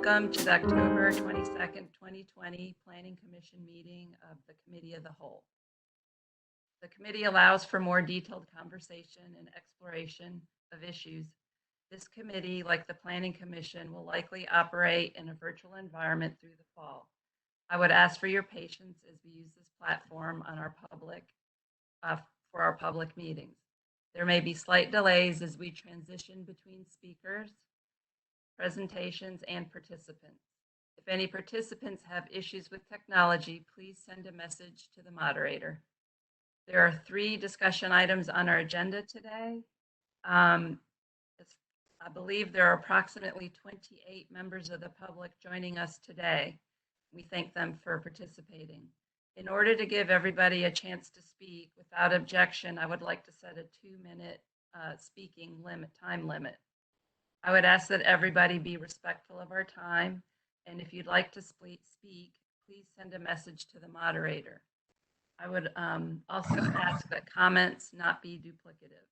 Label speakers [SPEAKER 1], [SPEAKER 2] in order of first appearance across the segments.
[SPEAKER 1] Welcome to the October 22nd, 2020 Planning Commission meeting of the Committee of the Whole. The committee allows for more detailed conversation and exploration of issues. This committee, like the Planning Commission, will likely operate in a virtual environment through the fall. I would ask for your patience as we use this platform on our for our public meetings. There may be slight delays as we transition between speakers, presentations, and participants. If any participants have issues with technology, please send a message to the moderator. There are 3 discussion items on our agenda today. I believe there are approximately 28 members of the public joining us today. We thank them for participating. In order to give everybody a chance to speak without objection, I would like to set a 2-minute speaking time limit. I would ask that everybody be respectful of our time, and if you'd like to speak, please send a message to the moderator. I would also ask that comments not be duplicative.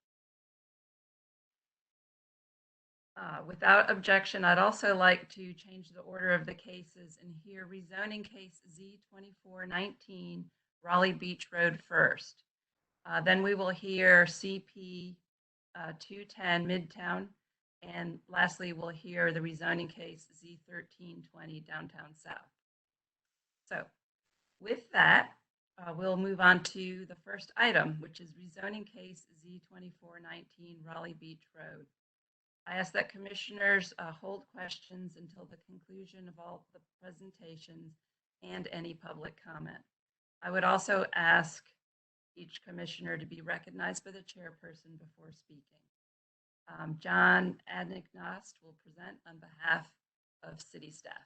[SPEAKER 1] Without objection, I'd also like to change the order of the cases and hear rezoning case Z2419 Raleigh Beach Road first. Then we will hear CP 210 Midtown. And lastly, we'll hear the rezoning case Z1320 Downtown South. So with that, we'll move on to the first item, which is rezoning case Z2419 Raleigh Beach Road. I ask that commissioners hold questions until the conclusion of all the presentations and any public comment. I would also ask each commissioner to be recognized by the chairperson before speaking. John Adnick-Nost will present on behalf of city staff.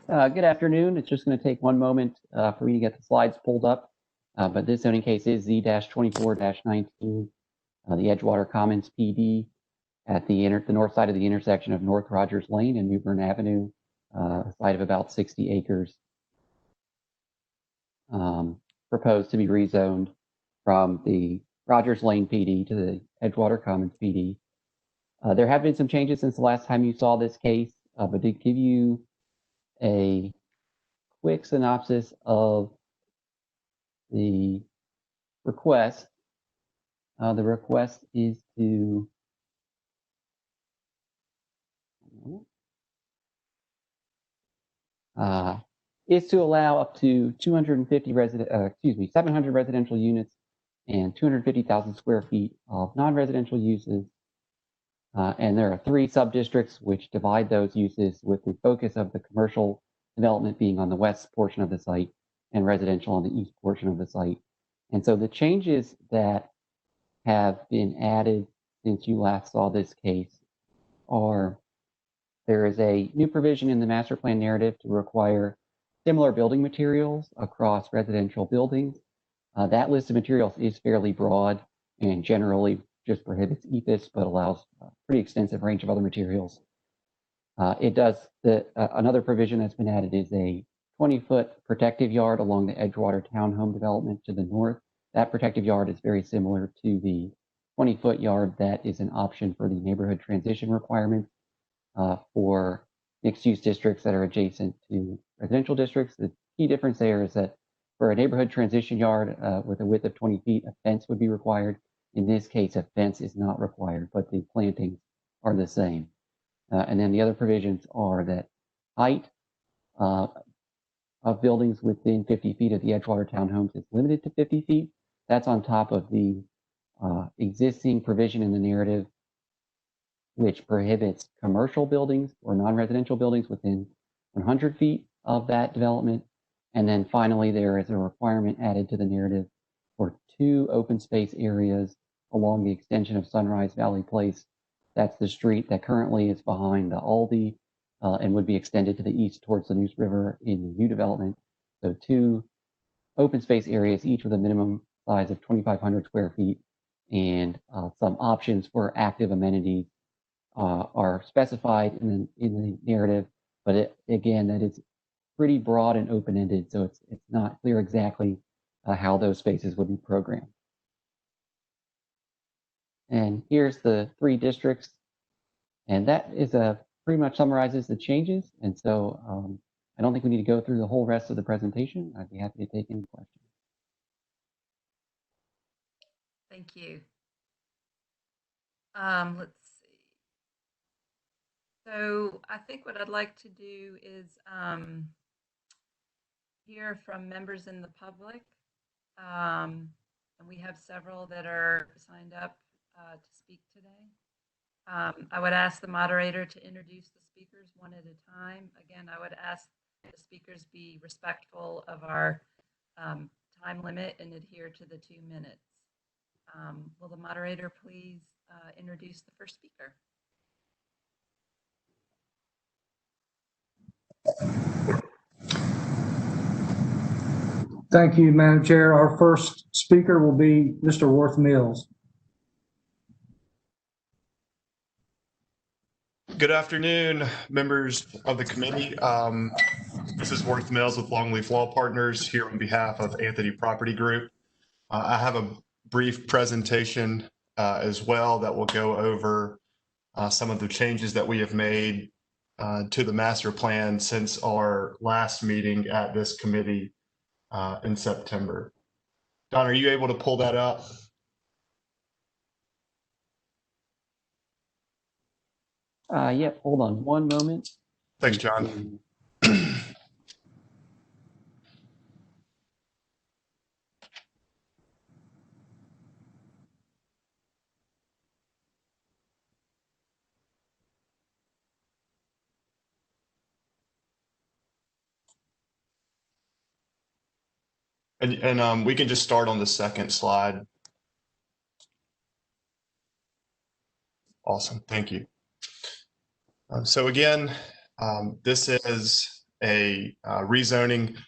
[SPEAKER 1] John?
[SPEAKER 2] Good afternoon. It's just going to take one moment for me to get the slides pulled up. But this zoning case is Z-24-19, the Edgewater Commons PD at the north side of the intersection of North Rogers Lane and New Bern Avenue, a site of about 60 acres, proposed to be rezoned from the Rogers Lane PD to the Edgewater Commons PD. There have been some changes since the last time you saw this case, but to give you a quick synopsis of the request is to allow up to 700 residential units and 250,000 square feet of non-residential uses. And there are 3 sub-districts which divide those uses, with the focus of the commercial development being on the west portion of the site and residential on the east portion of the site. And so the changes that have been added since you last saw this case are, there is a new provision in the master plan narrative to require similar building materials across residential buildings. That list of materials is fairly broad and generally just prohibits EPIS, but allows a pretty extensive range of other materials. Another provision that's been added is a 20-foot protective yard along the Edgewater townhome development to the north. That protective yard is very similar to the 20-foot yard that is an option for the neighborhood transition requirements for mixed-use districts that are adjacent to residential districts. The key difference there is that for a neighborhood transition yard with a width of 20 feet, a fence would be required. In this case, a fence is not required, but the plantings are the same. And then the other provisions are that height of buildings within 50 feet of the Edgewater townhomes is limited to 50 feet. That's on top of the existing provision in the narrative, which prohibits commercial buildings or non-residential buildings within 100 feet of that development. And then finally, there is a requirement added to the narrative for 2 open space areas along the extension of Sunrise Valley Place. That's the street that currently is behind the Aldi and would be extended to the east towards the Neuse River in the new development. So 2 open space areas, each with a minimum size of 2,500 square feet, and some options for active amenities are specified in the narrative, but again, that is pretty broad and open-ended, so it's not clear exactly how those spaces would be programmed. And here's the 3 districts And that is pretty much summarizes the changes. And so I don't think we need to go through the whole rest of the presentation. I'd be happy to take any questions.
[SPEAKER 1] Thank you. Let's see. So I think what I'd like to do is hear from members in the public. And we have several that are signed up to speak today. I would ask the moderator to introduce the speakers one at a time. Again, I would ask the speakers be respectful of our time limit and adhere to the 2 minutes. Will the moderator please introduce the first speaker?
[SPEAKER 3] Thank you, Madam Chair. Our first speaker will be Mr. Worth Mills.
[SPEAKER 4] Good afternoon, members of the committee. This is Worth Mills with Longleaf Law Partners here on behalf of Anthony Property Group. I have a brief presentation as well that will go over some of the changes that we have made to the master plan since our last meeting at this committee in September. Don, are you able to pull that up?
[SPEAKER 2] Yep, hold on one moment.
[SPEAKER 4] Thanks, John. And we can just start on the second slide. Awesome, thank you. So again, this is a rezoning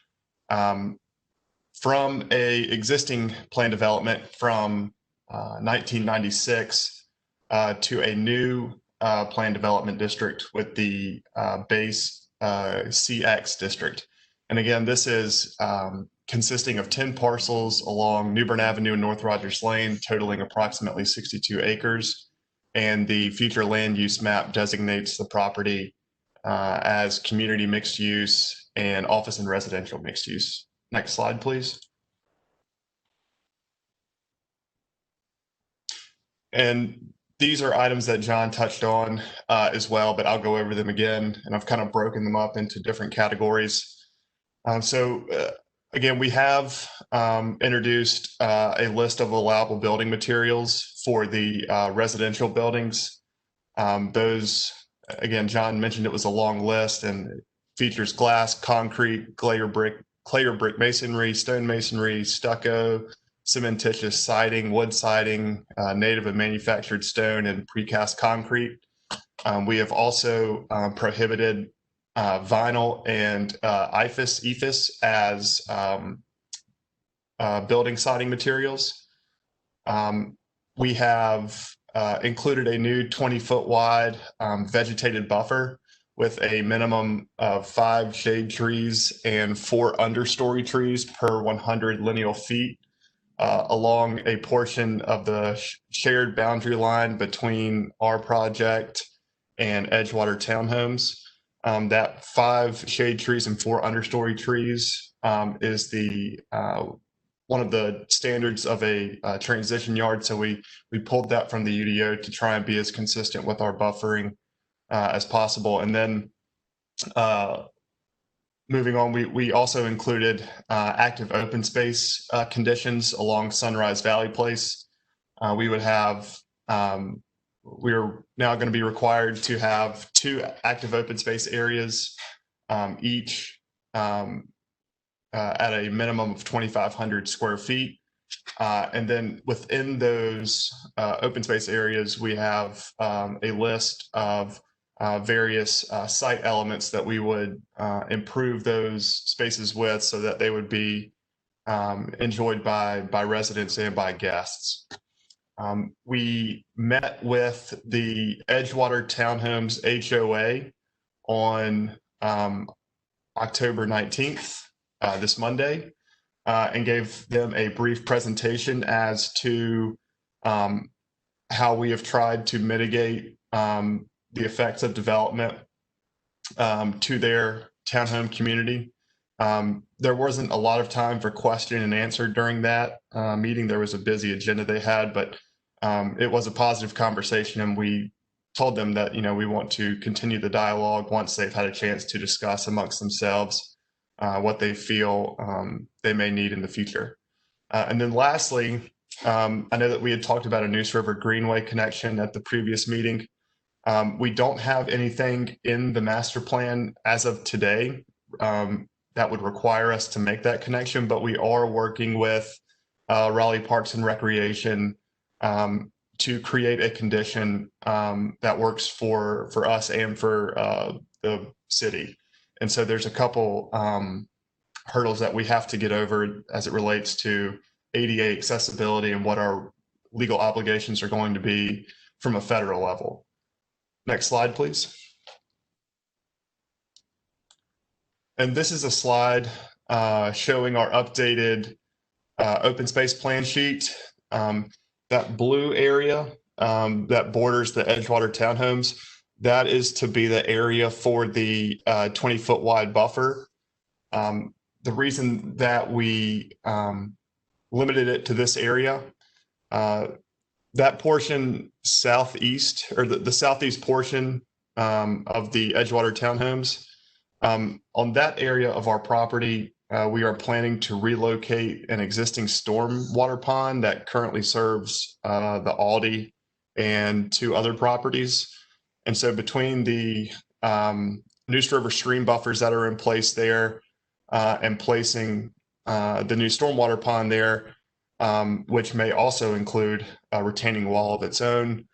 [SPEAKER 4] from a existing plan development from 1996 to a new plan development district with the base CX district. And again, this is consisting of 10 parcels along New Bern Avenue and North Rogers Lane, totaling approximately 62 acres. And the future land use map designates the property as community mixed use and office and residential mixed use. Next slide, please. And these are items that John touched on as well, but I'll go over them again. And I've kind of broken them up into different categories. Again, we have introduced a list of allowable building materials for the residential buildings. Those, again, John mentioned it was a long list and it features glass, concrete, clay or brick masonry, stone masonry, stucco, cementitious siding, wood siding, native and manufactured stone, and precast concrete. We have also prohibited vinyl and EIFS as building siding materials. We have included a new 20-foot wide vegetated buffer with a minimum of 5 shade trees and 4 understory trees per 100 lineal feet along a portion of the shared boundary line between our project and Edgewater Townhomes. That 5 shade trees and 4 understory trees is the one of the standards of a transition yard. So we pulled that from the UDO to try and be as consistent with our buffering as possible. And then moving on, we also included active open space conditions along Sunrise Valley Place. We would have, we're now going to be required to have 2 active open space areas, each at a minimum of 2,500 square feet. And then within those open space areas, we have a list of various site elements that we would improve those spaces with so that they would be enjoyed by residents and by guests. We met with the Edgewater Townhomes HOA on October 19th, this Monday, and gave them a brief presentation as to how we have tried to mitigate the effects of development to their townhome community. There wasn't a lot of time for question and answer during that meeting. There was a busy agenda they had, but it was a positive conversation, and we told them that, you know, we want to continue the dialogue once they've had a chance to discuss amongst themselves what they feel they may need in the future. And then lastly, I know that we had talked about a Neuse River Greenway connection at the previous meeting. We don't have anything in the master plan as of today that would require us to make that connection, but we are working with Raleigh Parks and Recreation to create a condition that works for us and for the city. And so there's a couple hurdles that we have to get over as it relates to ADA accessibility and what our legal obligations are going to be from a federal level. Next slide, please. And this is a slide showing our updated open space plan sheet. That blue area that borders the Edgewater townhomes, that is to be the area for the 20-foot wide buffer. The reason that we limited it to this area, that portion southeast, or the southeast portion of the Edgewater townhomes, on that area of our property, we are planning to relocate an existing storm water pond that currently serves the Aldi and 2 other properties. And so between the Neuse River stream buffers that are in place there and placing the new stormwater pond there, which may also include a retaining wall of its own,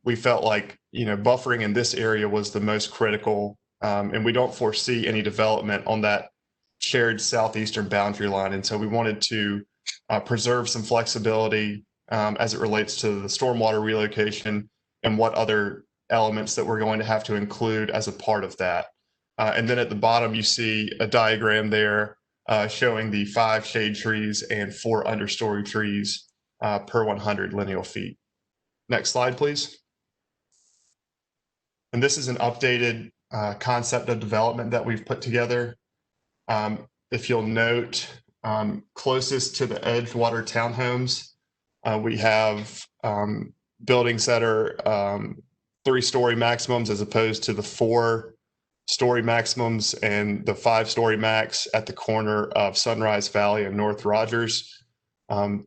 [SPEAKER 4] we felt like, you know, buffering in this area was the most critical, and we don't foresee any development on that shared southeastern boundary line. And so we wanted to preserve some flexibility as it relates to the stormwater relocation and what other elements that we're going to have to include as a part of that. And then at the bottom, you see a diagram there showing the 5 shade trees and 4 understory trees per 100 lineal feet. Next slide, please. And this is an updated concept of development that we've put together. If you'll note, closest to the Edgewater townhomes, we have buildings that are 3-story maximums as opposed to the 4-story maximums and the 5-story max at the corner of Sunrise Valley and North Rogers.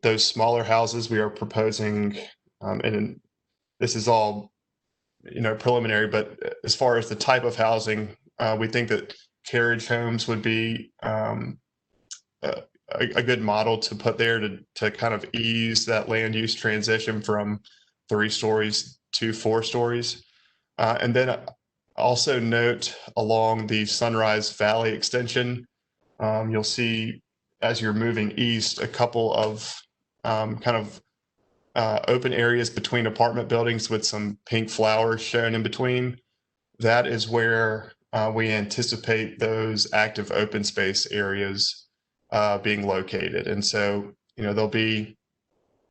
[SPEAKER 4] Those smaller houses we are proposing, and this is all, you know, preliminary, but as far as the type of housing, we think that carriage homes would be a good model to put there to kind of ease that land use transition from 3 stories to 4 stories. And then also note along the Sunrise Valley extension, you'll see as you're moving east, a couple of open areas between apartment buildings with some pink flowers shown in between. That is where we anticipate those active open space areas being located. And so, you know, they'll be,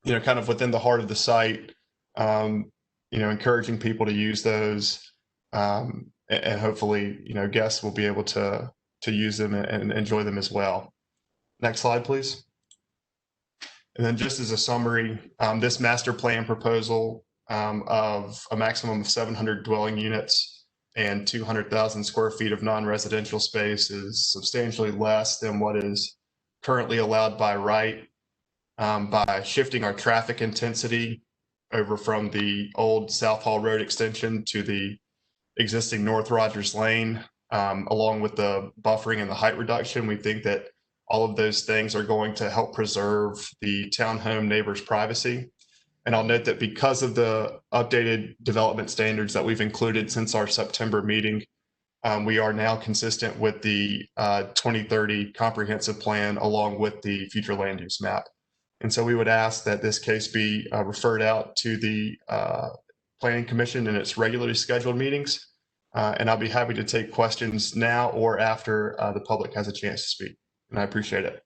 [SPEAKER 4] you know, kind of within the heart of the site, you know, encouraging people to use those. And hopefully, you know, guests will be able to use them and enjoy them as well. Next slide, please. And then just as a summary, this master plan proposal of a maximum of 700 dwelling units and 200,000 square feet of non-residential space is substantially less than what is currently allowed by right. By shifting our traffic intensity over from the old South Hall Road extension to the existing North Rogers Lane, along with the buffering and the height reduction, we think that all of those things are going to help preserve the townhome neighbors' privacy. And I'll note that because of the updated development standards that we've included since our September meeting, we are now consistent with the 2030 comprehensive plan along with the future land use map. And so we would ask that this case be referred out to the Planning Commission in its regularly scheduled meetings. And I'll be happy to take questions now or after the public has a chance to speak. And I appreciate it.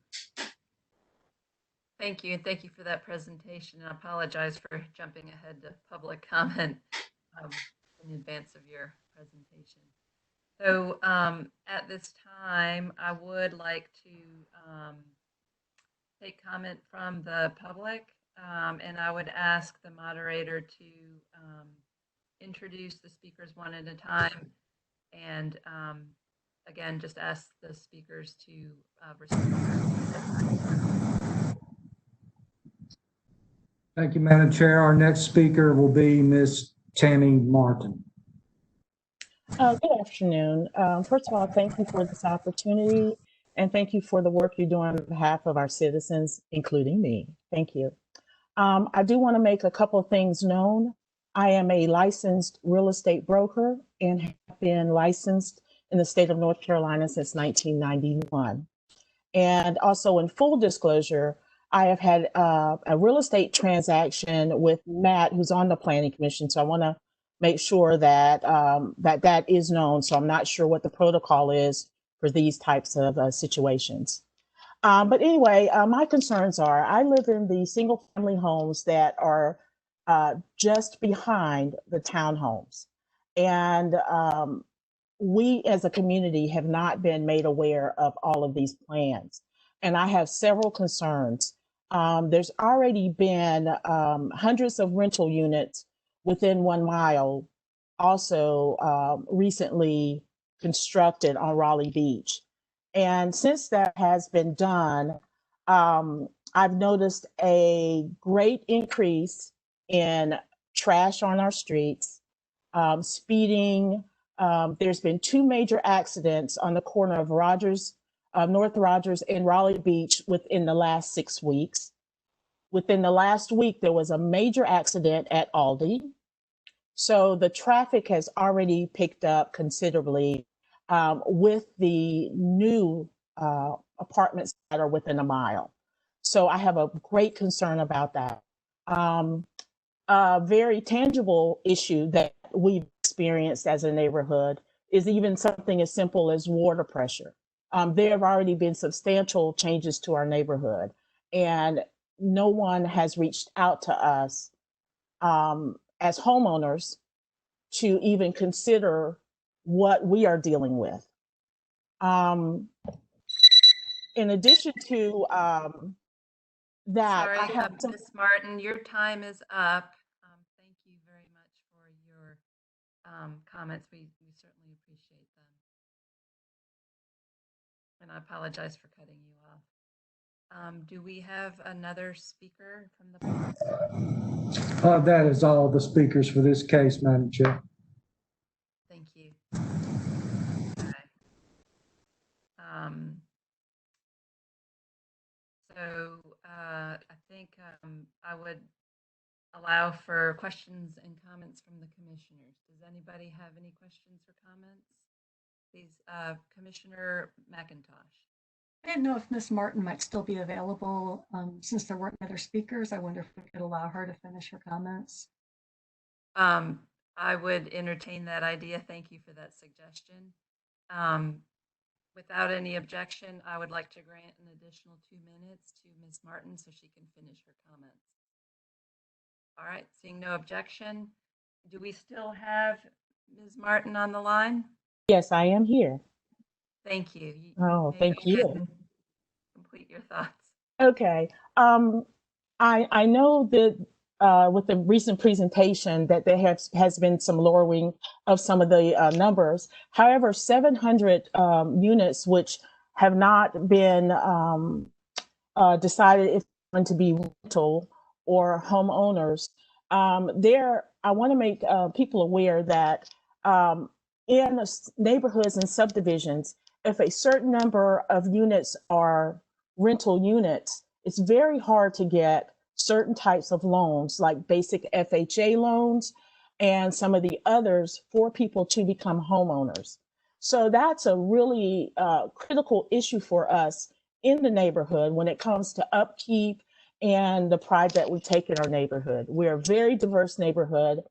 [SPEAKER 1] Thank you. And thank you for that presentation. I apologize for jumping ahead to public comment. in advance of your presentation. So at this time, I would like to take comment from the public, and I would ask the moderator to introduce the speakers one at a time, and again, just ask the speakers to respond.
[SPEAKER 3] Thank you, Madam Chair. Our next speaker will be Ms. Tammy Martin.
[SPEAKER 5] Good afternoon. First of all, thank you for this opportunity, and thank you for the work you're doing on behalf of our citizens, including me. Thank you. I do want to make a couple of things known. I am a licensed real estate broker and have been licensed in the state of North Carolina since 1991. And also, in full disclosure, I have had a real estate transaction with Matt, who's on the Planning Commission. So I want to make sure that that is known. So I'm not sure what the protocol is for these types of situations. But anyway, my concerns are I live in the single family homes that are just behind the townhomes. And we as a community have not been made aware of all of these plans. And I have several concerns. There's already been hundreds of rental units within 1 mile, also recently constructed on Raleigh Beach. And since that has been done, I've noticed a great increase in trash on our streets, speeding. There's been 2 major accidents on the corner of North Rogers and Raleigh Beach within the last 6 weeks. Within the last week, there was a major accident at Aldi. So the traffic has already picked up considerably with the new apartments that are within 1 mile. So I have a great concern about that. A very tangible issue that we've experienced as a neighborhood is even something as simple as water pressure. There have already been substantial changes to our neighborhood, and no one has reached out to us as homeowners to even consider what we are dealing with. In addition to that,
[SPEAKER 1] Sorry,
[SPEAKER 5] I have some.
[SPEAKER 1] Ms. Martin, your time is up. Thank you very much for your comments. We certainly appreciate them. And I apologize for cutting you off. Do we have another speaker from the public?
[SPEAKER 3] That is all the speakers for this case, Madam Chair.
[SPEAKER 1] Thank you. Okay. So I think I would allow for questions and comments from the commissioners. Does anybody have any questions or comments? Please, Commissioner McIntosh.
[SPEAKER 6] I didn't know if Ms. Martin might still be available. Since there weren't other speakers, I wonder if we could allow her to finish her comments.
[SPEAKER 1] I would entertain that idea. Thank you for that suggestion. Without any objection, I would like to grant an additional 2 minutes to Ms. Martin so she can finish her comments. All right, seeing no objection, do we still have Ms. Martin on the line?
[SPEAKER 5] Yes, I am here.
[SPEAKER 1] Thank you.
[SPEAKER 5] Oh,
[SPEAKER 1] Maybe
[SPEAKER 5] thank you.
[SPEAKER 1] Complete your thoughts.
[SPEAKER 5] Okay. I know that with the recent presentation that there has been some lowering of some of the numbers. However, 700 units which have not been decided if they're going to be rental or homeowners. I want to make people aware that in the neighborhoods and subdivisions, if a certain number of units are rental units, it's very hard to get certain types of loans like basic FHA loans and some of the others for people to become homeowners. So that's a really critical issue for us in the neighborhood when it comes to upkeep and the pride that we take in our neighborhood. We're a very diverse neighborhood,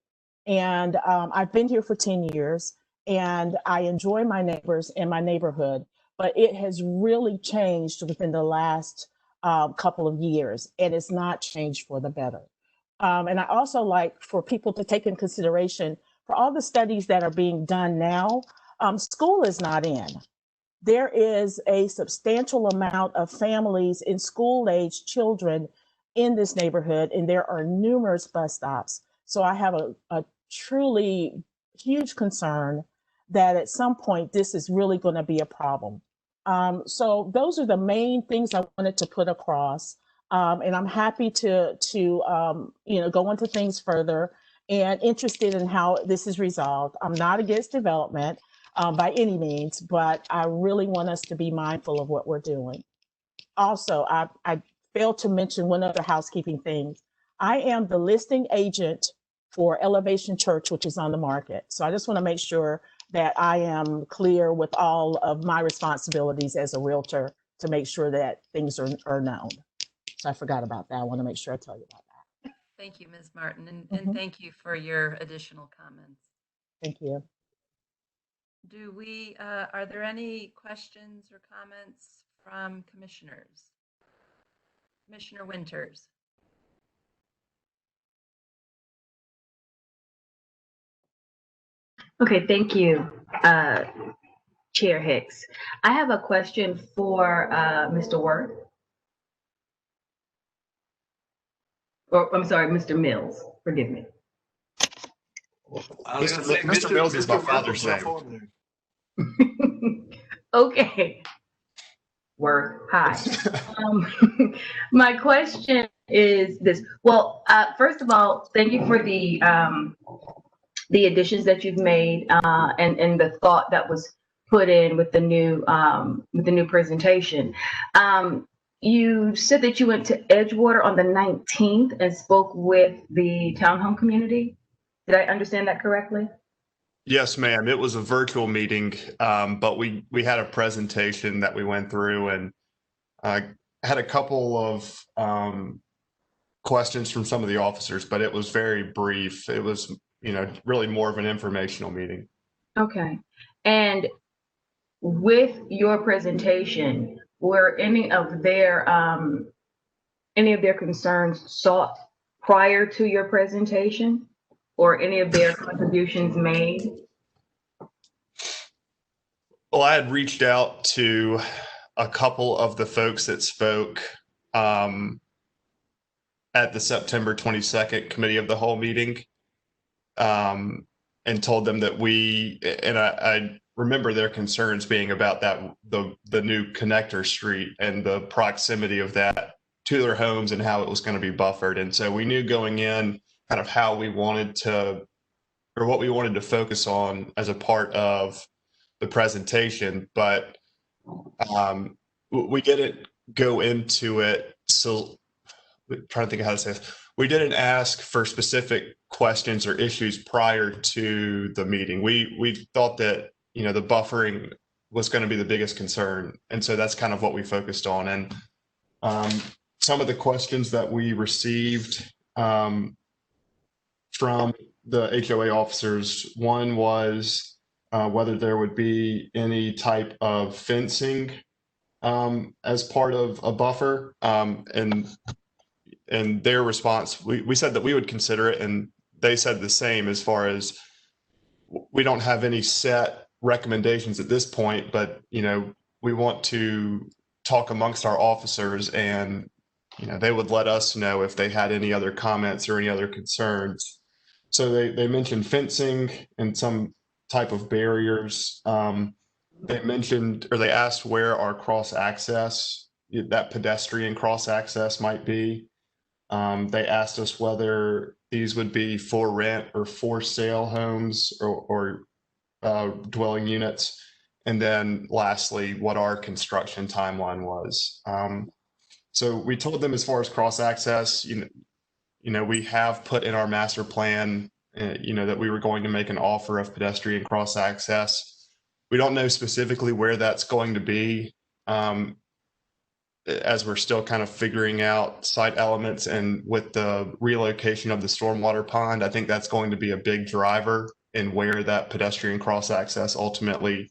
[SPEAKER 5] and I've been here for 10 years, and I enjoy my neighbors and my neighborhood, but it has really changed within the last couple of years, and it's not changed for the better. And I also like for people to take in consideration for all the studies that are being done now, school is not in. There is a substantial amount of families in school-age children in this neighborhood, and there are numerous bus stops. So I have a truly huge concern that at some point this is really going to be a problem. So those are the main things I wanted to put across. And I'm happy to go into things further and interested in how this is resolved. I'm not against development by any means, but I really want us to be mindful of what we're doing. Also, I failed to mention one other housekeeping thing. I am the listing agent for Elevation Church, which is on the market. So I just want to make sure that I am clear with all of my responsibilities as a realtor to make sure that things are known. So I forgot about that. I want to make sure I tell you about that.
[SPEAKER 1] Thank you, Ms. Martin, and thank you for your additional comments.
[SPEAKER 5] Thank you.
[SPEAKER 1] Are there any questions or comments from commissioners? Commissioner Winters.
[SPEAKER 7] Okay, thank you, Chair Hicks. I have a question for Mr. Worth. Or I'm sorry, Mr. Mills. Forgive me.
[SPEAKER 4] Mr. Mills is my father's name.
[SPEAKER 7] Okay. Worth, hi. My question is this. Well, first of all, thank you for the additions that you've made and the thought that was put in with the new presentation. You said that you went to Edgewater on the 19th and spoke with the townhome community. Did I understand that correctly?
[SPEAKER 4] Yes, ma'am. It was a virtual meeting, but we had a presentation that we went through and had a couple of questions from some of the officers, but it was very brief. It was, really more of an informational meeting.
[SPEAKER 7] Okay. And with your presentation, were any of their concerns sought prior to your presentation, or any of their contributions made?
[SPEAKER 4] Well, I had reached out to a couple of the folks that spoke at the September 22nd Committee of the Whole meeting, and told them that I remember their concerns being about the new connector street and the proximity of that to their homes and how it was going to be buffered. And so we knew going in kind of how we wanted to, or what we wanted to focus on as a part of the presentation, but we didn't go into it. So I'm trying to think of how to say this. We didn't ask for specific questions or issues prior to the meeting. We thought that, the buffering was going to be the biggest concern. And so that's kind of what we focused on. And some of the questions that we received from the HOA officers, one was whether there would be any type of fencing as part of a buffer. And their response, we said that we would consider it, and they said the same, as far as we don't have any set recommendations at this point, but we want to talk amongst our officers, and they would let us know if they had any other comments or any other concerns. So they mentioned fencing and some type of barriers. They mentioned, or they asked where our cross access, that pedestrian cross access might be. They asked us whether these would be for rent or for sale homes or dwelling units. And then lastly, what our construction timeline was. So we told them, as far as cross access, we have put in our master plan, that we were going to make an offer of pedestrian cross access. We don't know specifically where that's going to be, as we're still kind of figuring out site elements, and with the relocation of the stormwater pond, I think that's going to be a big driver in where that pedestrian cross access ultimately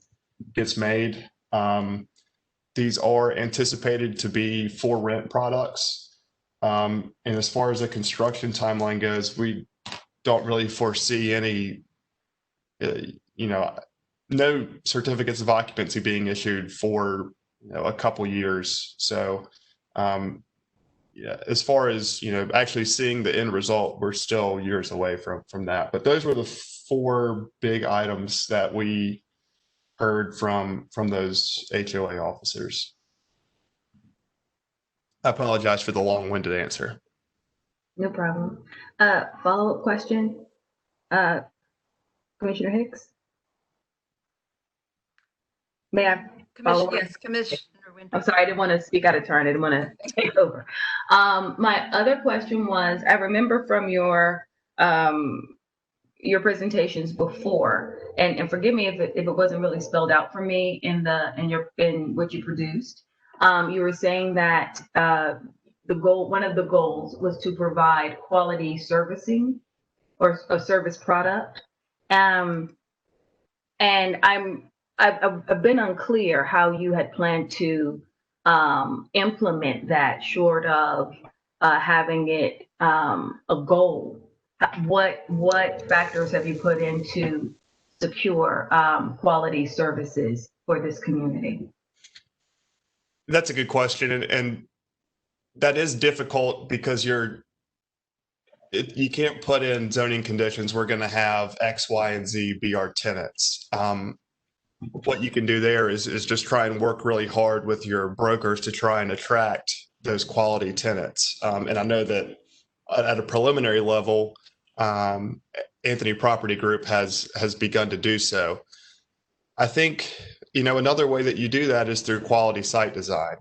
[SPEAKER 4] gets made. These are anticipated to be for rent products. And as far as the construction timeline goes, we don't really foresee any you know, no certificates of occupancy being issued for, you know, a couple years. So, yeah, as far as, you know, actually seeing the end result, we're still years away from that. But those were the four big items that we heard from those HOA officers. I apologize for the long-winded answer.
[SPEAKER 7] No problem. Follow-up question, Commissioner Hicks? May I follow up?
[SPEAKER 1] Yes, Commissioner
[SPEAKER 7] I'm
[SPEAKER 1] Winter.
[SPEAKER 7] sorry, I didn't want to speak out of turn. I didn't want to take over. My other question was, I remember from your presentations before, and forgive me if it wasn't really spelled out for me in what you produced. You were saying that one of the goals was to provide quality servicing or a service product. And I've been unclear how you had planned to implement that, short of having it a goal. What factors have you put in to secure quality services for this community?
[SPEAKER 4] That's a good question, and that is difficult because you can't put in zoning conditions. We're going to have X, Y, and Z be our tenants. What you can do there is just try and work really hard with your brokers to try and attract those quality tenants. And I know that at a preliminary level, Anthony Property Group has begun to do so. I think, you know, another way that you do that is through quality site design,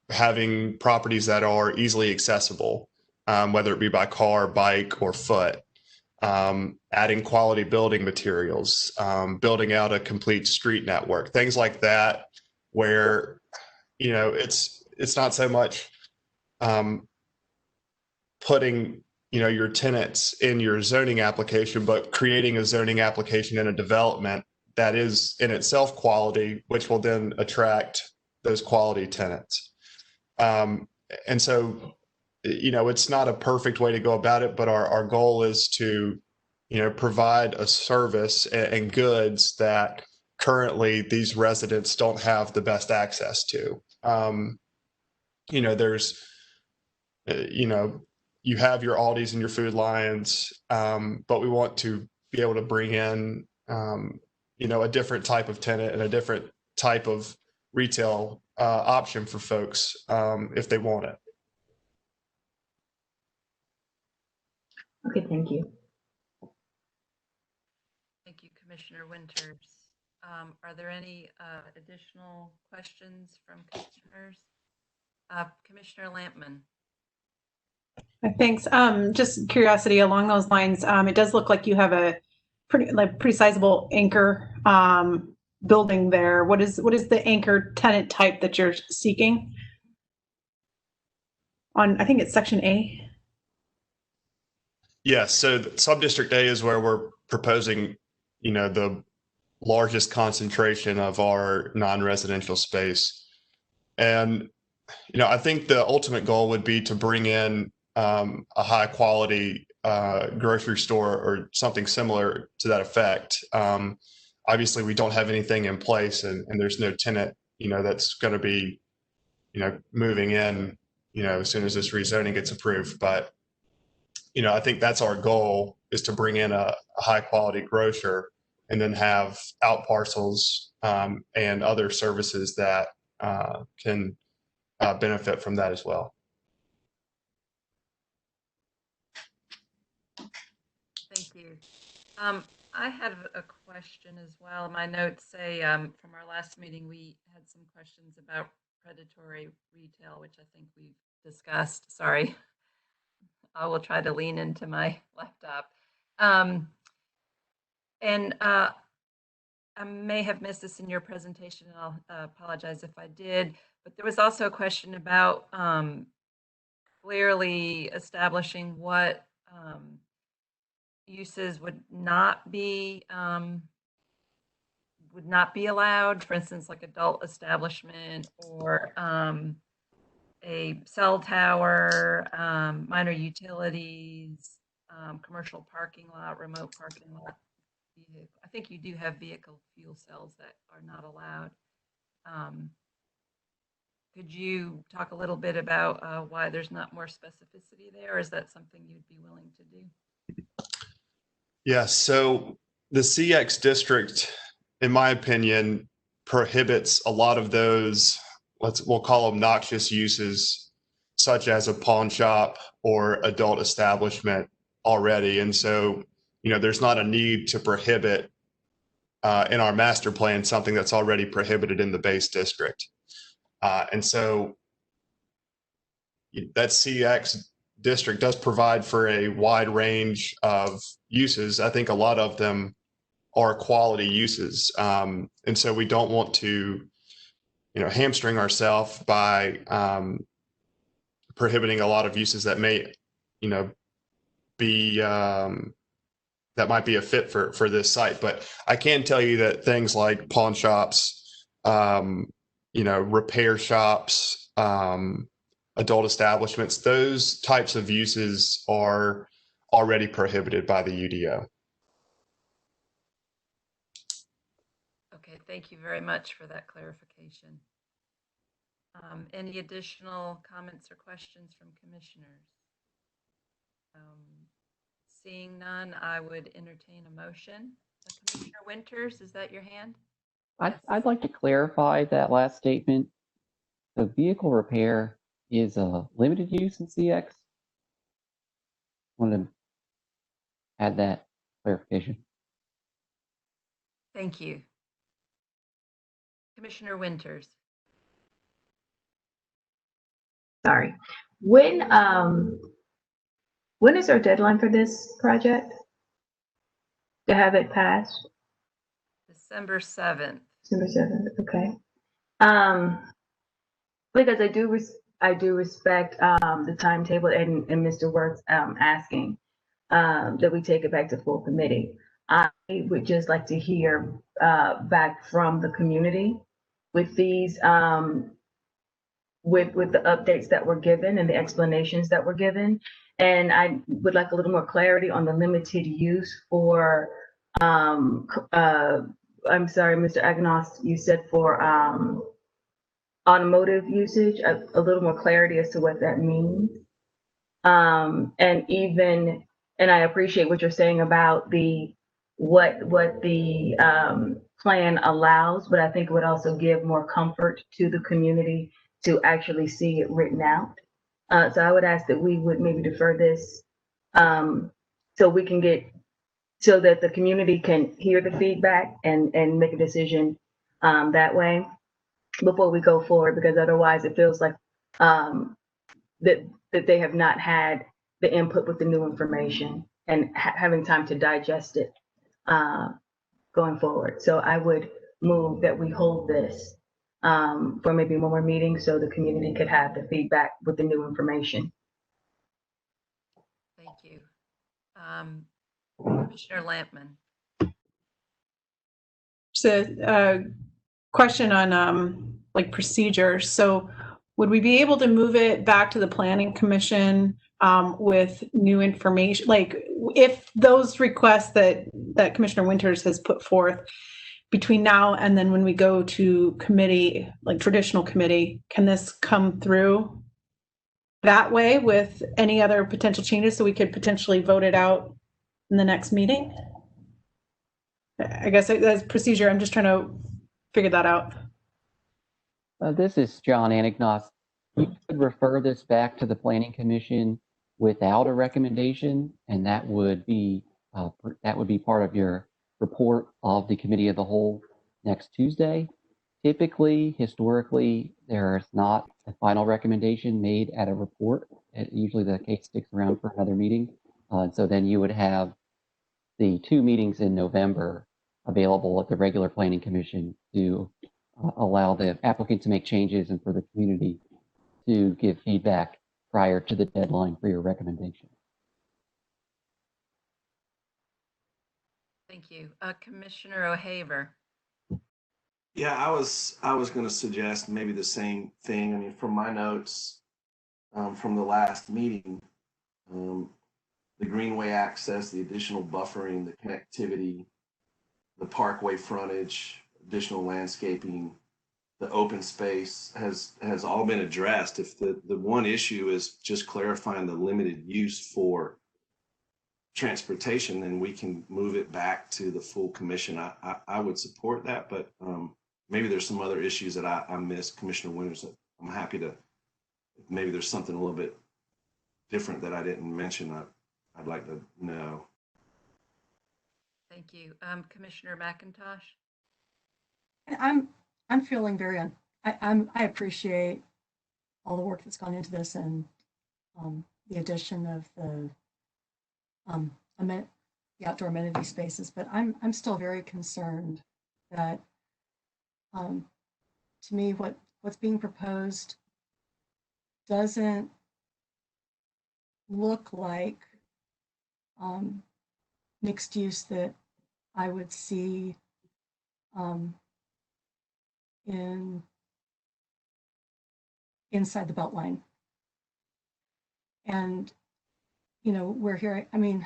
[SPEAKER 4] having properties that are easily accessible, whether it be by car, bike, or foot. Adding quality building materials, building out a complete street network, things like that, where, you know, it's not so much putting, you know, your tenants in your zoning application, but creating a zoning application in a development that is in itself quality, which will then attract those quality tenants. And so, you know, it's not a perfect way to go about it, but our goal is to, you know, provide a service and goods that currently these residents don't have the best access to. You know, there's, you know, you have your Aldis and your Food Lions, but we want to be able to bring in, you know, a different type of tenant and a different type of retail option for folks if they want it.
[SPEAKER 7] Okay, thank you.
[SPEAKER 1] Thank you, Commissioner Winters. Are there any additional questions from commissioners? Commissioner Lampman.
[SPEAKER 8] Thanks. Just curiosity along those lines. It does look like you have a pretty sizable anchor building there. What is the anchor tenant type that you're seeking? I think it's section A.
[SPEAKER 4] Yes. So subdistrict A is where we're proposing, you know, the largest concentration of our non-residential space. And, you know, I think the ultimate goal would be to bring in a high quality grocery store or something similar to that effect. Obviously, we don't have anything in place, and there's no tenant, you know, that's going to be, you know, moving in, you know, as soon as this rezoning gets approved. But, you know, I think that's our goal, is to bring in a high quality grocer and then have out parcels and other services that can benefit from that as well.
[SPEAKER 1] Thank you. I have a question as well. My notes say from our last meeting, we had some questions about predatory retail, which I think we've discussed. Sorry. I will try to lean into my laptop. And I may have missed this in your presentation, and I'll apologize if I did, but there was also a question about clearly establishing what uses would not be allowed, for instance, like adult establishment or a cell tower, minor utilities, commercial parking lot, remote parking lot. vehicle. I think you do have vehicle fuel cells that are not allowed. Could you talk a little bit about why there's not more specificity there? Or is that something you'd be willing to do?
[SPEAKER 4] Yes. So the CX district, in my opinion, prohibits a lot of those, we'll call them noxious uses, such as a pawn shop or adult establishment already. And so, there's not a need to prohibit in our master plan something that's already prohibited in the base district. And so that CX district does provide for a wide range of uses. I think a lot of them are quality uses. And so we don't want to, hamstring ourselves by prohibiting a lot of uses that may, be that might be a fit for this site. But I can tell you that things like pawn shops, repair shops, adult establishments, those types of uses are already prohibited by the UDO.
[SPEAKER 1] Okay, thank you very much for that clarification. Any additional comments or questions from commissioners? Seeing none, I would entertain a motion. Commissioner Winters, is that your hand?
[SPEAKER 2] I'd like to clarify that last statement. The vehicle repair is a limited use in CX. Wanted to add that clarification.
[SPEAKER 1] Thank you. Commissioner Winters.
[SPEAKER 7] Sorry. When is our deadline for this project to have it passed?
[SPEAKER 1] December 7th.
[SPEAKER 7] December 7th. Okay. Because I do respect the timetable and Mr. Works asking that we take it back to full committee. I would just like to hear back from the community with these with the updates that were given and the explanations that were given. And I would like a little more clarity on the limited use for, I'm sorry, Mr. Agnos, you said for automotive usage, a little more clarity as to what that means. And I appreciate what you're saying about what the plan allows, but I think it would also give more comfort to the community to actually see it written out. So I would ask that we would maybe defer this so we can so that the community can hear the feedback and make a decision that way before we go forward, because otherwise it feels like that they have not had the input with the new information and having time to digest it going forward. So I would move that we hold this for maybe one more meeting so the community could have the feedback with the new information.
[SPEAKER 1] Thank you. Commissioner Lampman.
[SPEAKER 8] So, question on like procedure. So would we be able to move it back to the Planning Commission with new information? Like if those requests that Commissioner Winters has put forth between now and then when we go to committee, like traditional committee, can this come through that way with any other potential changes so we could potentially vote it out in the next meeting? I guess as procedure, I'm just trying to figure that out.
[SPEAKER 2] This is John Anagnos. You could refer this back to the Planning Commission without a recommendation, and that would be part of your report of the Committee of the Whole next Tuesday. Typically, historically, there's not a final recommendation made at a report. Usually the case sticks around for another meeting. So then you would have the 2 meetings in November available at the regular Planning Commission to allow the applicant to make changes and for the community to give feedback prior to the deadline for your recommendation.
[SPEAKER 1] Thank you. Commissioner O'Haver.
[SPEAKER 9] Yeah, I was going to suggest maybe the same thing. I mean, from my notes from the last meeting, the greenway access, the additional buffering, the connectivity, the parkway frontage, additional landscaping, the open space has all been addressed. If the one issue is just clarifying the limited use for transportation, then we can move it back to the full commission. I would support that, but maybe there's some other issues that I missed, Commissioner Winters. I'm happy to, maybe there's something a little bit different that I didn't mention. I'd like to know.
[SPEAKER 1] Thank you. Commissioner McIntosh?
[SPEAKER 6] I'm feeling very, I appreciate all the work that's gone into this and the addition of the outdoor amenity spaces, but I'm still very concerned that to me what's being proposed doesn't look like mixed use that I would see inside the Beltline. And, you know, we're hearing, I mean,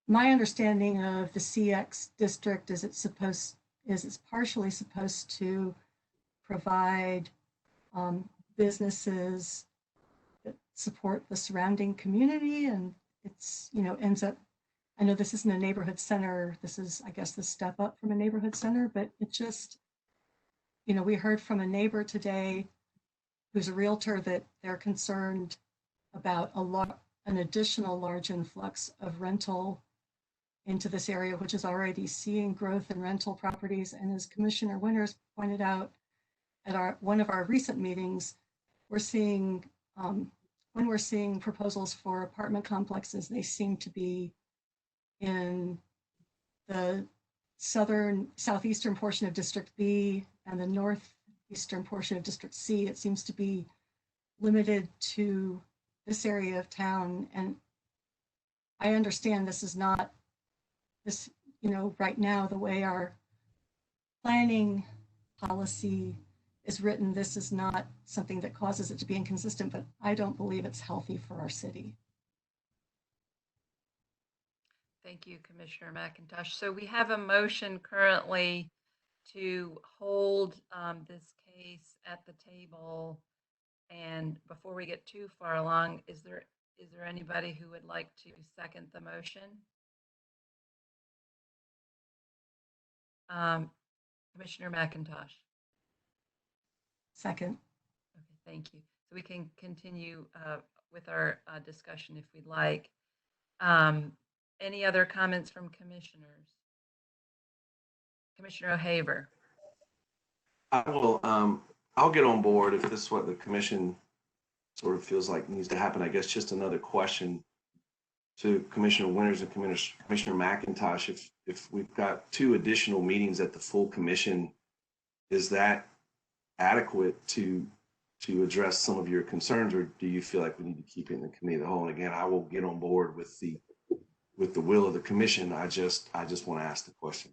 [SPEAKER 6] my understanding of the CX district is it's partially supposed to provide businesses that support the surrounding community, and it's, you know, ends up, I know this isn't a neighborhood center, this is, I guess, the step up from a neighborhood center, but it just, you know, we heard from a neighbor today who's a realtor that they're concerned about an additional large influx of rental into this area, which is already seeing growth in rental properties. And as Commissioner Winters pointed out at one of our recent meetings, we're seeing, when we're seeing proposals for apartment complexes, they seem to be in the southeastern portion of District B and the northeastern portion of District C. It seems to be limited to this area of town. And I understand this is not this, you know, right now, the way our planning policy is written, this is not something that causes it to be inconsistent, but I don't believe it's healthy for our city.
[SPEAKER 1] Thank you, Commissioner McIntosh. So we have a motion currently to hold this case at the table. And before we get too far along, is there anybody who would like to second the motion? Commissioner McIntosh.
[SPEAKER 6] Second.
[SPEAKER 1] Okay, thank you. So we can continue with our discussion if we'd like. Any other comments from commissioners? Commissioner O'Haver.
[SPEAKER 9] I will, I'll get on board if this is what the commission sort of feels like needs to happen. I guess just another question to Commissioner Winters and Commissioner McIntosh. If we've got 2 additional meetings at the full commission, is that adequate to address some of your concerns, or do you feel like we need to keep it in the committee of the whole? And again, I will get on board with the will of the commission. I just want to ask the question.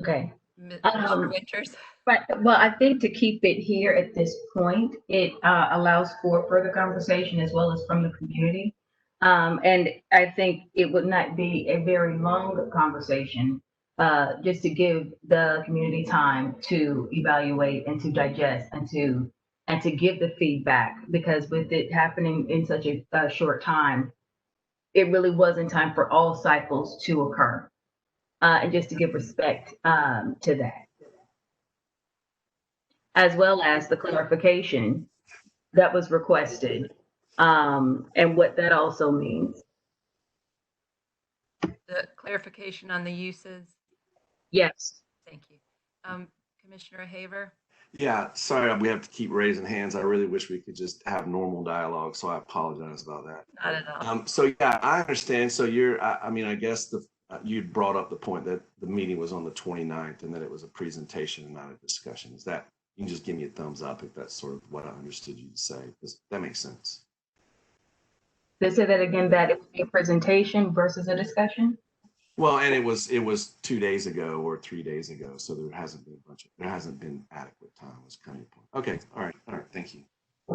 [SPEAKER 7] Okay.
[SPEAKER 1] Commissioner Winters.
[SPEAKER 7] Right. Well, I think to keep it here at this point, it allows for further conversation as well as from the community. And I think it would not be a very long conversation, just to give the community time to evaluate and to digest and to give the feedback, because with it happening in such a short time, it really wasn't time for all cycles to occur. And just to give respect to that, as well as the clarification that was requested, and what that also means.
[SPEAKER 1] The clarification on the uses.
[SPEAKER 7] Yes.
[SPEAKER 1] Thank you. Commissioner O'Haver.
[SPEAKER 9] Yeah, sorry, we have to keep raising hands. I really wish we could just have normal dialogue, so I apologize about that.
[SPEAKER 1] Not at all.
[SPEAKER 9] So yeah, I understand. So I mean, I guess you'd brought up the point that the meeting was on the 29th and that it was a presentation and not a discussion. Is that, you can just give me a thumbs up if that's sort of what I understood you to say, because that makes sense.
[SPEAKER 7] Let's say that again, that it would be a presentation versus a discussion?
[SPEAKER 9] Well, and it was 2 days ago or 3 days ago, so there hasn't been adequate time was kind of your point. Okay, all right, thank you.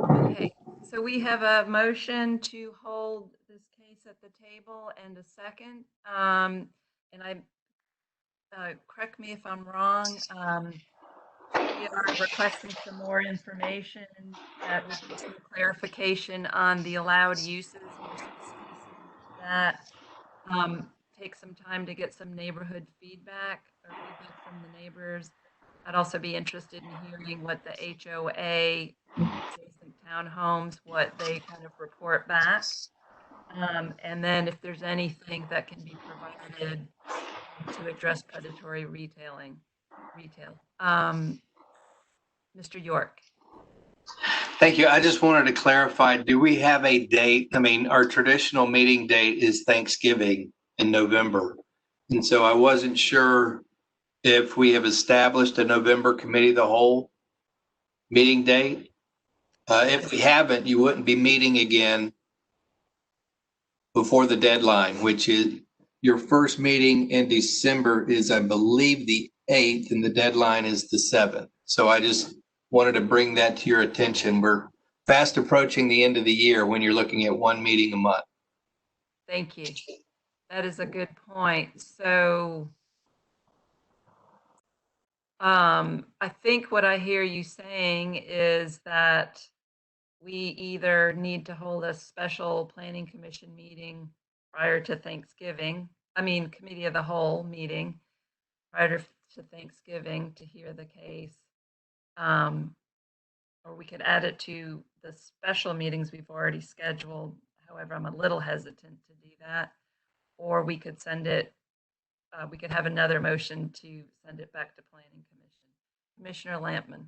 [SPEAKER 1] Okay, so we have a motion to hold this case at the table and a second. And correct me if I'm wrong. We are requesting some more information that would be some clarification on the allowed uses, more specificity to that. Take some time to get some neighborhood feedback or feedback from the neighbors. I'd also be interested in hearing what the HOA adjacent townhomes, what they kind of report back. And then if there's anything that can be provided to address predatory retail. Mr. York.
[SPEAKER 10] Thank you. I just wanted to clarify, do we have a date? I mean, our traditional meeting date is Thanksgiving in November. And so I wasn't sure if we have established a November committee of the whole meeting date. If we haven't, you wouldn't be meeting again before the deadline, which is your first meeting in December is, I believe, the 8th, and the deadline is the 7th. So I just wanted to bring that to your attention. We're fast approaching the end of the year when you're looking at one meeting a month.
[SPEAKER 1] Thank you. That is a good point. So I think what I hear you saying is that we either need to hold a special planning commission meeting prior to Thanksgiving, committee of the whole meeting prior to Thanksgiving to hear the case. Or we could add it to the special meetings we've already scheduled. However, I'm a little hesitant to do that. Or we could send it, we could have another motion to send it back to Planning Commission. Commissioner Lampman.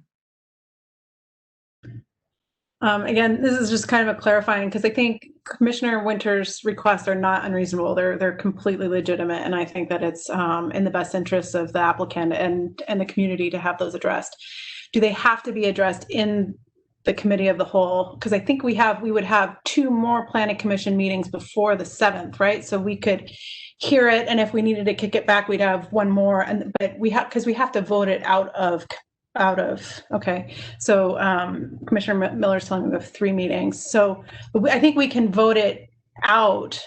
[SPEAKER 8] Again, this is just kind of a clarifying, because I think Commissioner Winter's requests are not unreasonable. They're completely legitimate, and I think that it's in the best interest of the applicant and the community to have those addressed. Do they have to be addressed in the committee of the whole? Because I think we would have 2 more planning commission meetings before the 7th, right? So we could hear it, and if we needed to kick it back, we'd have 1 more. But we have to vote it out of. Okay. So Commissioner Miller's telling me we have 3 meetings. So I think we can vote it out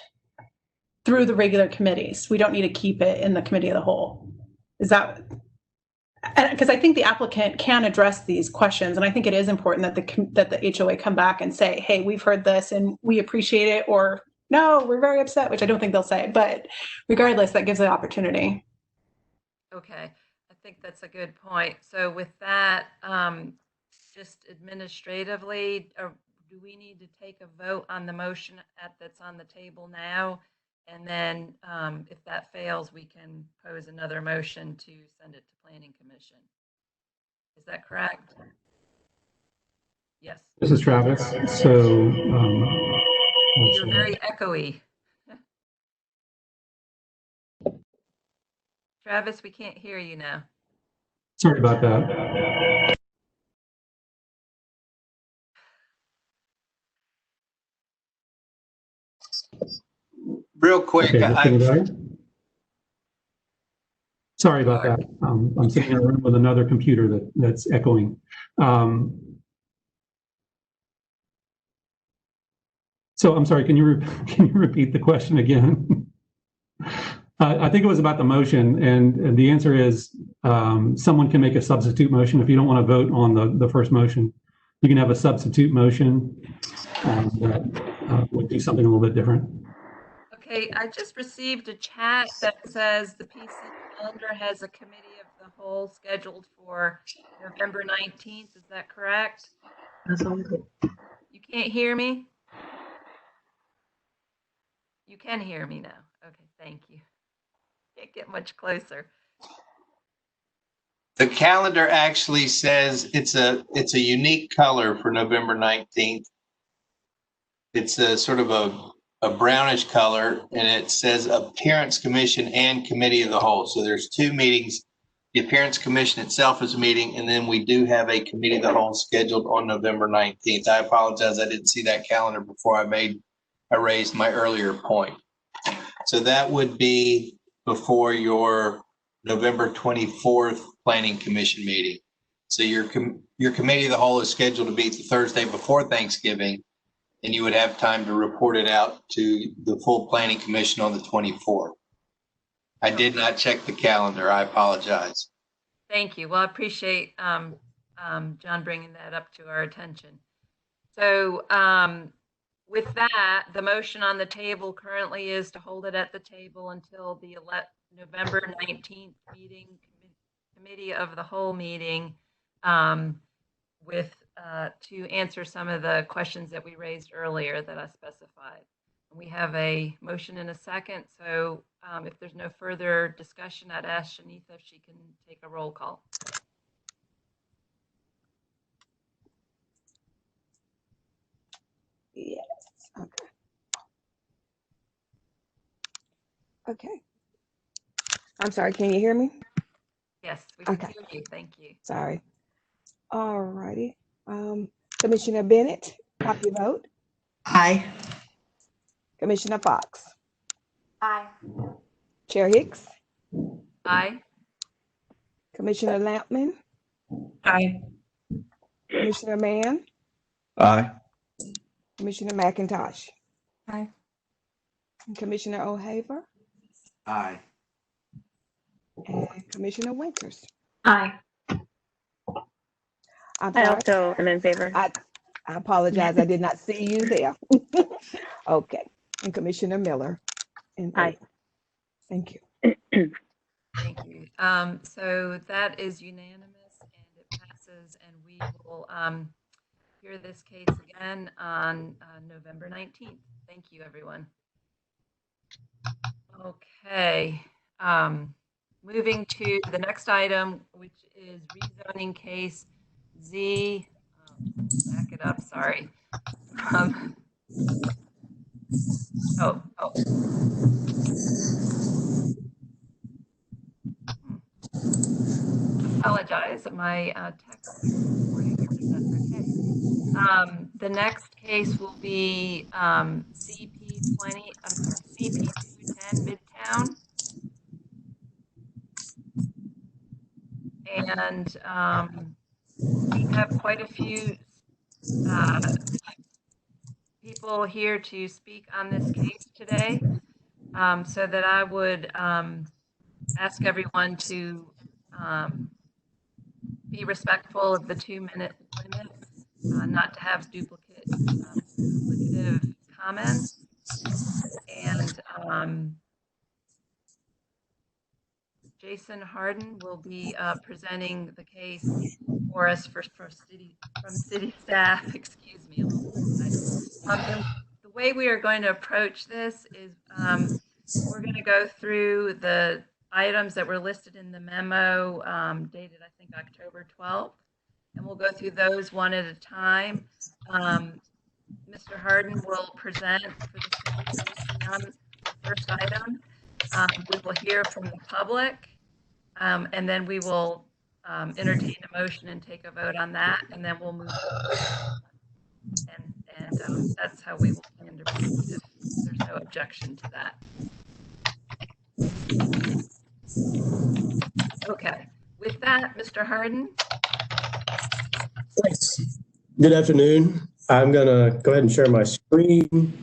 [SPEAKER 8] through the regular committees. We don't need to keep it in the committee of the whole. Is that? Because I think the applicant can address these questions, and I think it is important that the HOA come back and say, "Hey, we've heard this and we appreciate it," or "No, we're very upset," which I don't think they'll say. But regardless, that gives the opportunity.
[SPEAKER 1] Okay. I think that's a good point. So with that, just administratively, do we need to take a vote on the motion that's on the table now? And then if that fails, we can pose another motion to send it to Planning Commission. Is that correct? Yes.
[SPEAKER 11] This is Travis. So
[SPEAKER 1] you're very echoey. Travis, we can't hear you now.
[SPEAKER 11] Sorry about that.
[SPEAKER 10] Real quick,
[SPEAKER 11] Okay, sorry about that. I'm sitting in a room with another computer that's echoing. So I'm sorry, can you repeat the question again? I think it was about the motion, and the answer is someone can make a substitute motion. If you don't want to vote on the first motion, you can have a substitute motion that would do something a little bit different.
[SPEAKER 1] Okay, I just received a chat that says the PC calendar has a committee of the whole scheduled for November 19th. Is that correct?
[SPEAKER 7] That's all good.
[SPEAKER 1] You can't hear me? You can hear me now. Okay, thank you. Can't get much closer.
[SPEAKER 10] the calendar actually says it's a unique color for November 19th. It's a sort of a brownish color, and it says Appearance Commission and Committee of the Whole. So there's 2 meetings. The Appearance Commission itself is a meeting, and then we do have a Committee of the Whole scheduled on November 19th. I apologize, I didn't see that calendar before I raised my earlier point. So that would be before your November 24th Planning Commission meeting. So your committee of the whole is scheduled to meet the Thursday before Thanksgiving, and you would have time to report it out to the full planning commission on the 24th. I did not check the calendar. I apologize.
[SPEAKER 1] Thank you. Well, I appreciate John bringing that up to our attention. So with that, the motion on the table currently is to hold it at the table until the November 19th meeting, committee of the whole meeting, with to answer some of the questions that we raised earlier that I specified. We have a motion and a second. So if there's no further discussion, I'd ask Shanitha if she can take a roll call.
[SPEAKER 12] Yes. Okay. Okay. I'm sorry. Can you hear me?
[SPEAKER 1] Yes, we can
[SPEAKER 12] Okay.
[SPEAKER 1] hear you. Thank you.
[SPEAKER 12] Sorry. All righty. Commissioner Bennett, how do you vote?
[SPEAKER 5] Aye.
[SPEAKER 12] Commissioner Fox.
[SPEAKER 7] Aye.
[SPEAKER 12] Chair Hicks.
[SPEAKER 1] Aye.
[SPEAKER 12] Commissioner Lampman.
[SPEAKER 5] Aye.
[SPEAKER 12] Commissioner Mann.
[SPEAKER 9] Aye.
[SPEAKER 12] Commissioner McIntosh.
[SPEAKER 6] Aye.
[SPEAKER 12] And Commissioner O'Haver.
[SPEAKER 9] Aye.
[SPEAKER 12] And Commissioner Winters.
[SPEAKER 7] Aye.
[SPEAKER 12] I'm
[SPEAKER 13] I
[SPEAKER 12] sorry.
[SPEAKER 13] also am in favor.
[SPEAKER 12] I apologize. I did not see you there. Okay. And Commissioner Miller.
[SPEAKER 13] Aye.
[SPEAKER 12] Thank you.
[SPEAKER 1] Thank you. So that is unanimous and it passes, and we will hear this case again on November 19th. Thank you, everyone. Okay. Moving to the next item, which is rezoning case Z. Back it up, sorry. Apologize, my text isn't recording, but that's okay. The next case will be CP 210 Midtown. And we have quite a few people here to speak on this case today, so that I would ask everyone to be respectful of the 2-minute limit, not to have duplicative comments. And Jason Harden will be presenting the case for us from city staff. Excuse me. The way we are going to approach this is we're going to go through the items that were listed in the memo dated, I think, October 12th, and we'll go through those one at a time. Mr. Harden will present for the city on the first item. We will hear from the public, and then we will entertain a motion and take a vote on that, and then we'll move on. And that's how we will plan to proceed if there's no objection to that. Okay, with that, Mr. Harden.
[SPEAKER 14] Thanks. Good afternoon. I'm going to go ahead and share my screen,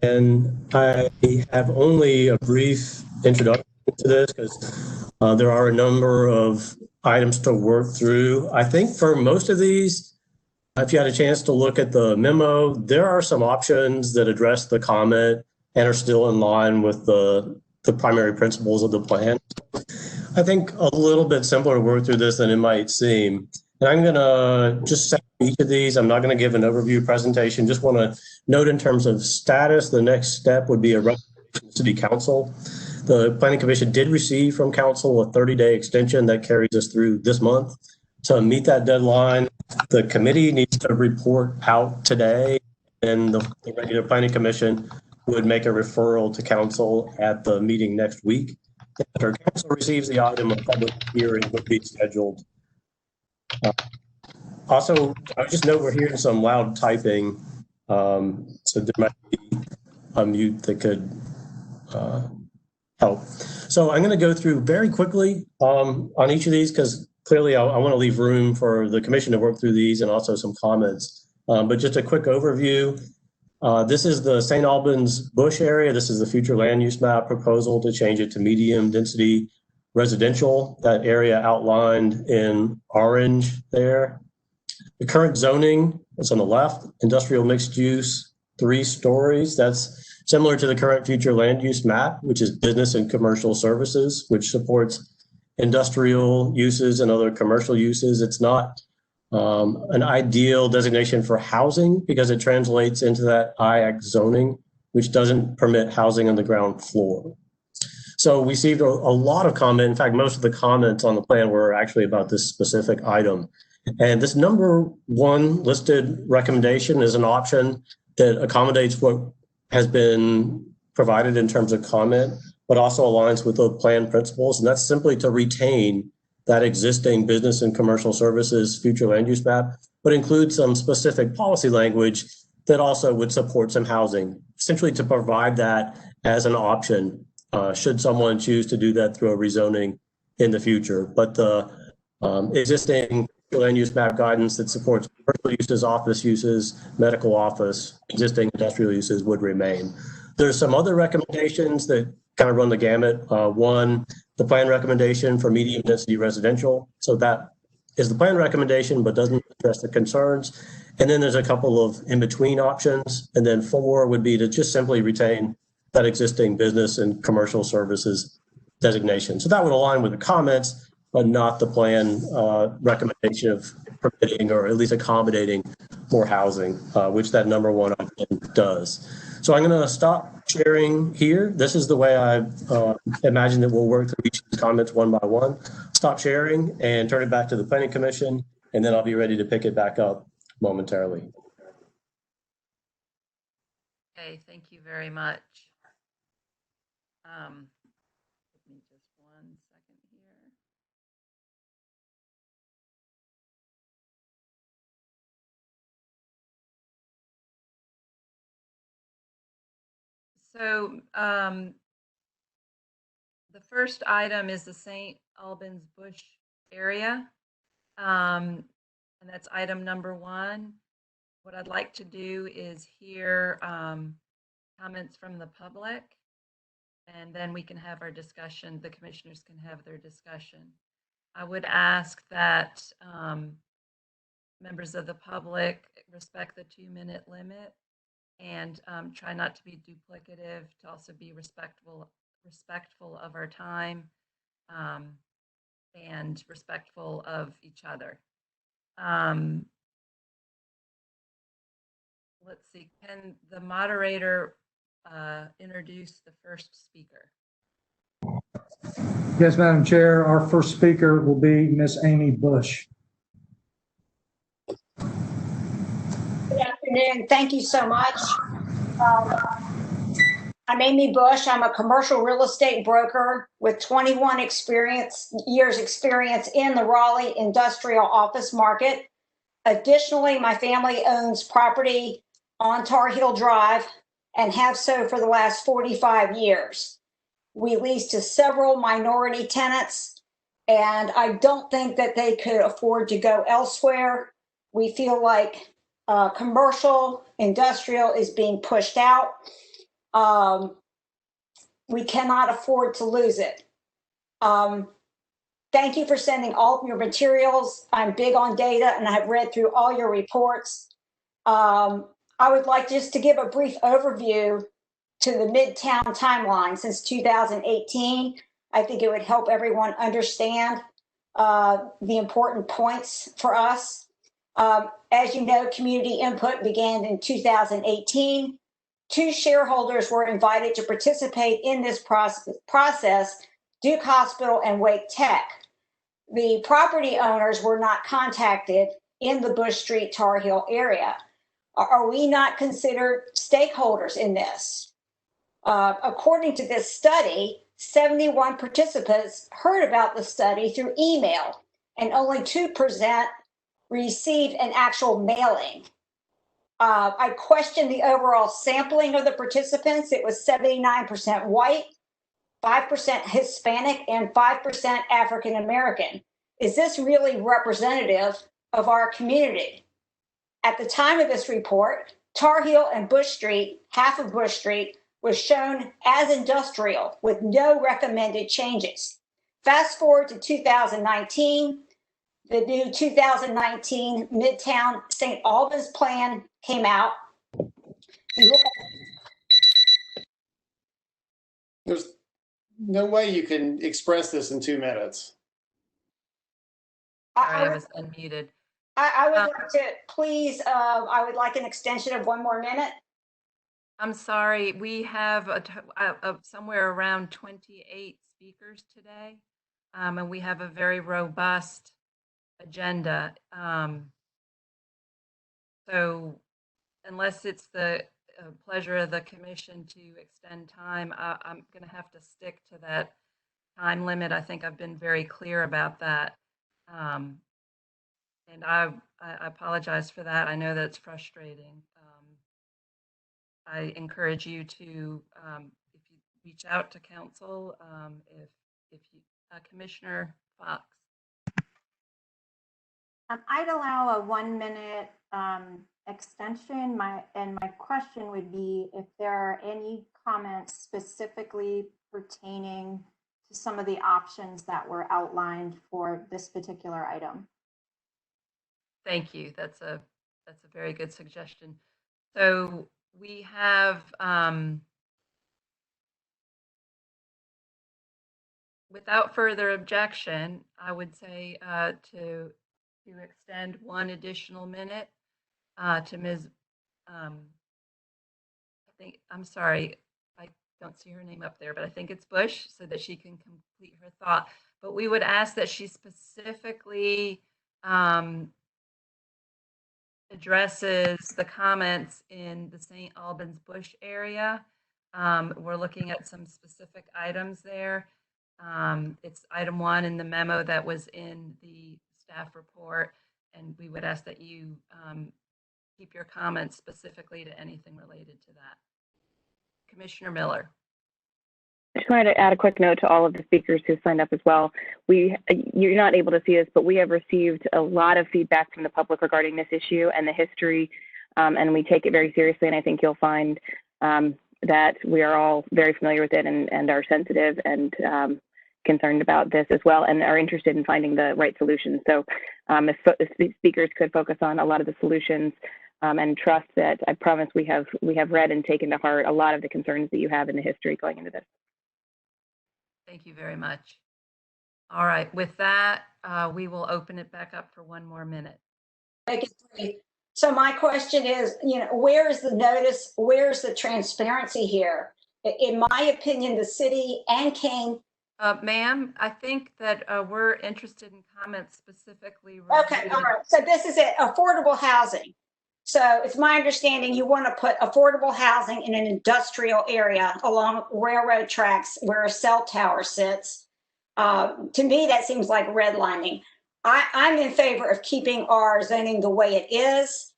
[SPEAKER 14] and I have only a brief introduction to this because there are a number of items to work through. I think for most of these, if you had a chance to look at the memo, there are some options that address the comment and are still in line with the primary principles of the plan. I think a little bit simpler to work through this than it might seem. And I'm going to just say each of these. I'm not going to give an overview presentation. Just want to note in terms of status, the next step would be a recommendation to City Council. The Planning Commission did receive from Council a 30-day extension that carries us through this month. To meet that deadline, the committee needs to report out today, and the regular Planning Commission would make a referral to Council at the meeting next week. After Council receives the item, a public hearing would be scheduled. Also, I would just note we're hearing some loud typing, so there might be a mute that could help. So I'm going to go through very quickly on each of these because clearly I want to leave room for the commission to work through these and also some comments. But just a quick overview. This is the St. Albans Bush area. This is the future land use map proposal to change it to medium density residential, that area outlined in orange there. The current zoning is on the left, industrial mixed use, 3 stories. That's similar to the current future land use map, which is business and commercial services, which supports industrial uses and other commercial uses. It's not an ideal designation for housing because it translates into that IX zoning, which doesn't permit housing on the ground floor. So we received a lot of comment. In fact, most of the comments on the plan were actually about this specific item. And this number 1 listed recommendation is an option that accommodates what has been provided in terms of comment, but also aligns with the plan principles. And that's simply to retain that existing business and commercial services future land use map, but include some specific policy language that also would support some housing, essentially to provide that as an option should someone choose to do that through a rezoning in the future. But the existing land use map guidance that supports commercial uses, office uses, medical office, existing industrial uses would remain. There's some other recommendations that kind of run the gamut. 1, the plan recommendation for medium density residential. So that is the plan recommendation, but doesn't address the concerns. And then there's a couple of in-between options. And then 4 would be to just simply retain that existing business and commercial services designation. So that would align with the comments, but not the plan recommendation of permitting or at least accommodating more housing, which that number 1 option does. So I'm going to stop sharing here. This is the way I imagine that we'll work through each of these comments one by one. Stop sharing and turn it back to the Planning Commission, and then I'll be ready to pick it back up momentarily.
[SPEAKER 1] Okay, thank you very much. Give me just 1 second here. So the first item is the St. Albans Bush area, and that's item number 1. What I'd like to do is hear comments from the public, and then we can have our discussion. The commissioners can have their discussion. I would ask that members of the public respect the 2-minute limit and try not to be duplicative, to also be respectful of our time and respectful of each other. Let's see, can the moderator introduce the first speaker?
[SPEAKER 3] Yes, Madam Chair, our first speaker will be Miss Amy Bush.
[SPEAKER 15] Good afternoon. Thank you so much. I'm Amy Bush. I'm a commercial real estate broker with 21 years experience in the Raleigh industrial office market. Additionally, my family owns property on Tar Heel Drive and have so for the last 45 years. We lease to several minority tenants, and I don't think that they could afford to go elsewhere. We feel like commercial, industrial is being pushed out. We cannot afford to lose it. Thank you for sending all of your materials. I'm big on data and I've read through all your reports. I would like just to give a brief overview to the Midtown timeline since 2018. I think it would help everyone understand the important points for us. As you know, community input began in 2018. 2 shareholders were invited to participate in this process, Duke Hospital and Wake Tech. The property owners were not contacted in the Bush Street Tar Heel area. Are we not considered stakeholders in this? According to this study, 71 participants heard about the study through email, and only 2% received an actual mailing. I questioned the overall sampling of the participants. It was 79% white, 5% Hispanic, and 5% African American. is this really representative of our community? At the time of this report, Tar Heel and Bush Street, half of Bush Street, was shown as industrial with no recommended changes. Fast forward to 2019, the new 2019 Midtown St. Albans plan came out. You look at
[SPEAKER 16] There's no way you can express this in 2 minutes.
[SPEAKER 1] Sorry, I was unmuted.
[SPEAKER 15] I would like to please, I would like an extension of 1 more minute.
[SPEAKER 1] I'm sorry, we have somewhere around 28 speakers today, and we have a very robust agenda. So unless it's the pleasure of the commission to extend time, I'm going to have to stick to that time limit. I think I've been very clear about that. And I apologize for that. I know that's frustrating. I encourage you to, if you reach out to council, if you, Commissioner Fox.
[SPEAKER 17] I'd allow a 1 minute extension. My question would be if there are any comments specifically pertaining to some of the options that were outlined for this particular item.
[SPEAKER 1] Thank you. That's a very good suggestion. So we have without further objection, I would say to extend 1 additional minute to Ms. I'm sorry, I don't see her name up there, but I think it's Bush, so that she can complete her thought. But we would ask that she specifically addresses the comments in the St. Albans Bush area. We're looking at some specific items there. It's item 1 in the memo that was in the staff report, and we would ask that you keep your comments specifically to anything related to that. Commissioner Miller.
[SPEAKER 13] I just wanted to add a quick note to all of the speakers who signed up as well. You're not able to see this, but we have received a lot of feedback from the public regarding this issue and the history, and we take it very seriously. And I think you'll find that we are all very familiar with it and are sensitive and concerned about this as well, and are interested in finding the right solutions. So if speakers could focus on a lot of the solutions and trust that, I promise we have read and taken to heart a lot of the concerns that you have in the history going into this.
[SPEAKER 1] Thank you very much. All right, with that, we will open it back up for 1 more minute.
[SPEAKER 15] Make it brief. So my question is, where is the notice? Where's the transparency here? In my opinion, the city and Kane.
[SPEAKER 1] Ma'am, I think that we're interested in comments specifically.
[SPEAKER 15] Okay, all right. So this is it, affordable housing. So it's my understanding you want to put affordable housing in an industrial area along railroad tracks where a cell tower sits. To me, that seems like redlining. I'm in favor of keeping our zoning the way it is.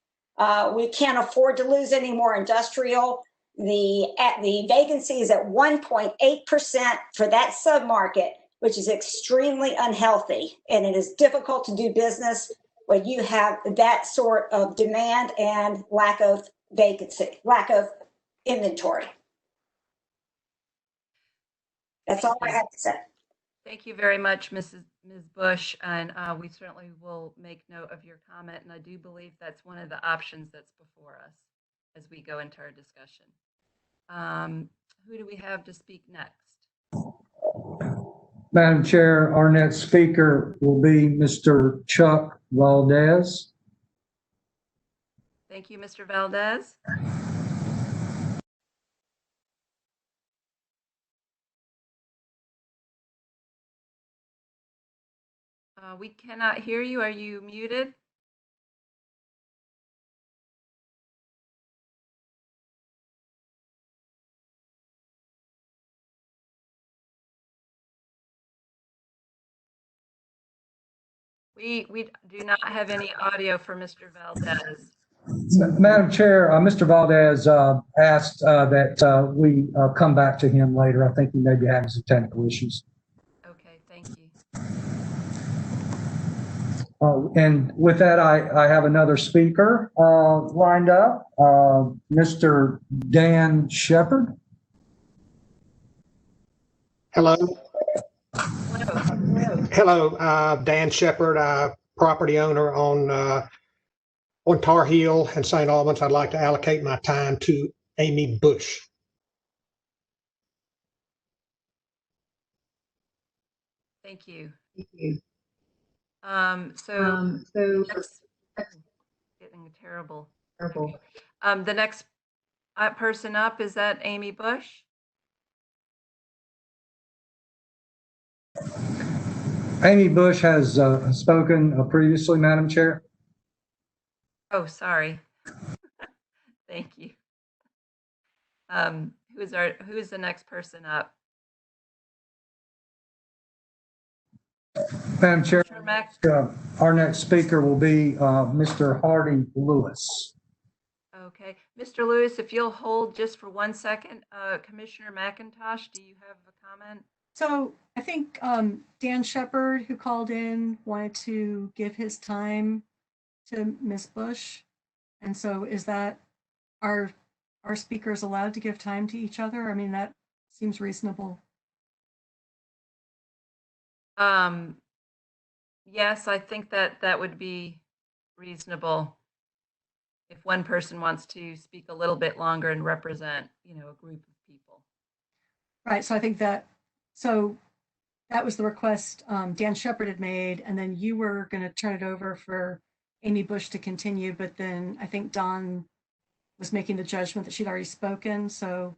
[SPEAKER 15] We can't afford to lose any more industrial. The vacancy is at 1.8% for that submarket, which is extremely unhealthy, and it is difficult to do business when you have that sort of demand and lack of vacancy, lack of inventory. That's all I have to say.
[SPEAKER 1] Thank you very much, Ms. Bush, and we certainly will make note of your comment, and I do believe that's one of the options that's before us as we go into our discussion. Who do we have to speak next?
[SPEAKER 3] Madam Chair, our next speaker will be Mr. Chuck Valdez.
[SPEAKER 1] Thank you, Mr. Valdez. We cannot hear you. Are you muted? We do not have any audio for Mr. Valdez.
[SPEAKER 3] Madam Chair, Mr. Valdez asked that we come back to him later. I think he may be having some technical issues.
[SPEAKER 1] Okay, thank you.
[SPEAKER 3] And with that, I have another speaker lined up, Mr. Dan Shepherd.
[SPEAKER 18] Hello.
[SPEAKER 1] Hello.
[SPEAKER 18] Hello, Dan Shepherd, property owner on Tar Heel and St. Albans. I'd like to allocate my time to Amy Bush.
[SPEAKER 1] Thank you. Next, getting terrible. Okay. The next person up, is that Amy Bush?
[SPEAKER 3] Amy Bush has spoken previously, Madam Chair.
[SPEAKER 1] Oh, sorry. Thank you. Who is the next person up?
[SPEAKER 3] Madam Chair, our next speaker will be Mr. Hardy Lewis.
[SPEAKER 1] Okay, Mr. Lewis, if you'll hold just for 1 second, Commissioner McIntosh, do you have a comment?
[SPEAKER 6] So I think Dan Shepherd, who called in, wanted to give his time to Ms. Bush. And so is that our speakers allowed to give time to each other? I mean, that seems reasonable.
[SPEAKER 1] Yes, I think that would be reasonable if one person wants to speak a little bit longer and represent, a group of people.
[SPEAKER 6] Right. So I think that was the request Dan Shepherd had made, and then you were going to turn it over for Amy Bush to continue, but then I think Don was making the judgment that she'd already spoken. So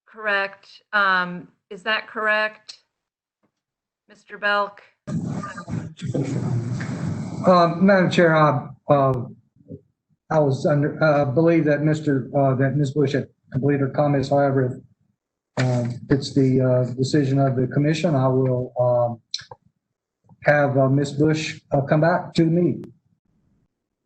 [SPEAKER 1] correct. Is that correct, Mr. Belk?
[SPEAKER 3] Madam Chair, I was believe that that Ms. Bush had completed her comments. However, if it's the decision of the commission, I will have Ms. Bush come back to the meeting.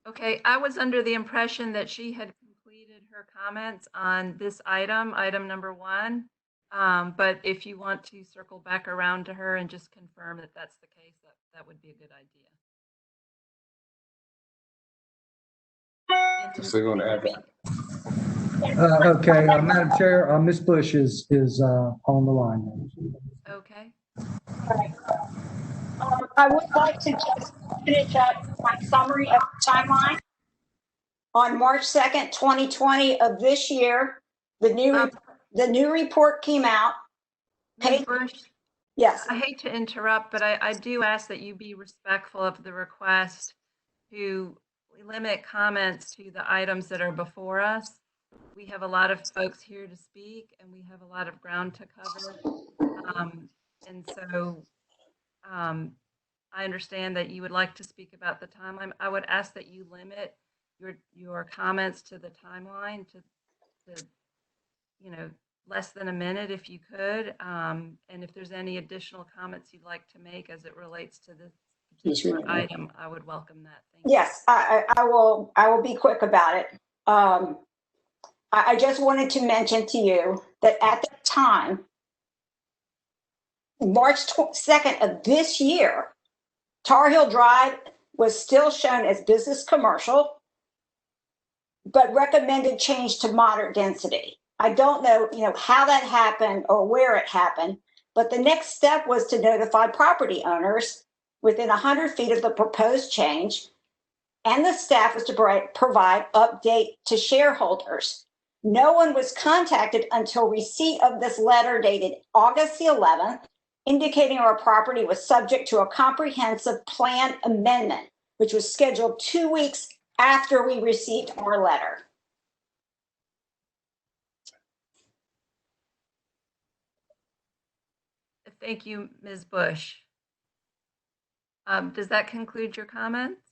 [SPEAKER 1] Okay, I was under the impression that she had completed her comments on this item number 1. But if you want to circle back around to her and just confirm that that's the case, that would be a good idea.
[SPEAKER 3] Okay, Madam Chair, Ms. Bush is on the line.
[SPEAKER 1] Okay.
[SPEAKER 15] I would like to just finish up my summary of the timeline. On March 2nd, 2020 of this year, the new report came out.
[SPEAKER 1] Ms. Bush?
[SPEAKER 15] Yes.
[SPEAKER 1] I hate to interrupt, but I do ask that you be respectful of the request to limit comments to the items that are before us. We have a lot of folks here to speak, and we have a lot of ground to cover. And so I understand that you would like to speak about the timeline. I would ask that you limit your comments to the timeline to less than a minute if you could. And if there's any additional comments you'd like to make as it relates to this particular item, I would welcome that. Thank you.
[SPEAKER 15] Yes, I will be quick about it. I just wanted to mention to you that at the time, March 2nd of this year, Tar Heel Drive was still shown as business commercial, but recommended change to moderate density. I don't know, how that happened or where it happened, but the next step was to notify property owners within 100 feet of the proposed change, and the staff was to provide update to shareholders. No one was contacted until receipt of this letter dated August the 11th, indicating our property was subject to a comprehensive plan amendment, which was scheduled 2 weeks after we received our letter.
[SPEAKER 1] Thank you, Ms. Bush. Does that conclude your comments?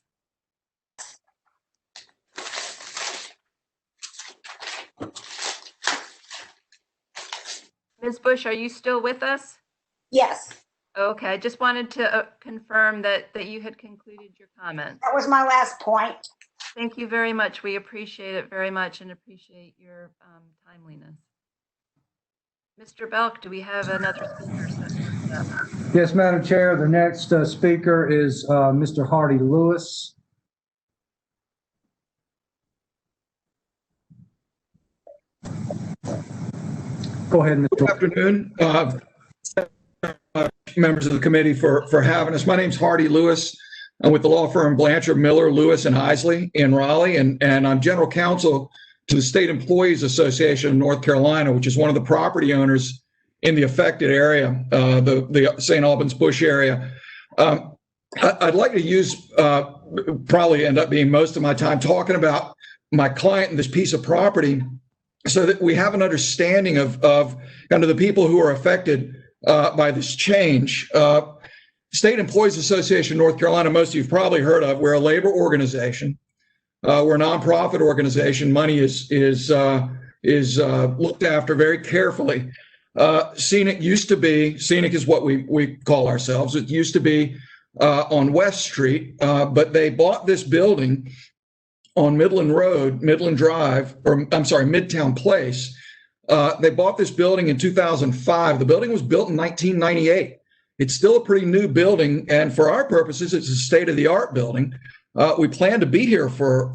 [SPEAKER 1] Ms. Bush, are you still with us?
[SPEAKER 15] Yes.
[SPEAKER 1] Okay, I just wanted to confirm that you had concluded your comments.
[SPEAKER 15] That was my last point.
[SPEAKER 1] Thank you very much. We appreciate it very much and appreciate your timeliness. Mr. Belk, do we have another speaker? up.
[SPEAKER 3] Yes, Madam Chair, the next speaker is Mr. Hardy Lewis. Go ahead, Mr.
[SPEAKER 19] Good afternoon, members of the committee for having us. My name's Hardy Lewis. I'm with the law firm Blanchard, Miller, Lewis, and Isley in Raleigh, and I'm general counsel to the State Employees Association of North Carolina, which is one of the property owners in the affected area, the St. Albans Bush area. I'd like to use, probably end up being most of my time talking about my client and this piece of property so that we have an understanding of kind of the people who are affected by this change. State Employees Association of North Carolina, most of you've probably heard of. We're a labor organization. We're a nonprofit organization. Money is looked after very carefully. Scenic is what we call ourselves. It used to be on West Street, but they bought this building on Midland Road, Midland Drive, or I'm sorry, Midtown Place. They bought this building in 2005. The building was built in 1998. It's still a pretty new building, and for our purposes, it's a state-of-the-art building. We plan to be here for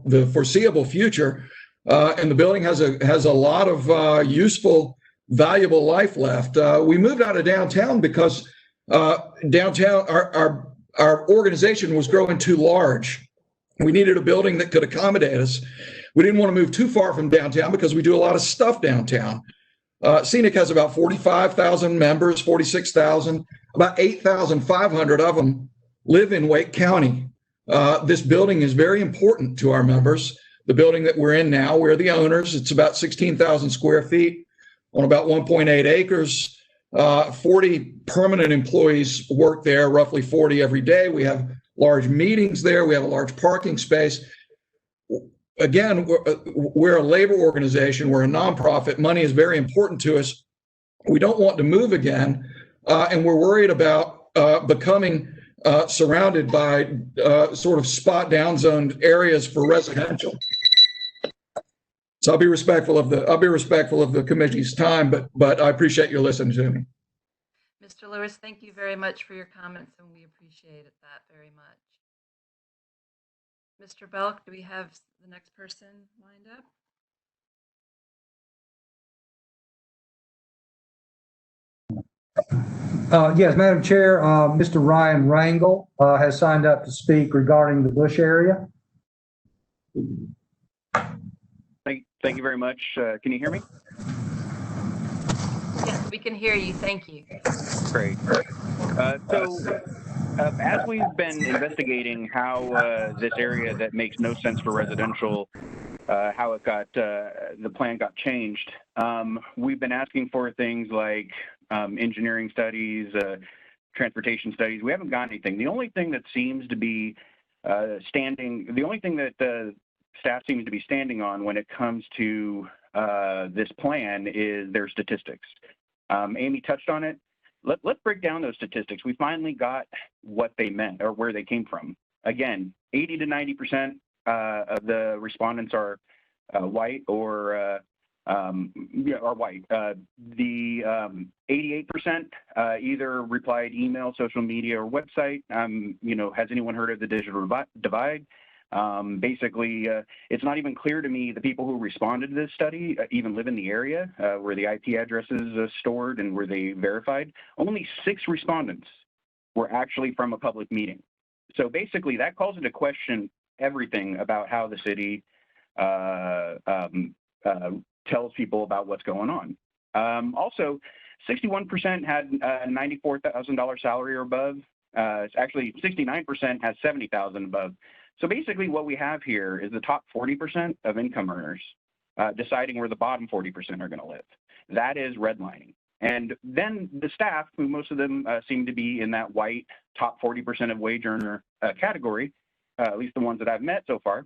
[SPEAKER 19] the foreseeable future, and the building has a lot of useful, valuable life left. We moved out of downtown because downtown, our organization was growing too large. We needed a building that could accommodate us. We didn't want to move too far from downtown because we do a lot of stuff downtown. Scenic has about 45,000 members, 46,000. About 8,500 of them live in Wake County. This building is very important to our members. The building that we're in now, we're the owners. It's about 16,000 square feet on about 1.8 acres. 40 permanent employees work there, roughly 40 every day. We have large meetings there. We have a large parking space. Again, we're a labor organization. We're a nonprofit. Money is very important to us. We don't want to move again, and we're worried about becoming surrounded by sort of spot downzoned areas for residential. So I'll be respectful of the committee's time, but I appreciate you listening to me.
[SPEAKER 1] Mr. Lewis, thank you very much for your comments, and we appreciate that very much. Mr. Belk, do we have the next person lined
[SPEAKER 3] up? Yes, Madam Chair, Mr. Ryan Rangel has signed up to speak regarding the Bush area.
[SPEAKER 20] Thank you very much. Can you hear me?
[SPEAKER 1] Yes, we can hear you. Thank you.
[SPEAKER 20] Great. As we've been investigating how this area that makes no sense for residential, how it got, the plan got changed, we've been asking for things like engineering studies, transportation studies. We haven't got anything. The only thing that seems to be the only thing that the staff seems to be standing on when it comes to this plan is their statistics. Amy touched on it. Let's break down those statistics. We finally got what they meant or where they came from. Again, 80 to 90% of the respondents are white or are white. The 88% either replied email, social media, or website. Has anyone heard of the digital divide? Basically, it's not even clear to me the people who responded to this study even live in the area where the IP addresses stored and where they verified. Only 6 respondents were actually from a public meeting. So basically, that calls into question everything about how the city tells people about what's going on. Also, 61% had a $94,000 salary or above. Actually, 69% has $70,000 above. So basically what we have here is the top 40% of income earners deciding where the bottom 40% are going to live. That is redlining. And then the staff, who most of them seem to be in that white top 40% of wage earner category, at least the ones that I've met so far,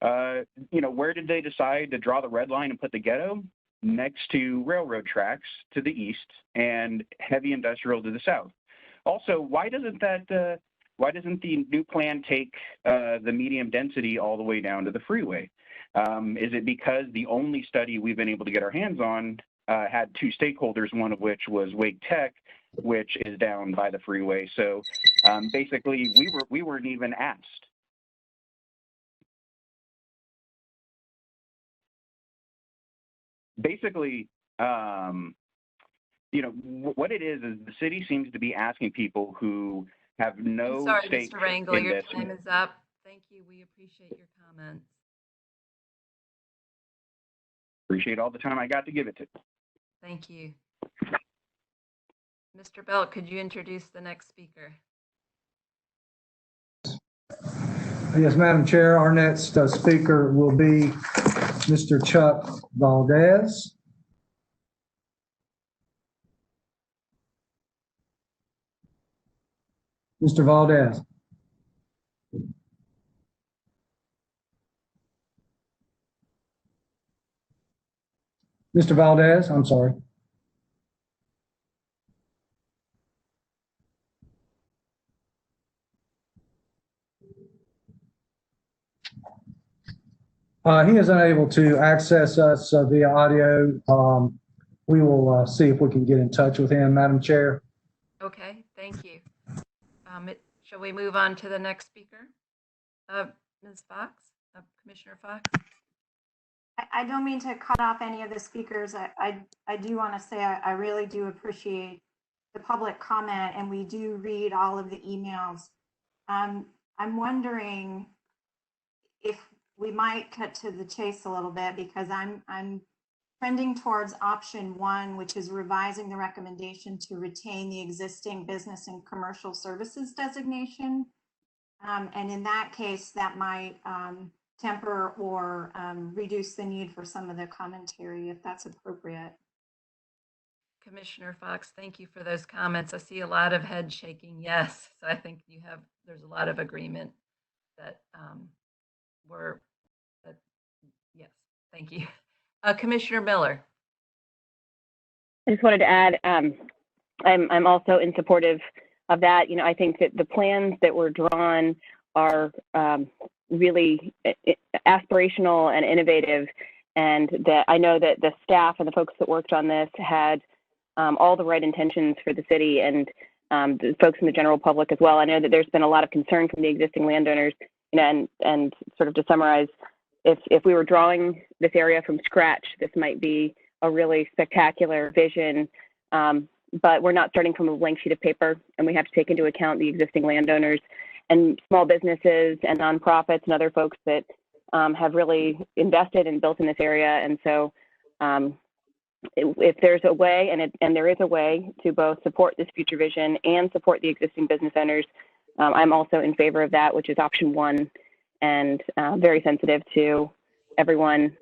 [SPEAKER 20] where did they decide to draw the red line and put the ghetto? Next to railroad tracks to the east and heavy industrial to the south. Also, why doesn't the new plan take the medium density all the way down to the freeway? Is it because the only study we've been able to get our hands on had 2 stakeholders, one of which was Wake Tech, which is down by the freeway. So basically, we weren't even asked. Basically, you know, what it is the city seems to be asking people who have
[SPEAKER 1] I'm
[SPEAKER 20] no
[SPEAKER 1] sorry,
[SPEAKER 20] stake
[SPEAKER 1] Mr. Rangel,
[SPEAKER 20] in
[SPEAKER 1] your
[SPEAKER 20] this.
[SPEAKER 1] time is up. Thank you. We appreciate your comments.
[SPEAKER 20] Appreciate all the time I got to give it to.
[SPEAKER 1] Thank you. Mr. Belt, could you introduce the next speaker?
[SPEAKER 3] Yes, Madam Chair, our next speaker will be Mr. Chuck Valdez. Mr. Valdez. Mr. Valdez, I'm sorry. He is unable to access us via audio. We will see if we can get in touch with him, Madam Chair.
[SPEAKER 1] Okay, thank you. Shall we move on to the next speaker? Ms. Fox, Commissioner Fox?
[SPEAKER 17] I don't mean to cut off any of the speakers. I do want to say I really do appreciate the public comment, and we do read all of the emails. I'm wondering if we might cut to the chase a little bit, because I'm trending towards option 1, which is revising the recommendation to retain the existing business and commercial services designation. And in that case, that might temper or reduce the need for some of the commentary, if that's appropriate.
[SPEAKER 1] Commissioner Fox, thank you for those comments. I see a lot of head shaking yes. So I think there's a lot of agreement that yes, thank you. Commissioner Miller.
[SPEAKER 13] I just wanted to add, I'm also in supportive of that. You know, I think that the plans that were drawn are really aspirational and innovative, and that I know that the staff and the folks that worked on this had all the right intentions for the city, and the folks in the general public as well. I know that there's been a lot of concern from the existing landowners, you know, and sort of to summarize, if we were drawing this area from scratch, this might be a really spectacular vision, but we're not starting from a blank sheet of paper, and we have to take into account the existing landowners and small businesses and nonprofits and other folks that have really invested and built in this area. And so if there's a way, and there is a way to both support this future vision and support the existing business owners, I'm also in favor of that, which is option 1, and very sensitive to everyone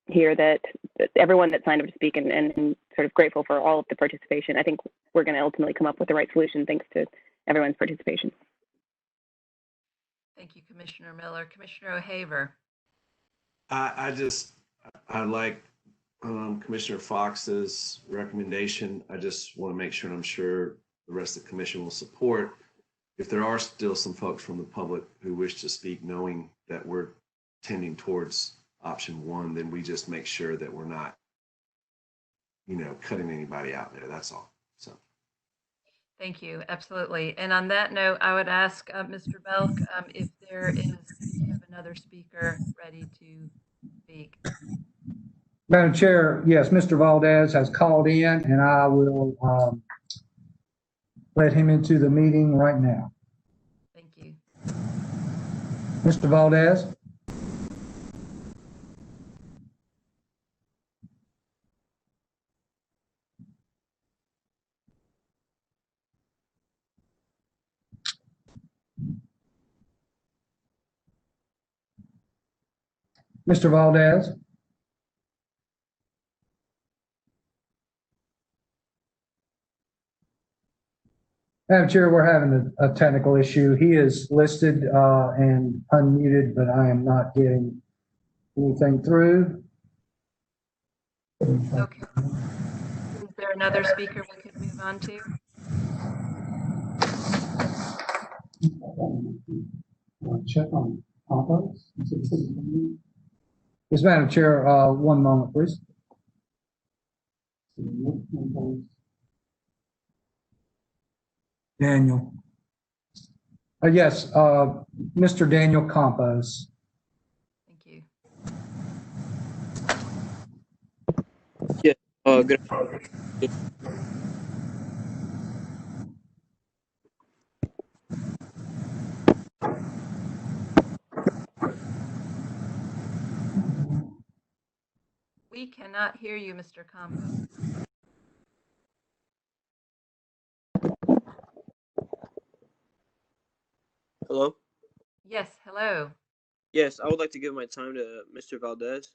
[SPEAKER 13] here, that everyone that signed up to speak, and sort of grateful for all of the participation. I think we're going to ultimately come up with the right solution thanks to everyone's participation.
[SPEAKER 1] Thank you, Commissioner Miller. Commissioner O'Haver.
[SPEAKER 9] I like Commissioner Fox's recommendation. I just want to make sure, and I'm sure the rest of the commission will support, if there are still some folks from the public who wish to speak, knowing that we're tending towards option 1, then we just make sure that we're not, you know, cutting anybody out there. That's all. So.
[SPEAKER 1] Thank you. Absolutely. And on that note, I would ask Mr. Belk if you have another speaker ready to speak.
[SPEAKER 3] Madam Chair, yes, Mr. Valdez has called in, and I will let him into the meeting right now.
[SPEAKER 1] Thank you.
[SPEAKER 3] Mr. Valdez? Mr. Valdez? Madam Chair, we're having a technical issue. He is listed and unmuted, but I am not getting anything through.
[SPEAKER 1] Okay. Is there another speaker we could move on to?
[SPEAKER 3] Check on combos. Yes, Madam Chair, one moment, please. Daniel. Yes, Mr. Daniel Campos.
[SPEAKER 1] Thank you.
[SPEAKER 21] Yeah, good.
[SPEAKER 1] We cannot hear you, Mr. Campos.
[SPEAKER 21] Hello?
[SPEAKER 1] Yes, hello.
[SPEAKER 21] Yes, I would like to give my time to Mr. Valdez.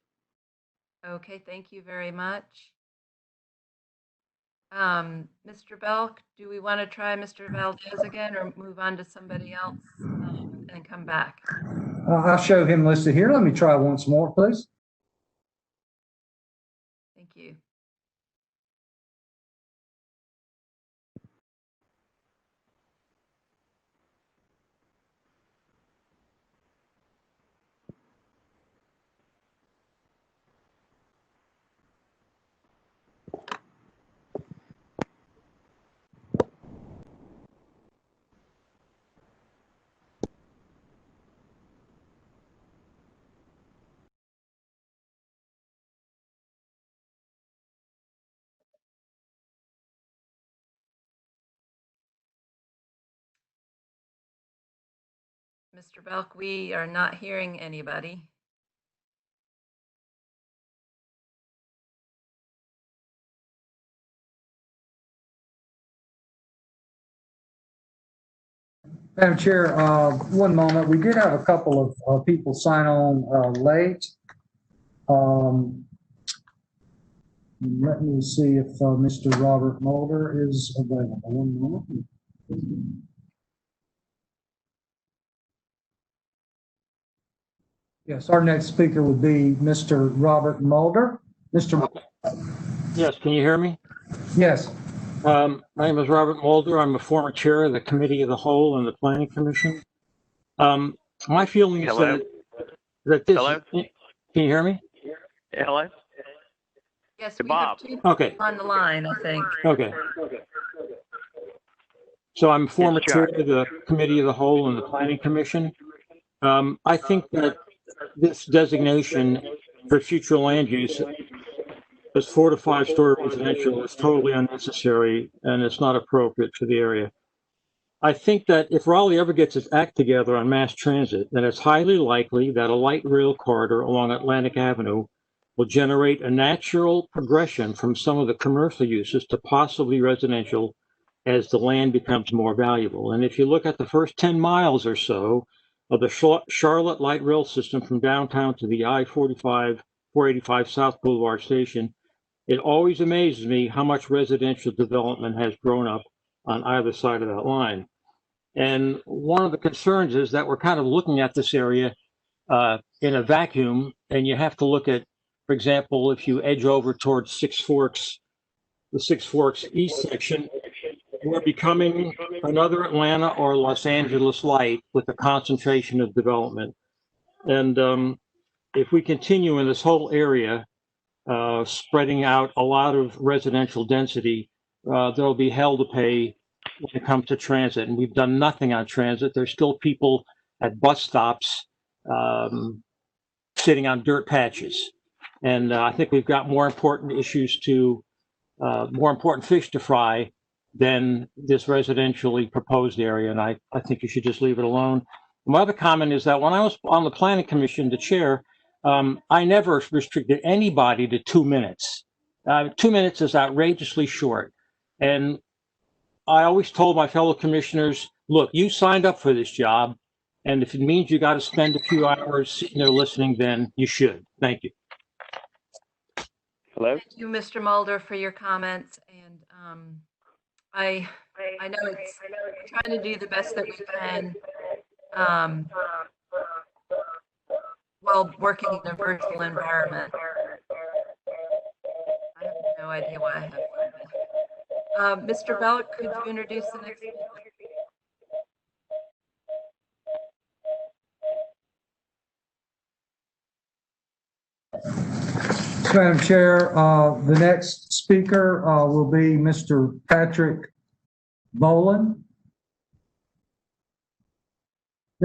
[SPEAKER 1] Okay, thank you very much. Mr. Belk, do we want to try Mr. Valdez again or move on to somebody else and come back?
[SPEAKER 3] I'll show him listed here. Let me try once more, please.
[SPEAKER 1] Thank you. Mr. Belk, we are not hearing anybody.
[SPEAKER 3] Madam Chair, one moment. We did have a couple of people sign on late. Let me see if Mr. Robert Mulder is available. One moment. Yes, our next speaker would be Mr. Robert Mulder. Mr.
[SPEAKER 22] Yes, can you hear me?
[SPEAKER 3] Yes.
[SPEAKER 22] My name is Robert Mulder. I'm a former chair of the Committee of the Whole and the Planning Commission. My feeling is
[SPEAKER 23] Hello?
[SPEAKER 22] that this.
[SPEAKER 23] Hello?
[SPEAKER 22] Can you hear me?
[SPEAKER 23] Hello?
[SPEAKER 1] Yes,
[SPEAKER 23] Hey,
[SPEAKER 1] we
[SPEAKER 23] Bob.
[SPEAKER 1] have two
[SPEAKER 22] Okay.
[SPEAKER 1] on the line, I think.
[SPEAKER 22] Okay. So I'm a former
[SPEAKER 23] Yes,
[SPEAKER 22] chair
[SPEAKER 23] Chuck.
[SPEAKER 22] of the Committee of the Whole and the Planning Commission. I think that this designation for future land use as 4 to 5 story residential is totally unnecessary and it's not appropriate for the area. I think that if Raleigh ever gets its act together on mass transit, then it's highly likely that a light rail corridor along Atlantic Avenue will generate a natural progression from some of the commercial uses to possibly residential as the land becomes more valuable. And if you look at the first 10 miles or so of the Charlotte light rail system from downtown to the I-45, 485 South Boulevard Station, it always amazes me how much residential development has grown up on either side of that line. And one of the concerns is that we're kind of looking at this area in a vacuum, and you have to look at, for example, if you edge over towards Six Forks, the Six Forks East section, we're becoming another Atlanta or Los Angeles light with a concentration of development. And if we continue in this whole area, spreading out a lot of residential density, there'll be hell to pay when it comes to transit. And we've done nothing on transit. There's still people at bus stops sitting on dirt patches. And I think we've got more important issues more important fish to fry than this residentially proposed area. And I think you should just leave it alone. My other comment is that when I was on the Planning Commission, the chair, I never restricted anybody to 2 minutes. 2 minutes is outrageously short. And I always told my fellow commissioners, look, you signed up for this job. And if it means you got to spend a few hours sitting there listening, then you should. Thank you.
[SPEAKER 23] Hello?
[SPEAKER 1] Thank you, Mr. Mulder, for your comments. And I know it's we're trying to do the best that we can while working in a virtual environment. I have no idea why I have feedback. Mr. Belk, could you introduce the next speaker?
[SPEAKER 3] Madam Chair, the next speaker will be Mr. Patrick Boland.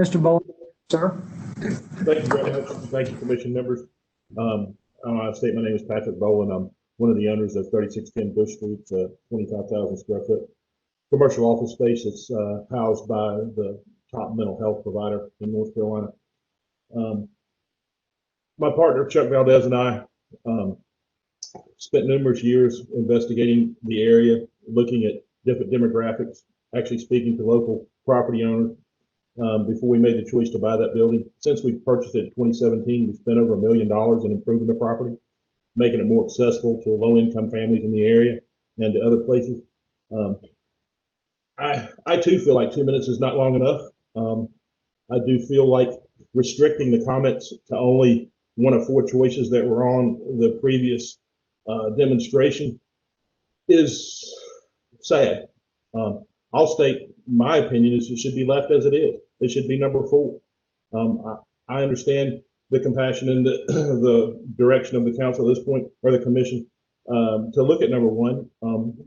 [SPEAKER 3] Mr. Bowen, sir.
[SPEAKER 2] Thank you very much. Thank you, commission members. I state my name is Patrick Bowen. I'm one of the owners of 3610 Bush Street, 25,000 square foot commercial office space that's housed by the top mental health provider in North Carolina. My partner, Chuck Valdez, and I spent numerous years investigating the area, looking at different demographics, actually speaking to local property owners before we made the choice to buy that building. Since we purchased it in 2017, we spent over $1 million in improving the property, making it more accessible to low-income families in the area and to other places. I too feel like 2 minutes is not long enough. I do feel like restricting the comments to only one of 4 choices that were on the previous demonstration is sad. I'll state my opinion is it should be left as it is. It should be number 4. I understand the compassion and the direction of the council at this point, or the commission, to look at number 1.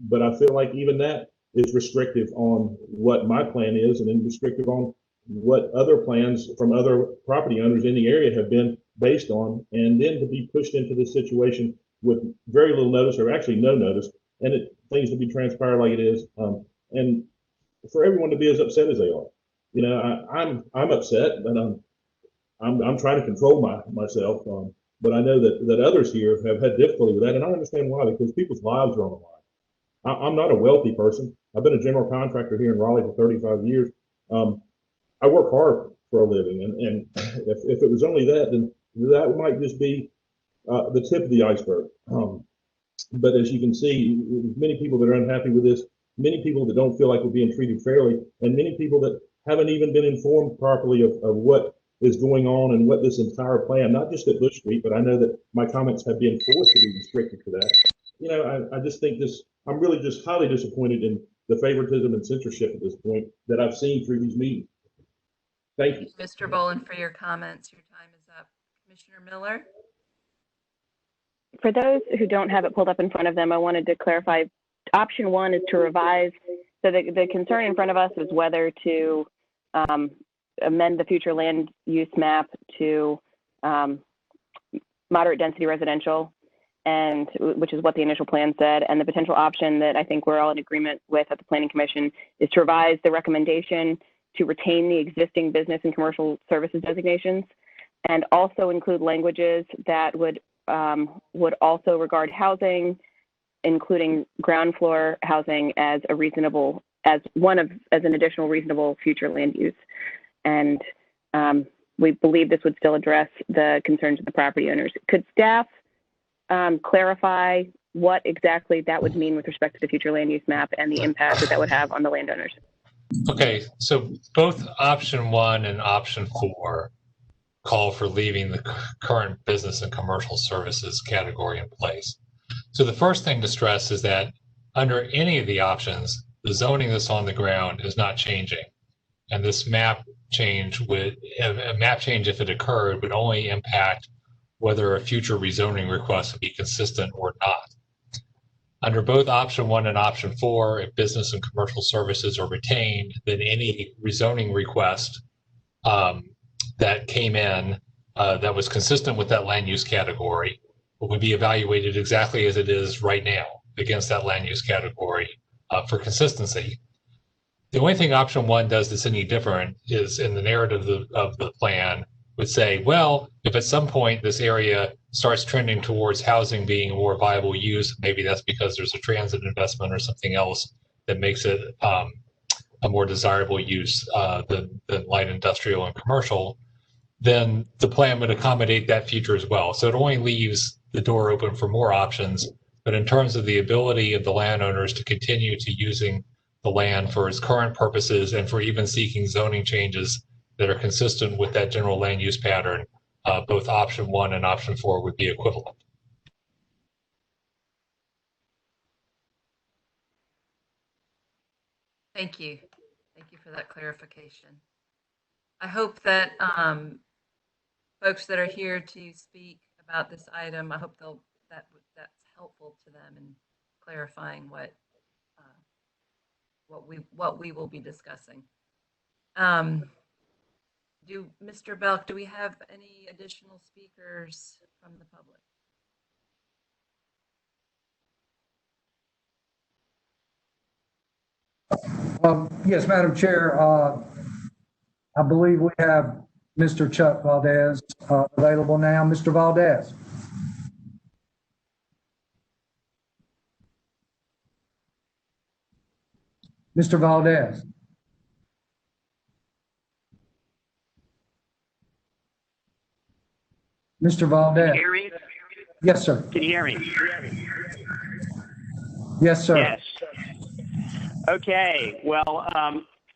[SPEAKER 2] But I feel like even that is restrictive on what my plan is, and then restrictive on what other plans from other property owners in the area have been based on, and then to be pushed into this situation with very little notice, or actually no notice, and things to be transpired like it is, and for everyone to be as upset as they are. You know, I'm upset, but I'm trying to control myself. But I know that others here have had difficulty with that, and I understand why, because people's lives are on the line. I'm not a wealthy person. I've been a general contractor here in Raleigh for 35 years. I work hard for a living, and if it was only that, then that might just be the tip of the iceberg. But as you can see, many people that are unhappy with this, many people that don't feel like we're being treated fairly, and many people that haven't even been informed properly of what is going on and what this entire plan, not just at Bush Street, but I know that my comments have been forced to be restricted to that. You know, I just think I'm really just highly disappointed in the favoritism and censorship at this point that I've seen through these meetings. Thank you.
[SPEAKER 1] Mr. Boland, for your comments. Your time is up. Commissioner Miller?
[SPEAKER 13] For those who don't have it pulled up in front of them, I wanted to clarify. Option 1 is to revise. So the concern in front of us is whether to amend the future land use map to moderate density residential, and which is what the initial plan said. And the potential option that I think we're all in agreement with at the Planning Commission is to revise the recommendation to retain the existing business and commercial services designations, and also include languages that would also regard housing, including ground floor housing, as an additional reasonable future land use. And we believe this would still address the concerns of the property owners. Could staff clarify what exactly that would mean with respect to the future land use map and the impact that would have on the landowners?
[SPEAKER 4] Okay, so both option 1 and option 4 call for leaving the current business and commercial services category in place. So the first thing to stress is that under any of the options, the zoning that's on the ground is not changing. And this map change if it occurred, would only impact whether a future rezoning request would be consistent or not. Under both option 1 and option 4, if business and commercial services are retained, then any rezoning request that came in that was consistent with that land use category would be evaluated exactly as it is right now against that land use category for consistency. The only thing option 1 does that's any different is in the narrative of the plan would say, well, if at some point this area starts trending towards housing being a more viable use, maybe that's because there's a transit investment or something else that makes it a more desirable use than light industrial and commercial, then the plan would accommodate that feature as well. So it only leaves the door open for more options, but in terms of the ability of the landowners to continue to using the land for its current purposes and for even seeking zoning changes that are consistent with that general land use pattern, both option 1 and option 4 would be equivalent.
[SPEAKER 1] Thank you. Thank you for that clarification. I hope that folks that are here to speak about this item, I hope that's helpful to them in clarifying what we will be discussing. Mr. Belk, do we have any additional speakers from the public?
[SPEAKER 3] Yes, Madam Chair, I believe we have Mr. Chuck Valdez available now. Mr. Valdez. Mr. Valdez. Mr. Valdez.
[SPEAKER 8] Can you hear me?
[SPEAKER 3] Yes, sir.
[SPEAKER 8] Can you hear me?
[SPEAKER 3] Yes, sir.
[SPEAKER 8] Yes. Okay. Well,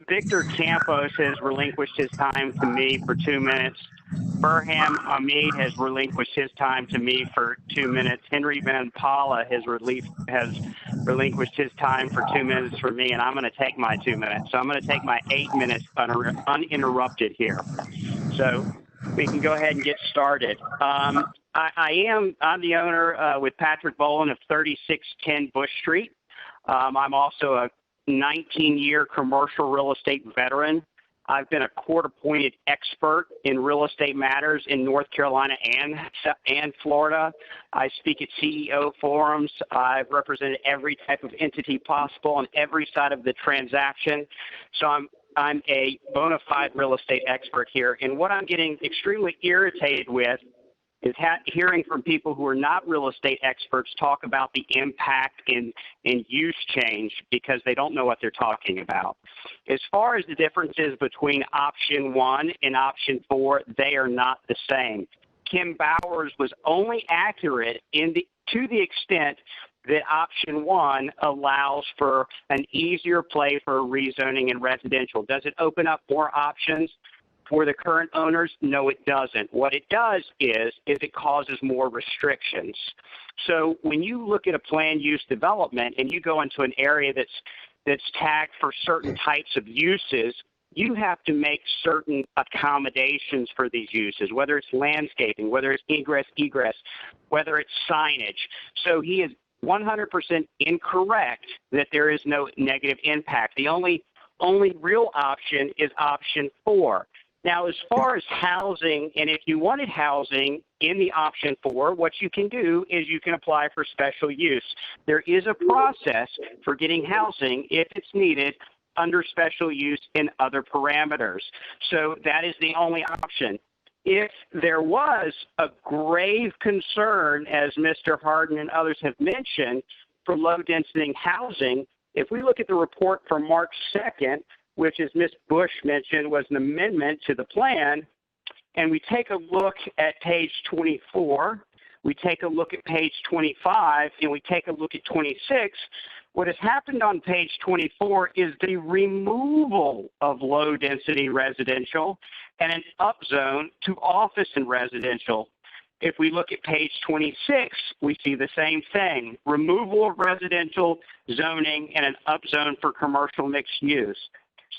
[SPEAKER 8] Victor Campos has relinquished his time to me for 2 minutes. Burham Hamid has relinquished his time to me for 2 minutes. Henry Van Paula has relinquished his time for 2 minutes for me, and I'm going to take my 2 minutes. So I'm going to take my 8 minutes uninterrupted here. So we can go ahead and get started. I'm the owner with Patrick Boland of 3610 Bush Street. I'm also a 19-year commercial real estate veteran. I've been a court-appointed expert in real estate matters in North Carolina and Florida. I speak at CEO forums. I've represented every type of entity possible on every side of the transaction. So I'm a bona fide real estate expert here. And what I'm getting extremely irritated with is hearing from people who are not real estate experts talk about the impact in use change because they don't know what they're talking about. As far as the differences between option 1 and option 4, they are not the same. Kim Bowers was only accurate to the extent that option 1 allows for an easier play for rezoning and residential. Does it open up more options for the current owners? No, it doesn't. What it does is it causes more restrictions. So when you look at a planned use development and you go into an area that's tagged for certain types of uses, you have to make certain accommodations for these uses, whether it's landscaping, whether it's egress, whether it's signage. So he is 100% incorrect that there is no negative impact. The only real option is option 4. Now, as far as housing, and if you wanted housing in the option 4, what you can do is you can apply for special use. There is a process for getting housing if it's needed under special use and other parameters. So that is the only option. If there was a grave concern, as Mr. Harden and others have mentioned, for low-density housing, if we look at the report from March 2nd, which, as Ms. Bush mentioned, was an amendment to the plan, and we take a look at page 24, we take a look at page 25, and we take a look at 26, what has happened on page 24 is the removal of low-density residential and an upzone to office and residential. If we look at page 26, we see the same thing, removal of residential zoning and an upzone for commercial mixed use.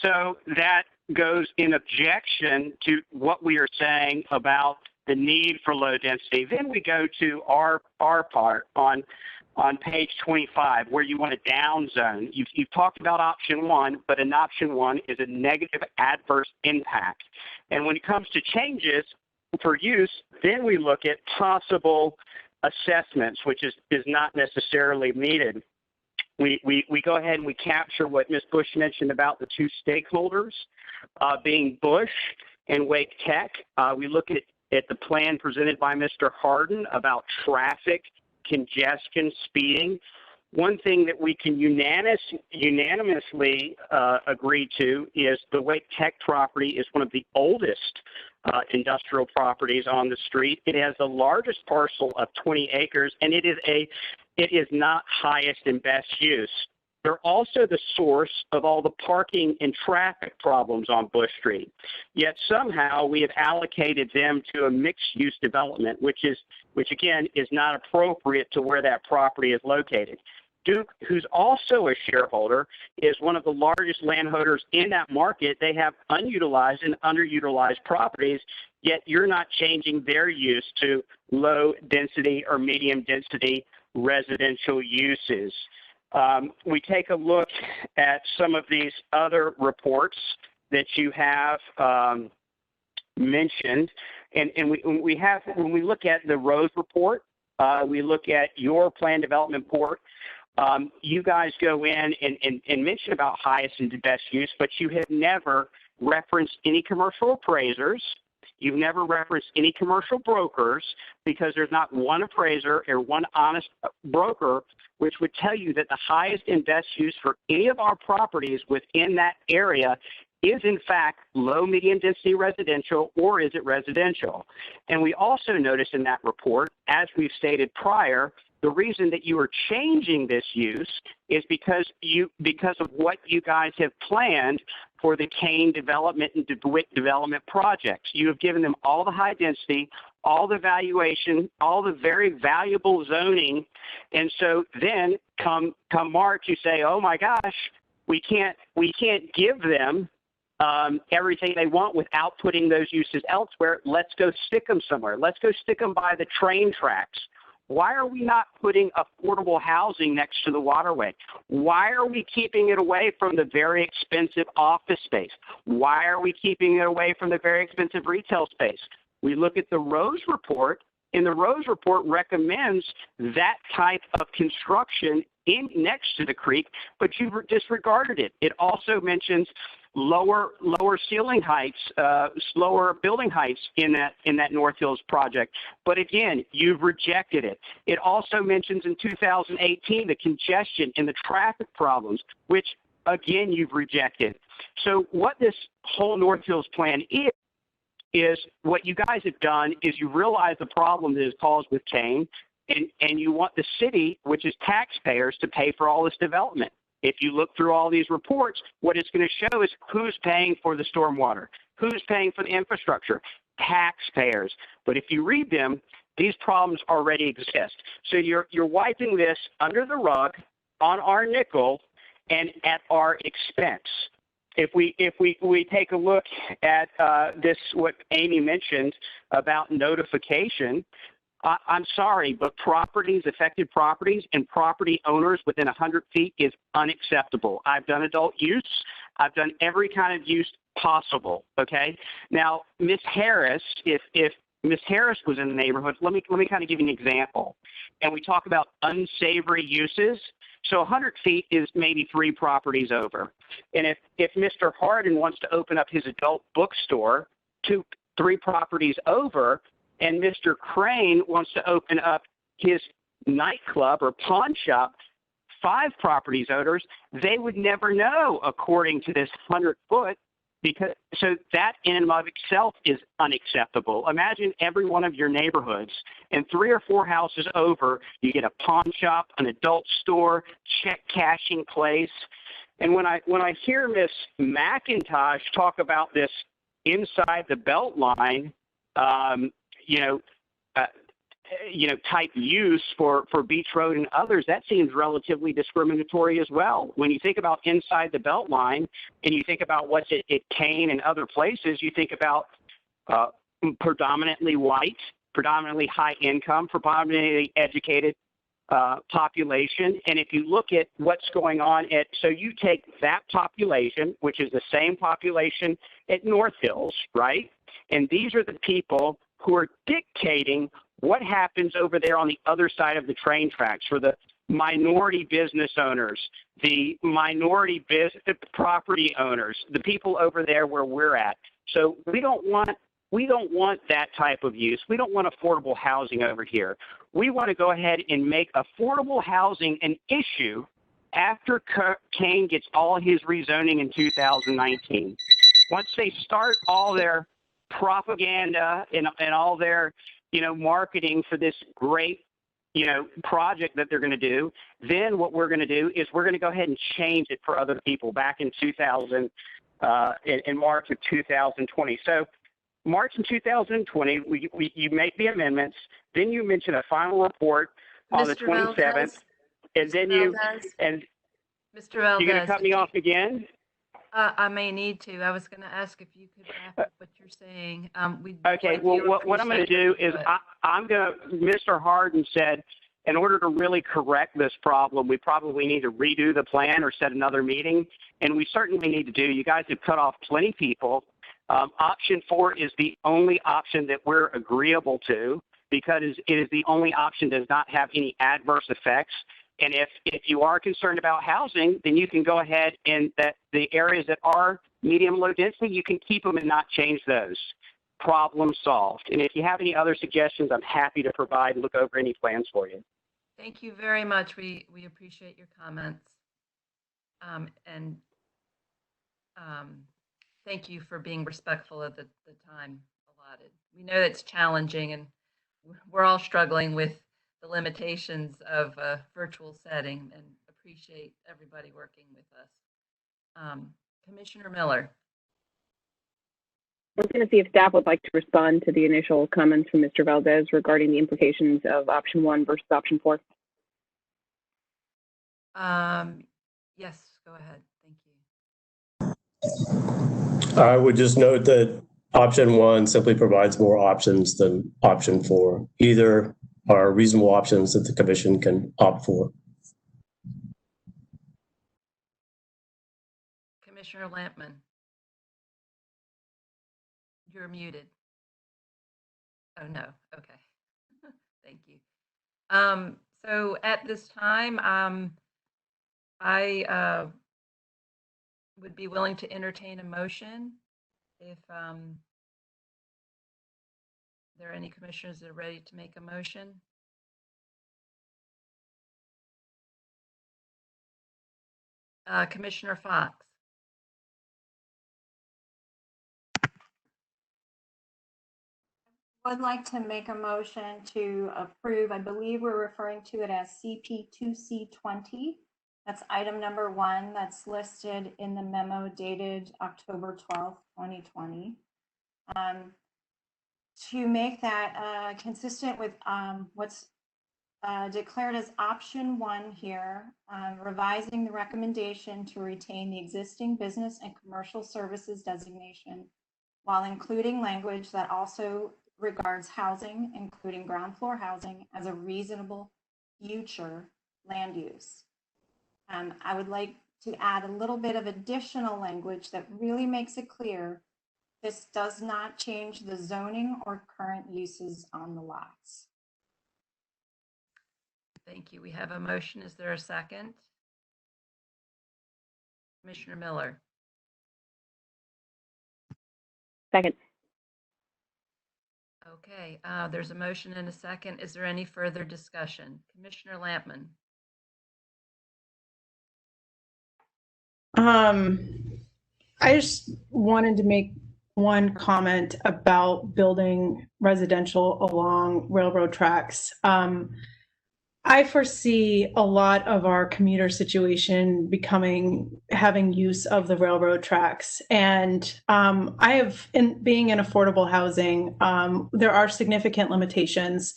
[SPEAKER 8] So that goes in objection to what we are saying about the need for low density. Then we go to our part on page 25, where you want a down zone. You've talked about option 1, but an option 1 is a negative adverse impact. And when it comes to changes for use, then we look at possible assessments, which is not necessarily needed. We go ahead and we capture what Ms. Bush mentioned about the two stakeholders, being Bush and Wake Tech. We look at the plan presented by Mr. Harden about traffic, congestion, speeding. One thing that we can unanimously agree to is the Wake Tech property is one of the oldest industrial properties on the street. It has the largest parcel of 20 acres, and it is not highest and best use. They're also the source of all the parking and traffic problems on Bush Street. Yet somehow we have allocated them to a mixed-use development, which again is not appropriate to where that property is located. Duke, who's also a shareholder, is one of the largest landholders in that market. They have unutilized and underutilized properties, yet you're not changing their use to low density or medium density residential uses. We take a look at some of these other reports that you have mentioned. And when we look at the Rose report, we look at your plan development report, you guys go in and mention about highest and best use, but you have never referenced any commercial appraisers. You've never referenced any commercial brokers, because there's not one appraiser or one honest broker which would tell you that the highest and best use for any of our properties within that area is in fact low medium density residential, or is it residential? And we also noticed in that report, as we've stated prior, the reason that you are changing this use is because of what you guys have planned for the Kane development and DeWitt development projects. You have given them all the high density, all the valuation, all the very valuable zoning. And so then come March, you say, oh my gosh, we can't give them everything they want without putting those uses elsewhere. Let's go stick them somewhere. Let's go stick them by the train tracks. Why are we not putting affordable housing next to the waterway? Why are we keeping it away from the very expensive office space? Why are we keeping it away from the very expensive retail space? We look at the Rose report, and the Rose report recommends that type of construction next to the creek, but you've disregarded it. It also mentions lower ceiling heights, slower building heights in that North Hills project. But again, you've rejected it. It also mentions in 2018 the congestion and the traffic problems, which again you've rejected. So what this whole North Hills plan is what you guys have done is you realize the problem that is caused with Kane, and you want the city, which is taxpayers, to pay for all this development. If you look through all these reports, what it's going to show is who's paying for the stormwater, who's paying for the infrastructure, taxpayers. But if you read them, these problems already exist. So you're wiping this under the rug on our nickel and at our expense. If we take a look at this, what Amy mentioned about notification, I'm sorry, but affected properties and property owners within 100 feet is unacceptable. I've done adult use. I've done every kind of use possible, okay? Now, Ms. Harris, if Ms. Harris was in the neighborhood, let me kind of give you an example. And we talk about unsavory uses. So 100 feet is maybe 3 properties over. And if Mr. Harden wants to open up his adult bookstore 3 properties over, and Mr. Crane wants to open up his nightclub or pawn shop 5 properties owners, they would never know according to this 100-foot, so that in and of itself is unacceptable. Imagine every one of your neighborhoods, and 3 or 4 houses over, you get a pawn shop, an adult store, check cashing place. And when I hear Miss McIntosh talk about this inside the belt line, type use for Beach Road and others, that seems relatively discriminatory as well. When you think about inside the belt line and you think about what's at Kane and other places, you think about predominantly white, predominantly high income, predominantly educated population. And if you look at what's going on so you take that population, which is the same population at North Hills, right? And these are the people who are dictating what happens over there on the other side of the train tracks for the minority business owners, the minority property owners, the people over there where we're at. So we don't want that type of use. We don't want affordable housing over here. We want to go ahead and make affordable housing an issue after Kane gets all his rezoning in 2019. Once they start all their propaganda and all their marketing for this great project that they're going to do, then what we're going to do is we're going to go ahead and change it for other people back in in March of 2020. So March in 2020, you make the amendments, then you mention a final report on the 27th, and then
[SPEAKER 1] Mr. Valdez,
[SPEAKER 8] you're going to cut me off again?
[SPEAKER 1] I may need to. I was going to ask if you could wrap up what you're saying.
[SPEAKER 8] Okay, well, what I'm going to do is Mr. Harden said, in order to really correct this problem, we probably need to redo the plan or set another meeting, and we certainly need to do. You guys have cut off plenty of people. Option 4 is the only option that we're agreeable to because it is the only option that does not have any adverse effects. And if you are concerned about housing, then you can go ahead and the areas that are medium low density, you can keep them and not change those. Problem solved. And if you have any other suggestions, I'm happy to provide and look over any plans for you.
[SPEAKER 1] Thank you very much. We appreciate your comments. Thank you for being respectful of the time allotted. We know it's challenging and we're all struggling with the limitations of a virtual setting and appreciate everybody working with us. Commissioner Miller.
[SPEAKER 13] I was going to see if staff would like to respond to the initial comments from Mr. Valdez regarding the implications of option 1 versus option 4.
[SPEAKER 1] Yes, go ahead. Thank you.
[SPEAKER 14] I would just note that option 1 simply provides more options than option 4. Either are reasonable options that the commission can opt for.
[SPEAKER 1] Commissioner Lampman. You're muted. Oh, no. Okay. Thank you. So at this time, I would be willing to entertain a motion if there are any commissioners that are ready to make a motion. Commissioner Fox.
[SPEAKER 17] Would like to make a motion to approve, I believe we're referring to it as CP2C20. That's item number 1 that's listed in the memo dated October 12th, 2020. To make that consistent with what's declared as option 1 here, revising the recommendation to retain the existing business and commercial services designation while including language that also regards housing, including ground floor housing, as a reasonable future land use. I would like to add a little bit of additional language that really makes it clear this does not change the zoning or current uses on the lots.
[SPEAKER 1] Thank you. We have a motion. Is there a second? Commissioner Miller.
[SPEAKER 13] Second.
[SPEAKER 1] Okay, there's a motion and a second. Is there any further discussion? Commissioner Lampman.
[SPEAKER 5] I just wanted to make one comment about building residential along railroad tracks. I foresee a lot of our commuter situation having use of the railroad tracks. And being in affordable housing, there are significant limitations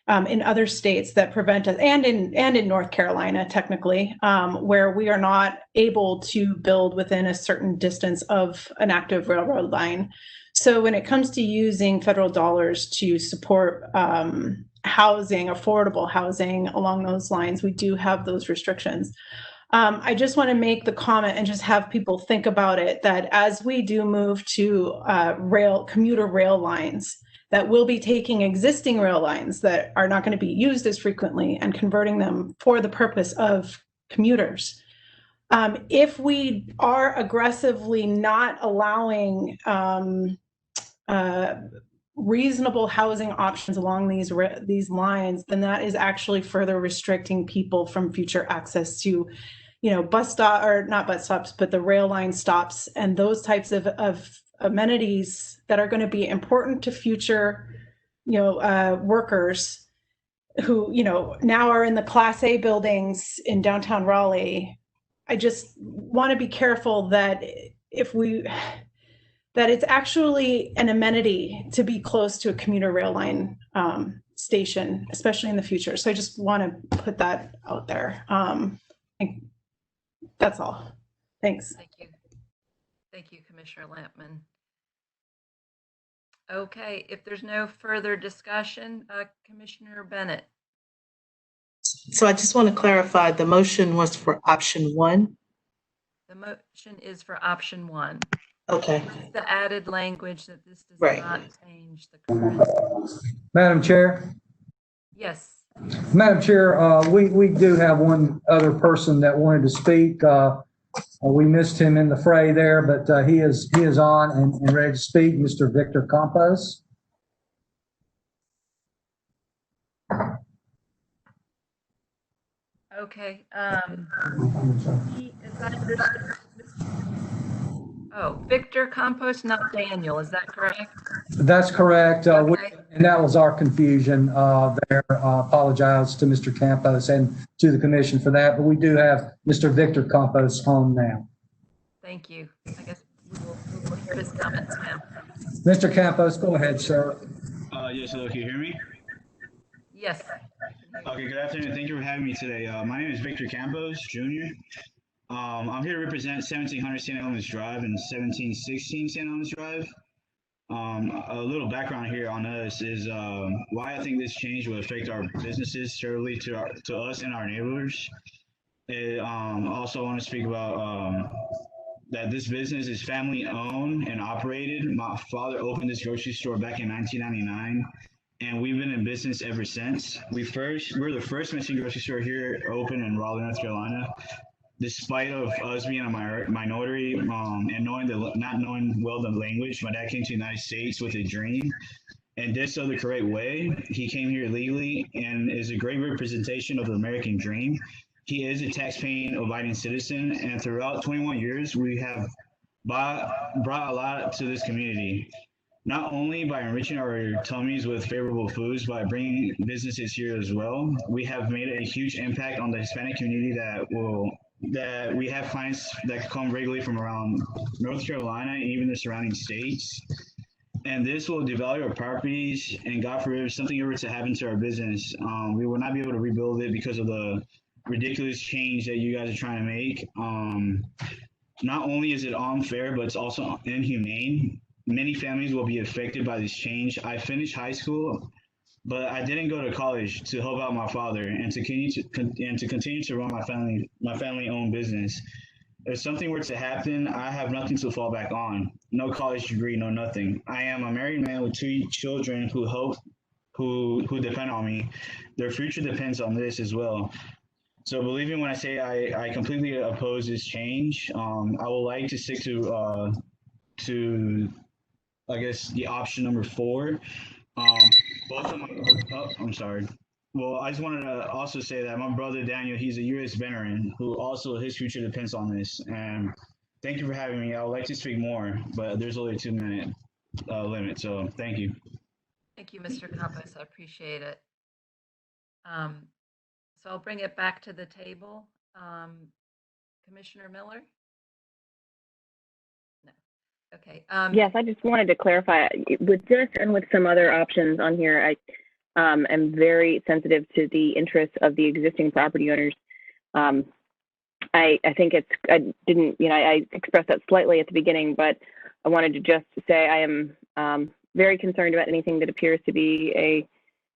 [SPEAKER 5] in other states that prevent us, and in North Carolina, technically, where we are not able to build within a certain distance of an active railroad line. So when it comes to using federal dollars to support housing, affordable housing along those lines, we do have those restrictions. I just want to make the comment and just have people think about it, that as we do move to commuter rail lines, that we'll be taking existing rail lines that are not going to be used as frequently and converting them for the purpose of commuters. If we are aggressively not allowing reasonable housing options along these lines, then that is actually further restricting people from future access to, bus stop, or not bus stops, but the rail line stops and those types of amenities that are going to be important to future, workers who, now are in the Class A buildings in downtown Raleigh. I just want to be careful that that it's actually an amenity to be close to a commuter rail line station, especially in the future. So I just want to put that out there. That's all. Thanks.
[SPEAKER 1] Thank you. Thank you, Commissioner Lampman. Okay, if there's no further discussion, Commissioner Bennett.
[SPEAKER 10] So I just want to clarify, the motion was for option 1?
[SPEAKER 1] The motion is for option 1.
[SPEAKER 10] Okay,
[SPEAKER 1] The added language that this does
[SPEAKER 10] right.
[SPEAKER 1] not change the current.
[SPEAKER 3] Madam Chair?
[SPEAKER 1] Yes.
[SPEAKER 3] Madam Chair, we do have one other person that wanted to speak. We missed him in the fray there, but he is on and ready to speak, Mr. Victor Campos.
[SPEAKER 1] Okay. As I understood, Victor Campos, not Daniel. Is that correct?
[SPEAKER 3] That's correct.
[SPEAKER 1] Okay.
[SPEAKER 3] And that was our confusion there. Apologize to Mr. Campos and to the commission for that, but we do have Mr. Victor Campos on now.
[SPEAKER 1] Thank you. I guess we'll hear his comments now.
[SPEAKER 3] Mr. Campos, go ahead, sir.
[SPEAKER 7] Yes, hello, can you hear me?
[SPEAKER 1] Yes.
[SPEAKER 7] Okay, good afternoon. Thank you for having me today. My name is Victor Campos, Jr. I'm here to represent 1700 St. Helens Drive and 1716 St. Helens Drive. A little background here on us is why I think this change will affect our businesses, certainly to us and our neighbors. Also want to speak about that this business is family owned and operated. My father opened this grocery store back in 1999, and we've been in business ever since. We're the first Mexican grocery store here open in Raleigh, North Carolina. Despite of us being a minority and not knowing well the language, my dad came to the United States with a dream and did so the correct way. He came here legally and is a great representation of the American dream. He is a tax-paying, abiding citizen, and throughout 21 years, we have brought a lot to this community. Not only by enriching our tummies with favorable foods, by bringing businesses here as well, we have made a huge impact on the Hispanic community that we have clients that come regularly from around North Carolina and even the surrounding states. And this will devalue our properties, and God forbid if something ever to happen to our business, we will not be able to rebuild it because of the ridiculous change that you guys are trying to make. Not only is it unfair, but it's also inhumane. Many families will be affected by this change. I finished high school, but I didn't go to college to help out my father and to continue to run my family-owned business. If something were to happen, I have nothing to fall back on. No college degree, no nothing. I am a married man with 2 children who depend on me. Their future depends on this as well. So believe me when I say I completely oppose this change. I would like to stick to I guess the option number 4. Both of my, I'm sorry. Well, I just wanted to also say that my brother Daniel, he's a U.S. veteran who also his future depends on this. And thank you for having me. I would like to speak more, but there's only a 2-minute limit. So thank you.
[SPEAKER 1] Thank you, Mr. Campos. I appreciate it. So I'll bring it back to the table. Commissioner Miller? No. Okay.
[SPEAKER 13] Yes, I just wanted to clarify with this and with some other options on here. I am very sensitive to the interests of the existing property owners. I think I didn't, I expressed that slightly at the beginning, but I wanted to just say I am very concerned about anything that appears to be a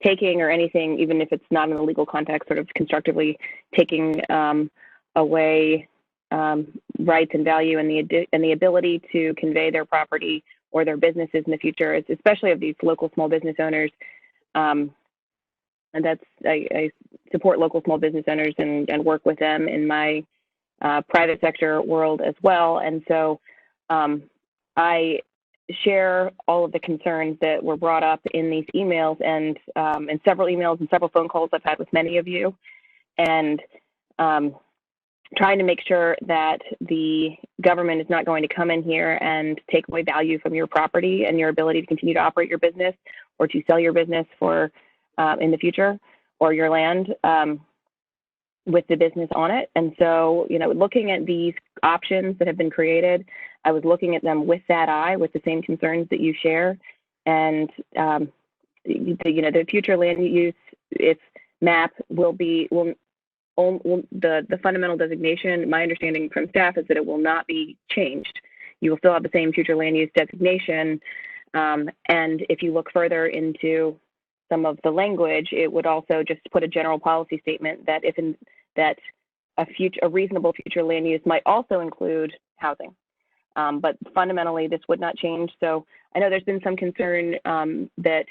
[SPEAKER 13] taking or anything, even if it's not in a legal context, sort of constructively taking away rights and value and the ability to convey their property or their businesses in the future, especially of these local small business owners. And I support local small business owners and work with them in my private sector world as well. And so I share all of the concerns that were brought up in these emails and in several emails and several phone calls I've had with many of you, and trying to make sure that the government is not going to come in here and take away value from your property and your ability to continue to operate your business or to sell your business for in the future, or your land with the business on it. And so, looking at these options that have been created, I was looking at them with that eye, with the same concerns that you share. And, the future land use, its map the fundamental designation, my understanding from staff is that it will not be changed. You will still have the same future land use designation. And if you look further into some of the language, it would also just put a general policy statement that a reasonable future land use might also include housing. But fundamentally, this would not change. So I know there's been some concern that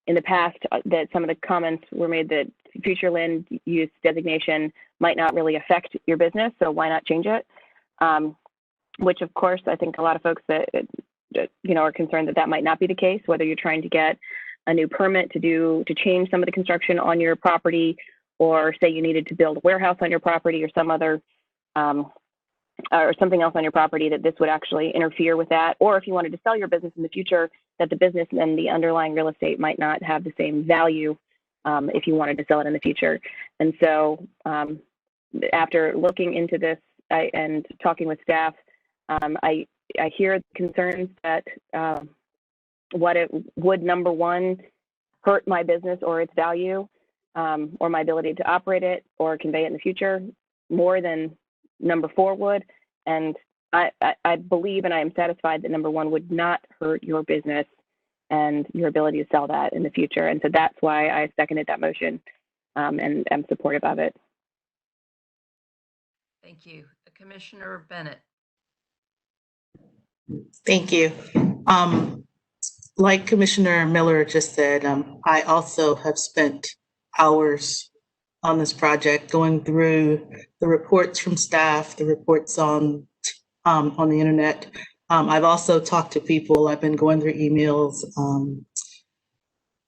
[SPEAKER 13] in the past that some of the comments were made that future land use designation might not really affect your business. So why not change it? Which of course, I think a lot of folks that are concerned that that might not be the case, whether you're trying to get a new permit to change some of the construction on your property, or say you needed to build a warehouse on your property or some other or something else on your property, that this would actually interfere with that. Or if you wanted to sell your business in the future, that the business and the underlying real estate might not have the same value if you wanted to sell it in the future. And so after looking into this and talking with staff, I hear concerns that what it would, number one, hurt my business or its value, or my ability to operate it or convey it in the future more than number 4 would. And I believe and I am satisfied that number 1 would not hurt your business and your ability to sell that in the future. And so that's why I seconded that motion and am supportive of it.
[SPEAKER 1] Thank you. Commissioner Bennett.
[SPEAKER 10] Thank you. Like Commissioner Miller just said, I also have spent hours on this project, going through the reports from staff, the reports on the internet. I've also talked to people. I've been going through emails,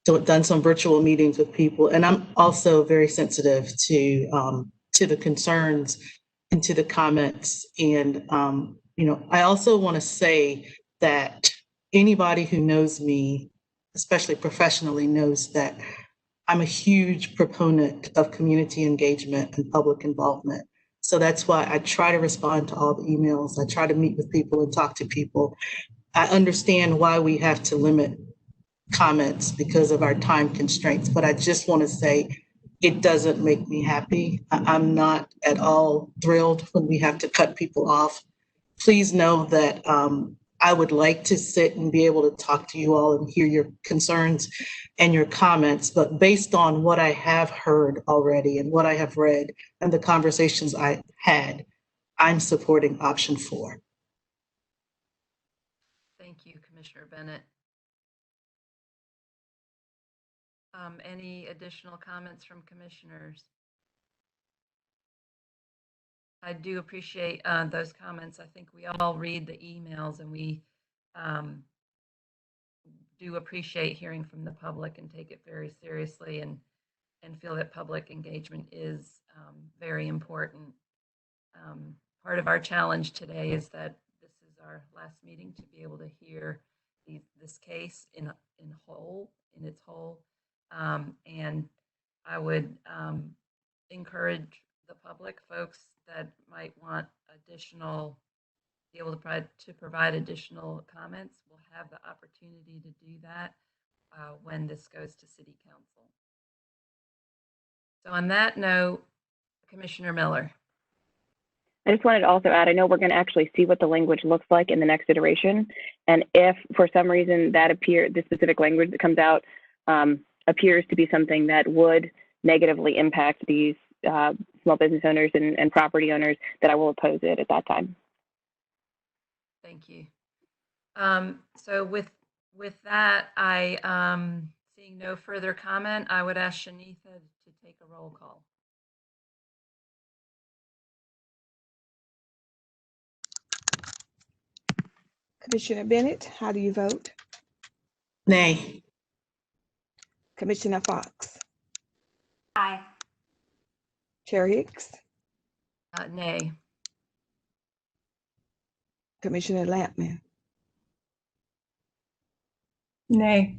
[SPEAKER 10] done some virtual meetings with people, and I'm also very sensitive to the concerns and to the comments. And I also want to say that anybody who knows me, especially professionally, knows that I'm a huge proponent of community engagement and public involvement. So that's why I try to respond to all the emails. I try to meet with people and talk to people. I understand why we have to limit comments because of our time constraints, but I just want to say it doesn't make me happy. I'm not at all thrilled when we have to cut people off. Please know that I would like to sit and be able to talk to you all and hear your concerns and your comments, but based on what I have heard already and what I have read and the conversations I had, I'm supporting option 4.
[SPEAKER 1] Thank you, Commissioner Bennett. Any additional comments from commissioners? I do appreciate those comments. I think we all read the emails, and we do appreciate hearing from the public and take it very seriously, and feel that public engagement is very important. Part of our challenge today is that this is our last meeting to be able to hear this case in its whole. And I would encourage the public, folks that might want be able to provide additional comments, will have the opportunity to do that when this goes to City Council. So on that note, Commissioner Miller.
[SPEAKER 13] I just wanted to also add, I know we're going to actually see what the language looks like in the next iteration. And if for some reason this specific language that comes out appears to be something that would negatively impact these small business owners and property owners, that I will oppose it at that time.
[SPEAKER 1] Thank you. So with that, seeing no further comment, I would ask Shanitha to take a roll call.
[SPEAKER 11] Commissioner Bennett, how do you vote?
[SPEAKER 10] Nay.
[SPEAKER 11] Commissioner Fox?
[SPEAKER 17] Aye.
[SPEAKER 11] Chair Hicks?
[SPEAKER 1] Nay.
[SPEAKER 11] Commissioner Lampman?
[SPEAKER 6] Nay.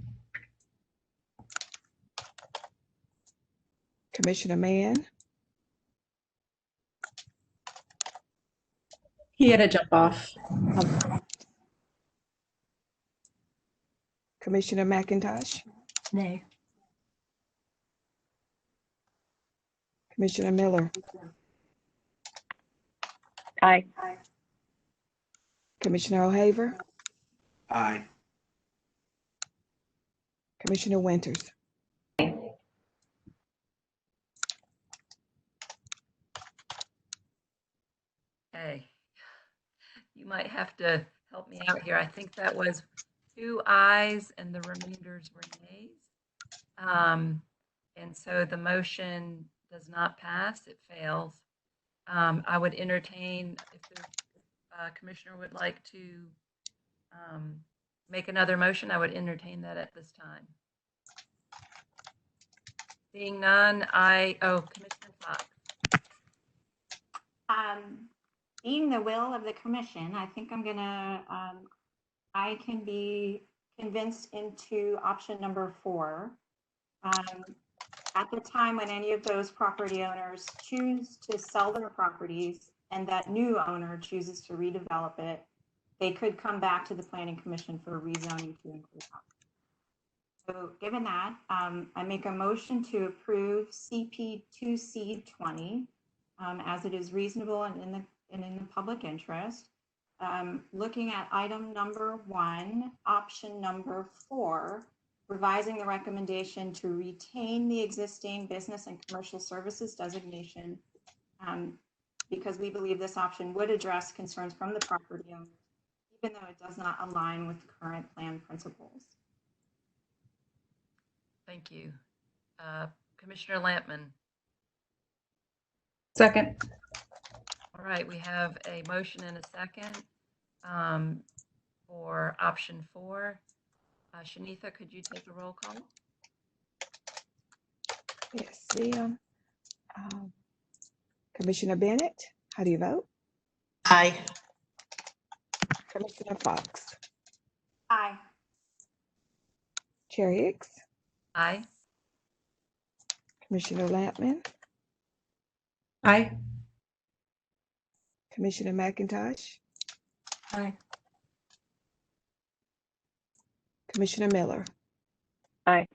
[SPEAKER 11] Commissioner Mann?
[SPEAKER 6] He had to jump off.
[SPEAKER 11] Commissioner McIntosh?
[SPEAKER 6] Nay.
[SPEAKER 11] Commissioner Miller?
[SPEAKER 13] Aye.
[SPEAKER 11] Commissioner O'Haver?
[SPEAKER 9] Aye.
[SPEAKER 11] Commissioner Winters?
[SPEAKER 1] Hey, you might have to help me out here. I think that was 2 ayes and the remainders were nays. And so the motion does not pass, it fails. I would entertain, if the commissioner would like to make another motion, I would entertain that at this time. Seeing none, Commissioner Fox.
[SPEAKER 17] Being the will of the commission, I think I can be convinced into option number 4. At the time when any of those property owners choose to sell their properties and that new owner chooses to redevelop it, they could come back to the Planning Commission for rezoning to include that. So given that, I make a motion to approve CP2C20 as it is reasonable and in the public interest. Looking at item number 1, option number 4, revising the recommendation to retain the existing business and commercial services designation because we believe this option would address concerns from the property owners, even though it does not align with current plan principles.
[SPEAKER 1] Thank you. Commissioner Lampman.
[SPEAKER 6] Second.
[SPEAKER 1] All right, we have a motion and a second for option 4. Shanitha, could you take a roll call?
[SPEAKER 11] Yes, ma'am. Commissioner Bennett, how do you vote?
[SPEAKER 10] Aye.
[SPEAKER 11] Commissioner Fox.
[SPEAKER 17] Aye.
[SPEAKER 11] Chair Hicks.
[SPEAKER 1] Aye.
[SPEAKER 11] Commissioner Lampman.
[SPEAKER 6] Aye.
[SPEAKER 11] Commissioner McIntosh.
[SPEAKER 6] Aye.
[SPEAKER 11] Commissioner Miller.
[SPEAKER 13] Aye.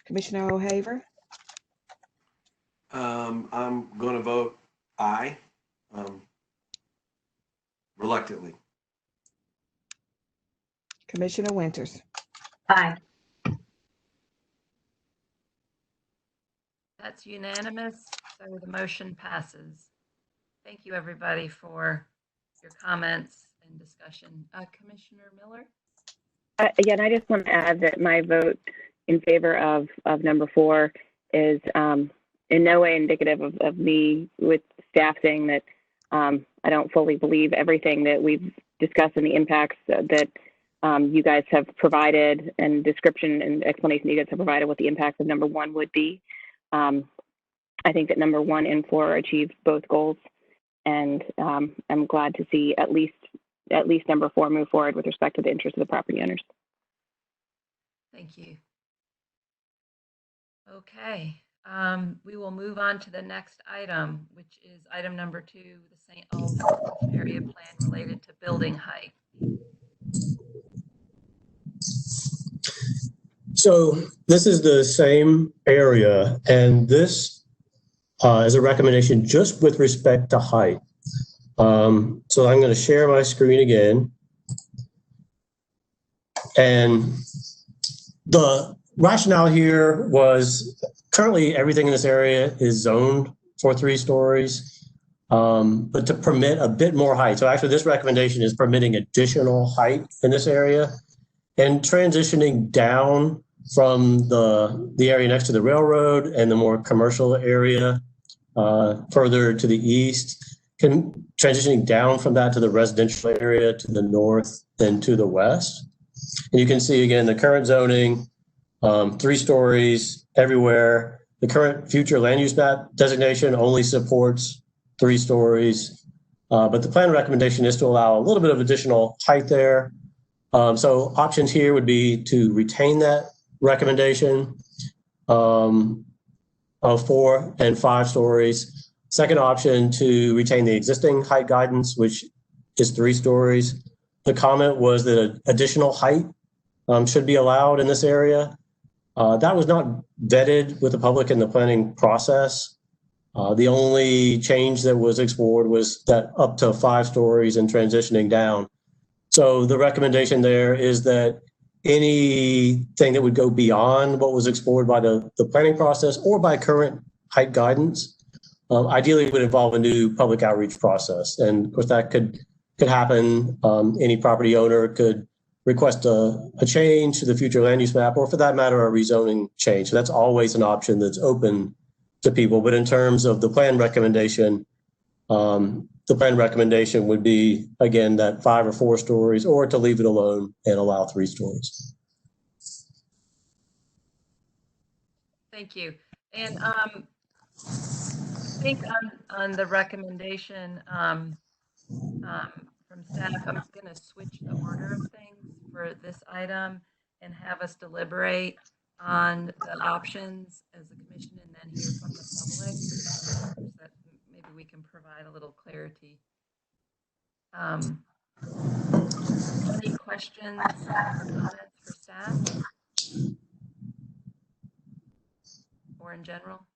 [SPEAKER 11] Commissioner O'Haver.
[SPEAKER 9] I'm going to vote aye, reluctantly.
[SPEAKER 11] Commissioner Winters.
[SPEAKER 6] Aye.
[SPEAKER 1] That's unanimous, so the motion passes. Thank you, everybody, for your comments and discussion. Commissioner Miller?
[SPEAKER 13] Again, I just want to add that my vote in favor of number 4 is in no way indicative of me with staff saying that I don't fully believe everything that we've discussed and the impacts that you guys have provided and description and explanation you guys have provided what the impacts of number 1 would be. I think that number 1 and 4 achieved both goals, and I'm glad to see at least number 4 move forward with respect to the interest of the property owners.
[SPEAKER 1] Thank you. Okay, we will move on to the next item, which is item number 2, the St. Albans area plan related to building height.
[SPEAKER 14] So this is the same area, and this is a recommendation just with respect to height. So I'm going to share my screen again. And the rationale here was currently everything in this area is zoned for 3 stories, but to permit a bit more height. So actually this recommendation is permitting additional height in this area and transitioning down from the area next to the railroad and the more commercial area further to the east, transitioning down from that to the residential area to the north and to the west. And you can see again, the current zoning, 3 stories everywhere. The current future land use map designation only supports 3 stories, but the plan recommendation is to allow a little bit of additional height there. So options here would be to retain that recommendation of 4 and 5 stories. Second option, to retain the existing height guidance, which is 3 stories. The comment was that additional height should be allowed in this area. That was not vetted with the public in the planning process. The only change that was explored was that up to 5 stories and transitioning down. So the recommendation there is that anything that would go beyond what was explored by the planning process or by current height guidance, ideally would involve a new public outreach process. And of course that could could happen. Any property owner could request a change to the future land use map, or for that matter, a rezoning change. So that's always an option that's open to people. But in terms of the plan recommendation would be, again, that 5 or 4 stories, or to leave it alone and allow 3 stories.
[SPEAKER 1] Thank you. And I think on the recommendation from staff, I'm going to switch the order of things for this item and have us deliberate on the options as a commission and then hear from the public. So that maybe we can provide a little clarity. Any questions or comments for staff or in general?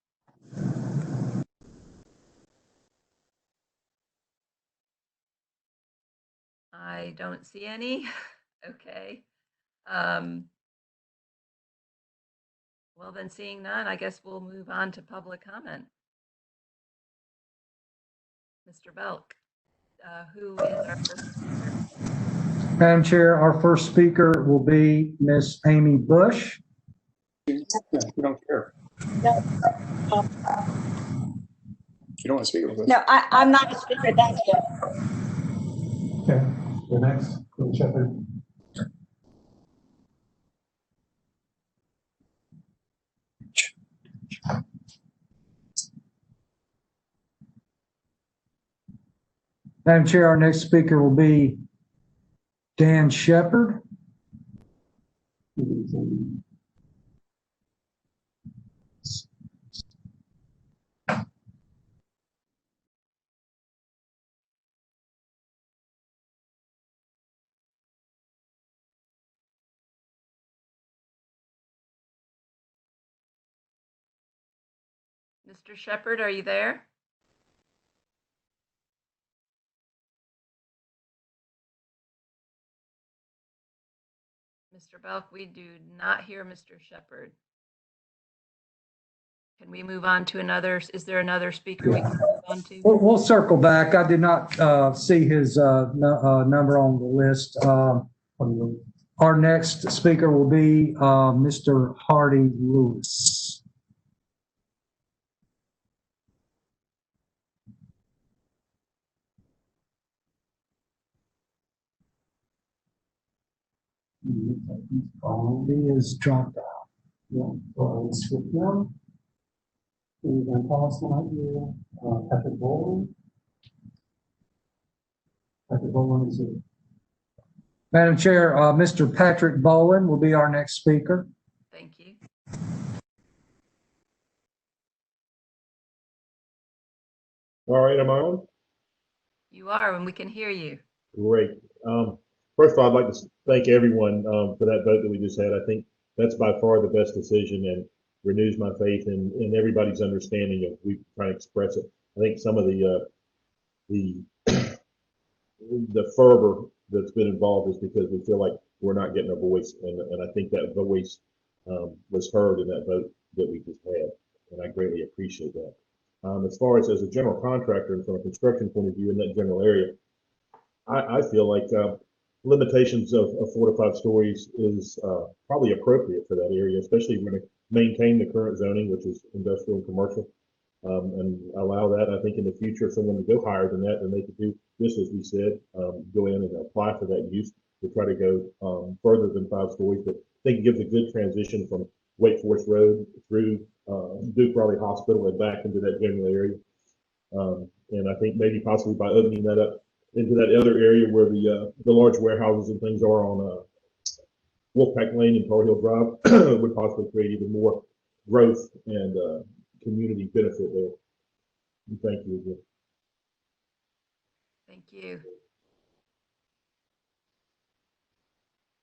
[SPEAKER 1] I don't see any. Okay. Well, then seeing none, I guess we'll move on to public comment. Mr. Belk, who is our first speaker?
[SPEAKER 3] Madam Chair, our first speaker will be Miss Amy Bush.
[SPEAKER 12] You don't care.
[SPEAKER 15] No.
[SPEAKER 12] You don't want to speak with us.
[SPEAKER 15] No, I'm not a speaker. Thank you.
[SPEAKER 3] Okay. The next, Shepherd. Madam Chair, our next speaker will be Dan Shepherd.
[SPEAKER 1] Mr. Shepherd, are you there? Mr. Belk, we do not hear Mr. Shepherd. Can we move on to another? Is there another speaker we can move on to?
[SPEAKER 3] We'll circle back. I did not see his number on the list. Our next speaker will be Mr. Hardy Lewis. He is dropped out. Patrick Boland. Patrick Boland is here. Madam Chair, Mr. Patrick Boland will be our next speaker.
[SPEAKER 1] Thank you.
[SPEAKER 2] All right, am I on?
[SPEAKER 1] You are, and we can hear you.
[SPEAKER 2] Great. First of all, I'd like to thank everyone for that vote that we just had. I think that's by far the best decision and renews my faith in everybody's understanding of we trying to express it. I think some of the fervor that's been involved is because we feel like we're not getting a voice, and I think that voice was heard in that vote that we just had, and I greatly appreciate that. As far as a general contractor and from a construction point of view in that general area, I feel like limitations of 4 to 5 stories is probably appropriate for that area, especially if we're going to maintain the current zoning, which is industrial and commercial, and allow that. I think in the future, if someone would go higher than that, then they could do just as we said, go in and apply for that use to try to go further than 5 stories. But I think it gives a good transition from Wake Forest Road through Duke Raleigh Hospital and back into that general area. And I think maybe possibly by opening that up into that other area where the large warehouses and things are on Wolfpack Lane and Tar Heel Drive would possibly create even more growth and community benefit there. And thank you again.
[SPEAKER 1] Thank you.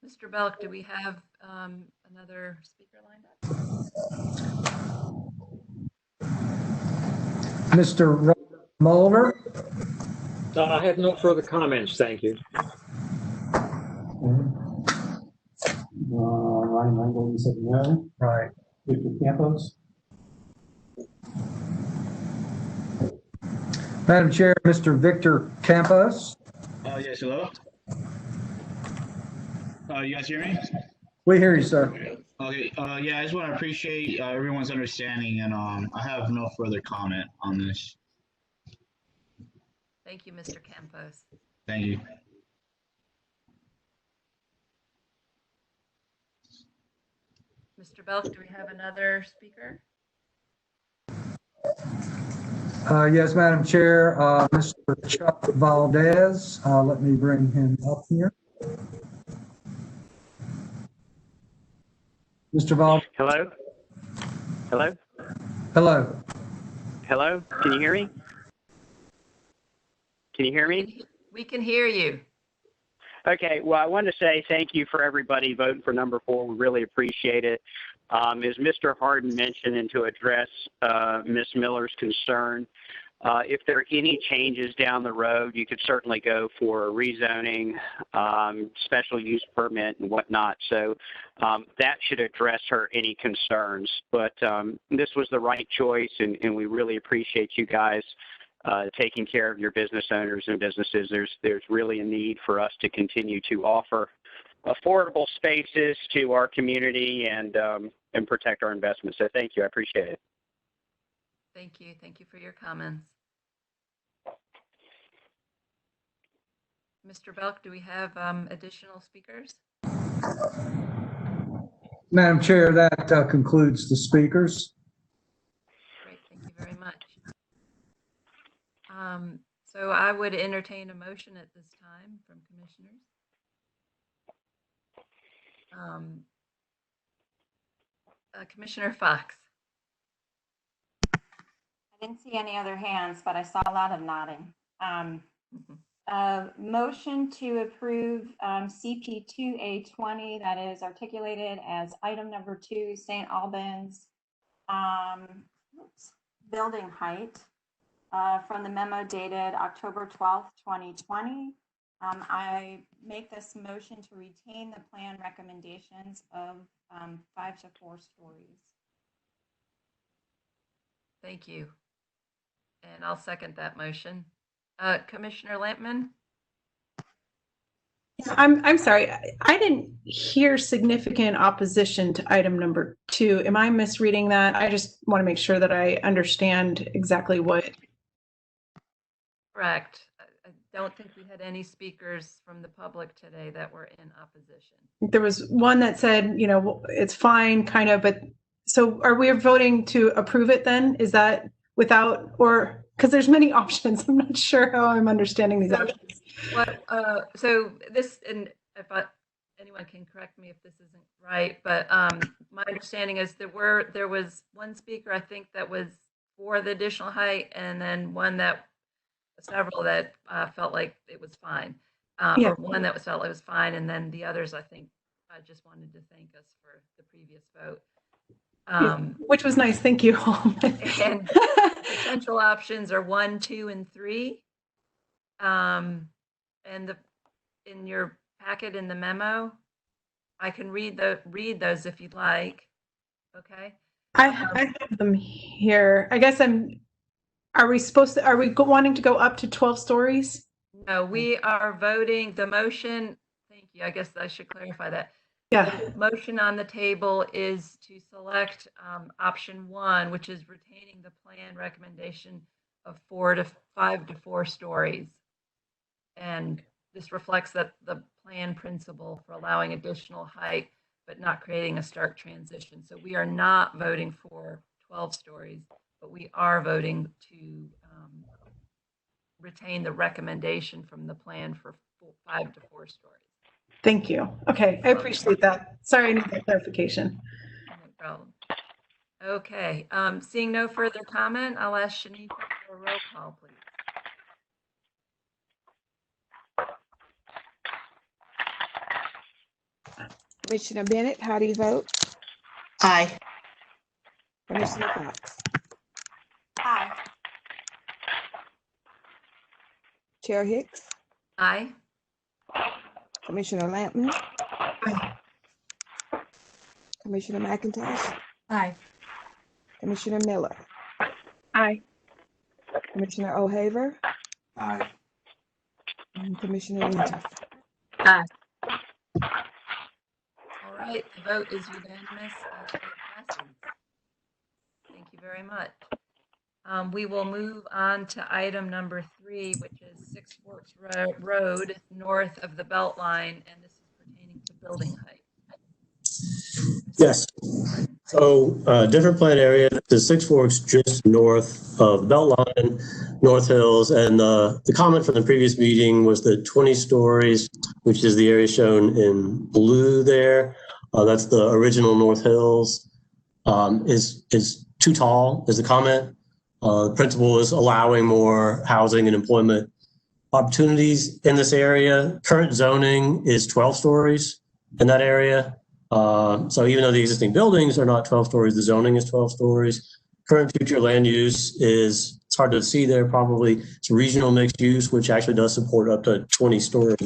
[SPEAKER 1] Mr. Belk, do we have another speaker lined up?
[SPEAKER 3] Mr. Mulder?
[SPEAKER 22] I have no further comments, thank you.
[SPEAKER 3] Ryan Rangel, you said no. Right. Victor Campos? Madam Chair, Mr. Victor Campos.
[SPEAKER 7] Yes, hello? You guys hear me?
[SPEAKER 3] We hear you, sir.
[SPEAKER 7] Okay, yeah, I just want to appreciate everyone's understanding, and I have no further comment on this.
[SPEAKER 1] Thank you, Mr. Campos.
[SPEAKER 7] Thank you.
[SPEAKER 1] Mr. Belk, do we have another speaker?
[SPEAKER 3] Yes, Madam Chair, Mr. Chuck Valdez, let me bring him up here. Mr. Valdez.
[SPEAKER 8] Hello? Hello?
[SPEAKER 3] Hello.
[SPEAKER 8] Hello? Can you hear me? Can you hear me?
[SPEAKER 1] We can hear you.
[SPEAKER 8] Okay, well, I wanted to say thank you for everybody voting for number 4. We really appreciate it. As Mr. Harden mentioned, and to address Ms. Miller's concern, if there are any changes down the road, you could certainly go for a rezoning, special use permit and whatnot. So that should address her any concerns. But this was the right choice, and we really appreciate you guys taking care of your business owners and businesses. There's really a need for us to continue to offer affordable spaces to our community and protect our investments. So thank you. I appreciate it.
[SPEAKER 1] Thank you. Thank you for your comments. Mr. Belk, do we have additional speakers?
[SPEAKER 3] Madam Chair, that concludes the speakers.
[SPEAKER 1] Great. Thank you very much. So I would entertain a motion at this time from commissioners. Commissioner Fox.
[SPEAKER 17] I didn't see any other hands, but I saw a lot of nodding. Motion to approve CP 2A20, that is articulated as item number 2, St. Albans building height from the memo dated October 12th, 2020. I make this motion to retain the plan recommendations of 5 to 4 stories.
[SPEAKER 1] Thank you. And I'll second that motion. Commissioner Lampman?
[SPEAKER 5] I'm sorry. I didn't hear significant opposition to item number 2. Am I misreading that? I just want to make sure that I understand exactly what.
[SPEAKER 1] Correct. I don't think we had any speakers from the public today that were in opposition.
[SPEAKER 5] There was one that said, you know, it's fine, kind of, but so are we voting to approve it then? Is that without, or because there's many options? I'm not sure how I'm understanding these options.
[SPEAKER 1] So this, and if anyone can correct me if this isn't right, but my understanding is there was one speaker, I think, that was for the additional height, and then several that felt like it was fine, or one that felt it was fine, and then the others, I think, just wanted to thank us for the previous vote.
[SPEAKER 5] Which was nice, thank you.
[SPEAKER 1] And potential options are 1, 2, and 3. And in your packet in the memo, I can read those if you'd like. Okay.
[SPEAKER 5] I have them here. I guess are we wanting to go up to 12 stories?
[SPEAKER 1] No, we are voting the motion. Thank you. I guess I should clarify that.
[SPEAKER 5] Yeah.
[SPEAKER 1] The motion on the table is to select option 1, which is retaining the plan recommendation of 5 to 4 stories. And this reflects that the plan principle for allowing additional height, but not creating a stark transition. So we are not voting for 12 stories, but we are voting to retain the recommendation from the plan for 5 to 4 stories.
[SPEAKER 5] Thank you. Okay, I appreciate that. Sorry, I need that clarification.
[SPEAKER 1] No problem. Okay, seeing no further comment, I'll ask Shanice for a roll call, please.
[SPEAKER 11] Commissioner Bennett, how do you vote?
[SPEAKER 10] Aye.
[SPEAKER 11] Commissioner Fox?
[SPEAKER 17] Aye.
[SPEAKER 11] Chair Hicks?
[SPEAKER 1] Aye.
[SPEAKER 11] Commissioner Lampman?
[SPEAKER 5] Aye.
[SPEAKER 11] Commissioner McIntosh?
[SPEAKER 6] Aye.
[SPEAKER 11] Commissioner Miller?
[SPEAKER 5] Aye.
[SPEAKER 11] Commissioner O'Haver?
[SPEAKER 9] Aye.
[SPEAKER 11] Commissioner Winters.
[SPEAKER 1] Aye. All right, the vote is unanimous. It passes. Thank you very much. We will move on to item number 3, which is Six Forks Road, north of the Beltline, and this is pertaining to building height.
[SPEAKER 14] Yes. So different plan area. The Six Forks just north of Beltline, North Hills, and the comment from the previous meeting was the 20 stories, which is the area shown in blue there. That's the original North Hills. Is too tall is the comment. The principal is allowing more housing and employment opportunities in this area. Current zoning is 12 stories in that area. So even though the existing buildings are not 12 stories, the zoning is 12 stories. Current future land use is, it's hard to see there probably, it's regional mixed use, which actually does support up to 20 stories.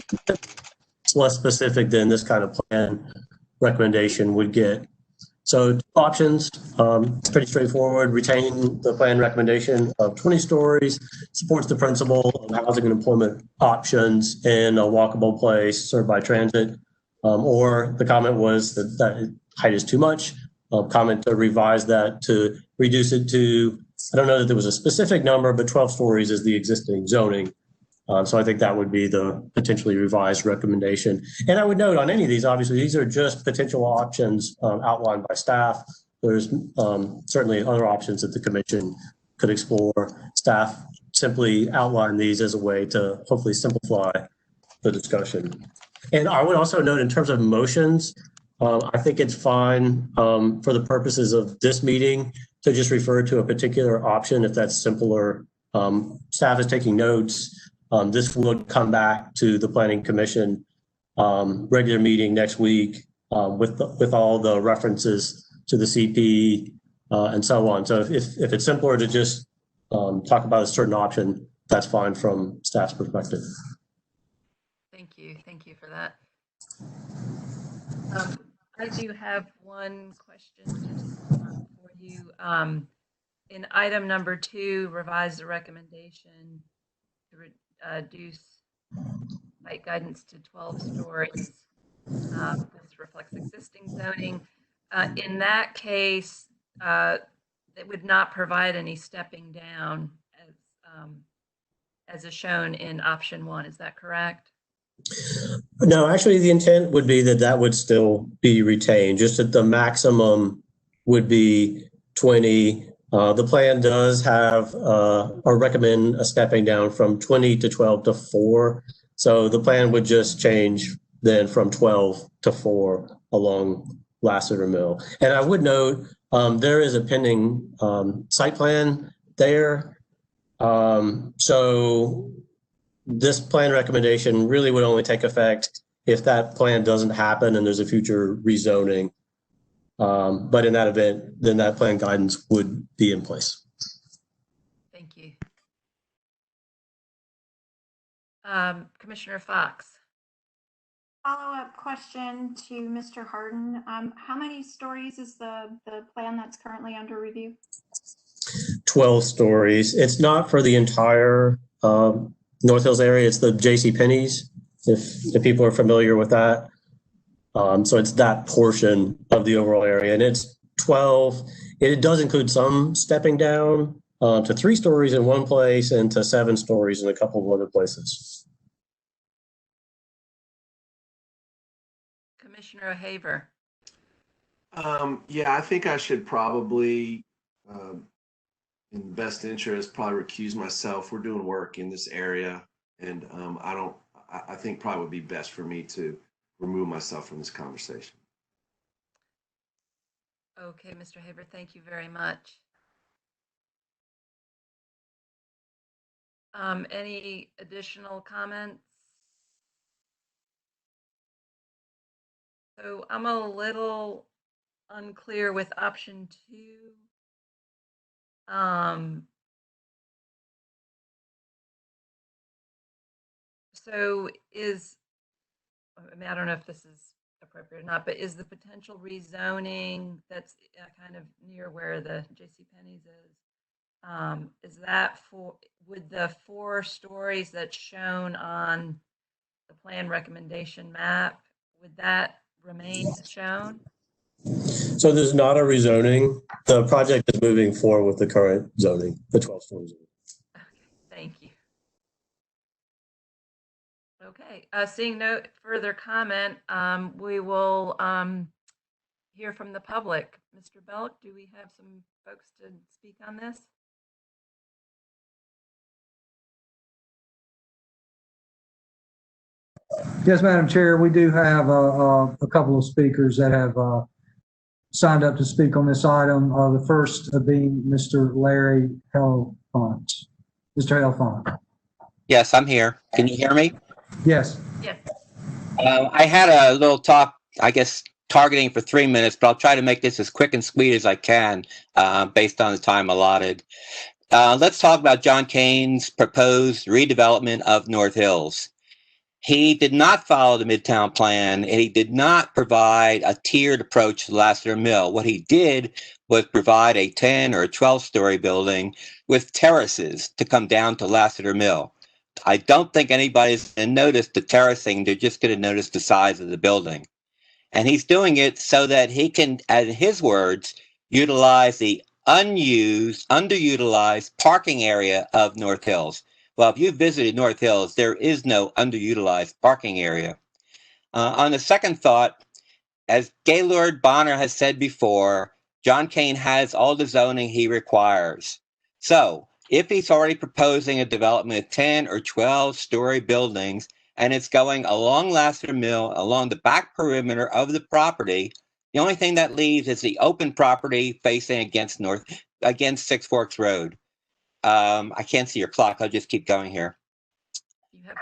[SPEAKER 14] It's less specific than this kind of plan recommendation would get. So two options, it's pretty straightforward. Retain the plan recommendation of 20 stories, supports the principle of housing and employment options in a walkable place served by transit. Or the comment was that height is too much. Comment to revise that to reduce it to, I don't know that there was a specific number, but 12 stories is the existing zoning. So I think that would be the potentially revised recommendation. And I would note on any of these, obviously, these are just potential options outlined by staff. There's certainly other options that the commission could explore. Staff simply outline these as a way to hopefully simplify the discussion. And I would also note in terms of motions, I think it's fine for the purposes of this meeting to just refer to a particular option if that's simpler. Staff is taking notes. This would come back to the Planning Commission regular meeting next week with all the references to the CP and so on. So if it's simpler to just talk about a certain option, that's fine from staff's perspective.
[SPEAKER 1] Thank you for that. I do have one question for you. In item number 2, revise the recommendation to reduce height guidance to 12 stories. This reflects existing zoning. In that case, it would not provide any stepping down as is shown in option 1. Is that correct?
[SPEAKER 14] No, actually, the intent would be that would still be retained, just that the maximum would be 20. The plan does have or recommend a stepping down from 20 to 12 to 4. So the plan would just change then from 12 to 4 along Lassiter Mill. And I would note there is a pending site plan there. So this plan recommendation really would only take effect if that plan doesn't happen and there's a future rezoning. But in that event, then that plan guidance would be in place.
[SPEAKER 1] Thank you. Commissioner Fox.
[SPEAKER 17] Follow-up question to Mr. Harden. How many stories is the plan that's currently under review?
[SPEAKER 14] 12 stories. It's not for the entire North Hills area. It's the J.C. Penney's, if people are familiar with that. So it's that portion of the overall area, and it's 12. It does include some stepping down to 3 stories in one place and to 7 stories in a couple of other places.
[SPEAKER 1] Commissioner Haver.
[SPEAKER 9] Yeah, I think I should probably, in the best interest, probably recuse myself. We're doing work in this area, and I think probably would be best for me to remove myself from this conversation.
[SPEAKER 1] Okay, Mr. Haber, thank you very much. Any additional comments? So I'm a little unclear with option 2. So I don't know if this is appropriate or not, but is the potential rezoning that's kind of near where the JCPenney's is, Is that would the 4 stories that's shown on the plan recommendation map, would that remain shown?
[SPEAKER 14] So there's not a rezoning. The project is moving forward with the current zoning, the 12-story zoning.
[SPEAKER 1] Thank you. Okay, seeing no further comment, we will hear from the public. Mr. Belk, do we have some folks to speak on this?
[SPEAKER 3] Yes, Madam Chair, we do have a couple of speakers that have signed up to speak on this item. The first being Mr. Larry Helfont. Mr. Helfont.
[SPEAKER 16] Yes, I'm here. Can you hear me?
[SPEAKER 3] Yes.
[SPEAKER 1] Yes.
[SPEAKER 16] I had a little talk, I guess, targeting for 3 minutes, but I'll try to make this as quick and sweet as I can based on the time allotted. Let's talk about John Kane's proposed redevelopment of North Hills. He did not follow the Midtown plan, and he did not provide a tiered approach to Lassiter Mill. What he did was provide a 10 or 12-story building with terraces to come down to Lassiter Mill. I don't think anybody's going to notice the terracing. They're just going to notice the size of the building. And he's doing it so that he can, in his words, utilize the unused, underutilized parking area of North Hills. Well, if you've visited North Hills, there is no underutilized parking area. On the second thought, as Gaylord Bonner has said before, John Kane has all the zoning he requires. So if he's already proposing a development of 10 or 12-story buildings, and it's going along Lassiter Mill, along the back perimeter of the property, the only thing that leaves is the open property facing against Six Forks Road. I can't see your clock. I'll just keep going here.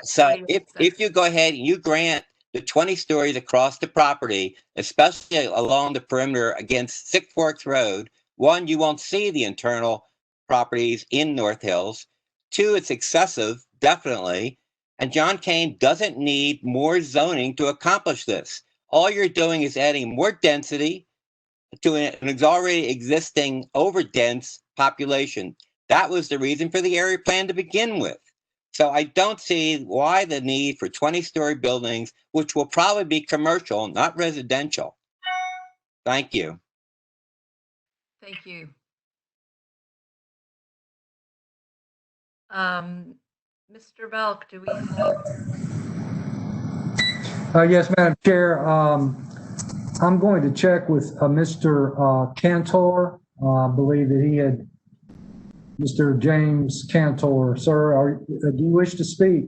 [SPEAKER 16] So if you go ahead and you grant the 20 stories across the property, especially along the perimeter against Six Forks Road, 1, you won't see the internal properties in North Hills. 2, it's excessive, definitely. And John Kane doesn't need more zoning to accomplish this. All you're doing is adding more density to an already existing overdense population. That was the reason for the area plan to begin with. So I don't see why the need for 20-story buildings, which will probably be commercial, not residential. Thank you.
[SPEAKER 1] Thank you. Mr. Belk, do we have?
[SPEAKER 3] Yes, Madam Chair. I'm going to check with Mr. Cantor. I believe that he had Mr. James Cantor. Sir, do you wish to speak?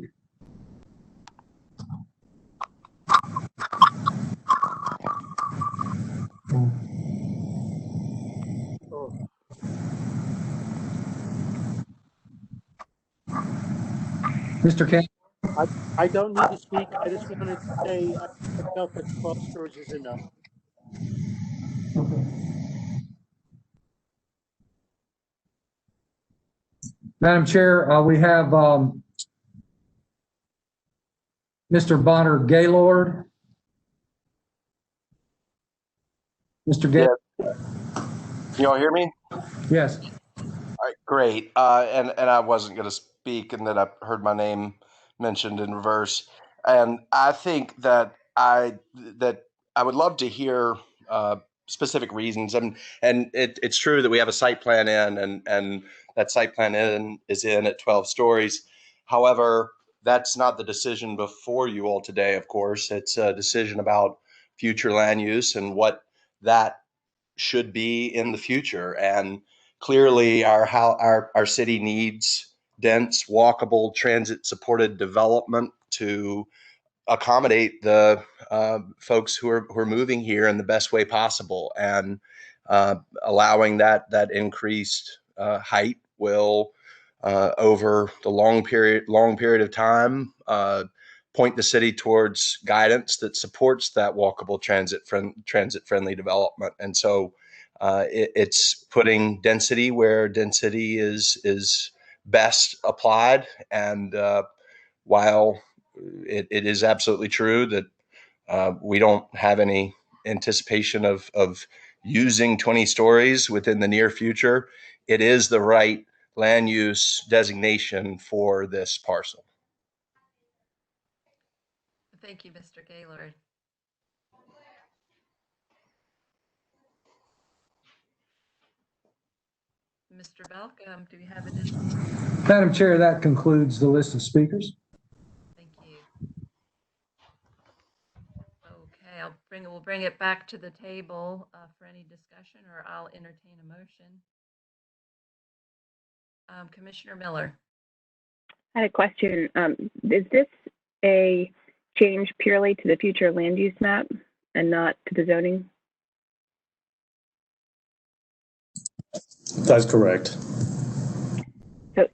[SPEAKER 3] Mr. Cantor?
[SPEAKER 18] I don't need to speak. I just wanted to say I felt that 12 stories is enough.
[SPEAKER 3] Madam Chair, we have Mr. Bonner Gaylord. Mr. Gaylord.
[SPEAKER 9] Yeah. Can you all hear me?
[SPEAKER 3] Yes.
[SPEAKER 9] All right, great. And I wasn't going to speak, and then I heard my name mentioned in reverse. And I think that I would love to hear specific reasons. And it's true that we have a site plan in, and that site plan is in at 12 stories. However, that's not the decision before you all today, of course. It's a decision about future land use and what that should be in the future. And clearly our city needs dense, walkable, transit supported development to accommodate the folks who are moving here in the best way possible. And allowing that increased height will over the long period of time point the city towards guidance that supports that walkable transit friendly development. And so it's putting density where density is best applied. And while it is absolutely true that we don't have any anticipation of using 20 stories within the near future, it is the right
[SPEAKER 19] land use designation for this parcel.
[SPEAKER 1] Thank you, Mr. Gaylord. Mr. Belk, do we have additional?
[SPEAKER 3] Madam Chair, that concludes the list of speakers.
[SPEAKER 1] Thank you. Okay, we'll bring it back to the table for any discussion, or I'll entertain a motion. Commissioner Miller.
[SPEAKER 13] I had a question. Is this a change purely to the future land use map and not to the zoning?
[SPEAKER 14] That's correct.
[SPEAKER 13] So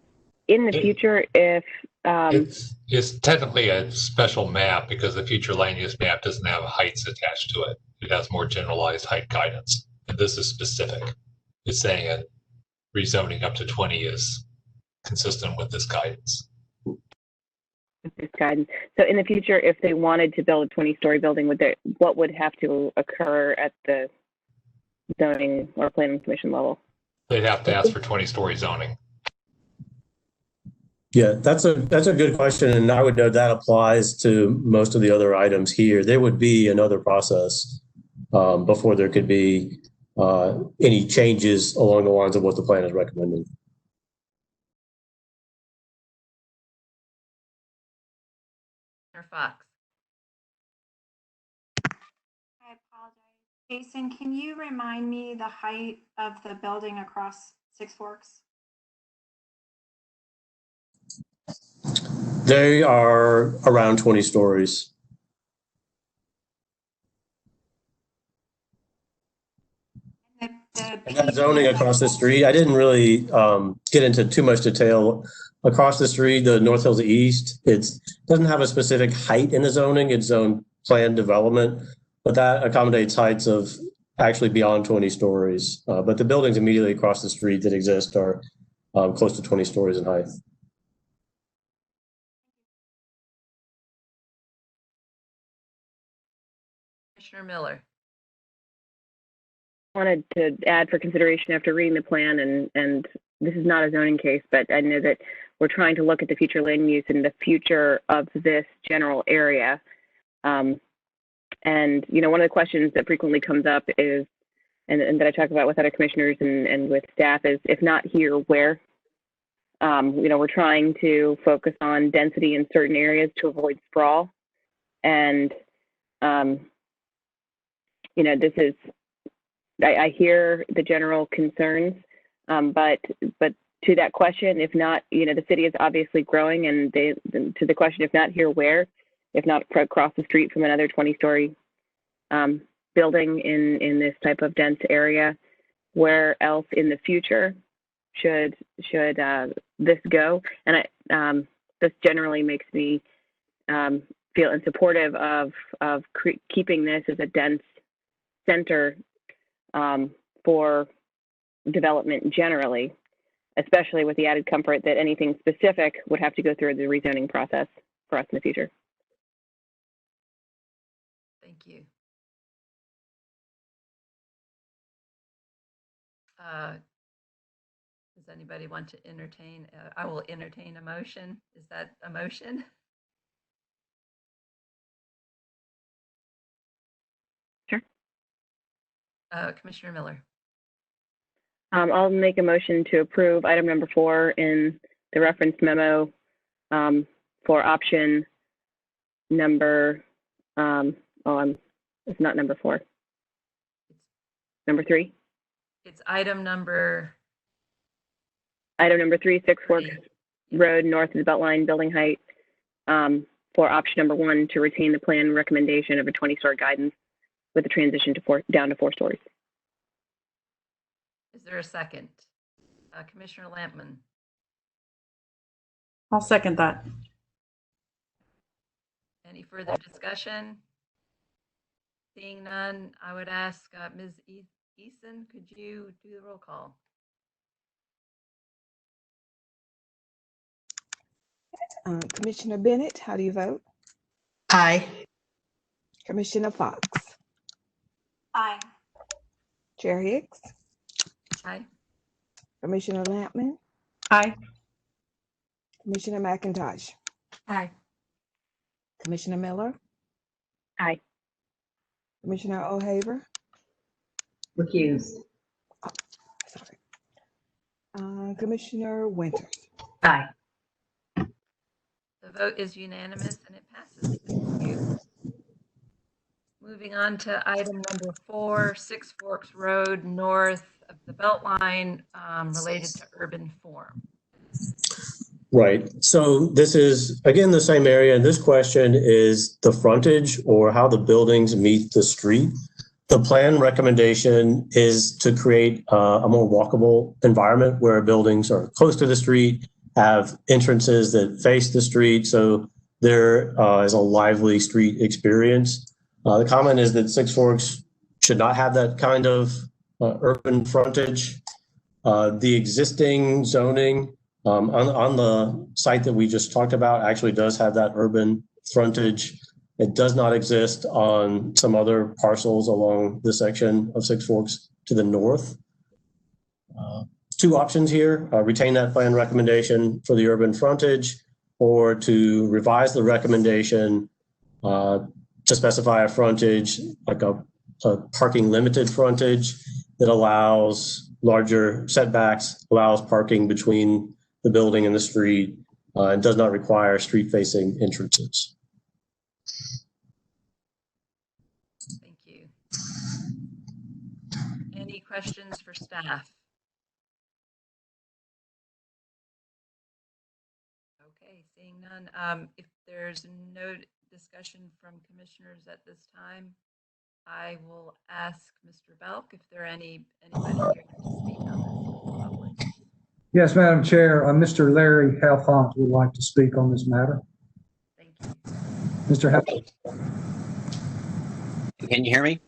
[SPEAKER 13] in the future, if
[SPEAKER 4] It's technically a special map because the future land use map doesn't have heights attached to it. It has more generalized height guidance. And this is specific. It's saying a rezoning up to 20 is consistent with this guidance.
[SPEAKER 13] this guidance. So in the future, if they wanted to build a 20-story building, what would have to occur at the zoning or planning commission level?
[SPEAKER 4] They'd have to ask for 20-story zoning.
[SPEAKER 14] Yeah, that's a good question, and I would know that applies to most of the other items here. There would be another process before there could be any changes along the lines of what the plan is recommending.
[SPEAKER 1] Fox.
[SPEAKER 17] I apologize. Jason, can you remind me the height of the building across Six Forks?
[SPEAKER 14] They are around 20 stories. And that zoning across the street, I didn't really get into too much detail. Across the street, the North Hills East, it doesn't have a specific height in the zoning. It's zone planned development, but that accommodates heights of actually beyond 20 stories. But the buildings immediately across the street that exist are close to 20 stories in height.
[SPEAKER 1] Commissioner Miller.
[SPEAKER 13] Wanted to add for consideration after reading the plan, and this is not a zoning case, but I know that we're trying to look at the future land use and the future of this general area. And, you know, one of the questions that frequently comes up is, and that I talk about with other commissioners and with staff is, if not here, where? You know, we're trying to focus on density in certain areas to avoid sprawl. And, you know, this is, I hear the general concerns, but to that question, if not, you know, the city is obviously growing, and to the question, if not here, where? If not across the street from another 20-story building in this type of dense area, where else in the future should this go? And this generally makes me feel unsupportive of keeping this as a dense center for development generally, especially with the added comfort that anything specific would have to go through the rezoning process for us in the future.
[SPEAKER 1] Thank you. Does anybody want to entertain? I will entertain a motion. Is that a motion?
[SPEAKER 13] Sure.
[SPEAKER 1] Commissioner Miller.
[SPEAKER 13] I'll make a motion to approve item number 4 in the reference memo for option number, it's not number 4. Number 3.
[SPEAKER 1] It's item number
[SPEAKER 13] 3, 6 Forks Road, north of the Beltline building height, for option number 1 to retain the plan recommendation of a 20-story guidance with a transition to down to 4 stories.
[SPEAKER 1] Is there a second? Commissioner Lampman.
[SPEAKER 20] I'll second that.
[SPEAKER 1] Any further discussion? Seeing none, I would ask Ms. Eason, could you do the roll call?
[SPEAKER 11] Commissioner Bennett, how do you vote?
[SPEAKER 10] Aye.
[SPEAKER 11] Commissioner Fox?
[SPEAKER 17] Aye.
[SPEAKER 11] Chair Hicks?
[SPEAKER 1] Aye.
[SPEAKER 11] Commissioner Lampman?
[SPEAKER 1] Aye.
[SPEAKER 11] Commissioner McIntosh,
[SPEAKER 6] Aye.
[SPEAKER 11] Commissioner Miller,
[SPEAKER 13] Aye.
[SPEAKER 11] Commissioner O'Haver,
[SPEAKER 20] Recused.
[SPEAKER 11] Commissioner Winters.
[SPEAKER 20] Aye.
[SPEAKER 1] The vote is unanimous and it passes. Thank you. Moving on to item number 4, Six Forks Road, north of the Beltline, related to urban form.
[SPEAKER 14] Right. So this is, again, the same area. And this question is the frontage or how the buildings meet the street. The plan recommendation is to create a more walkable environment where buildings are close to the street, have entrances that face the street. So there is a lively street experience. The comment is that Six Forks should not have that kind of urban frontage. The existing zoning on the site that we just talked about actually does have that urban frontage. It does not exist on some other parcels along the section of Six Forks to the north. Two options here, retain that plan recommendation for the urban frontage or to revise the recommendation to specify a frontage, like a parking limited frontage that allows larger setbacks, allows parking between the building and the street, and does not require street facing entrances.
[SPEAKER 1] Thank you. Any questions for staff? Okay, seeing none. If there's no discussion from commissioners at this time, I will ask Mr. Belk if there are anybody here to speak on this.
[SPEAKER 3] Yes, Madam Chair, Mr. Larry Halfont would like to speak on this matter.
[SPEAKER 1] Thank you.
[SPEAKER 3] Mr. Halfont.
[SPEAKER 16] Can you hear me?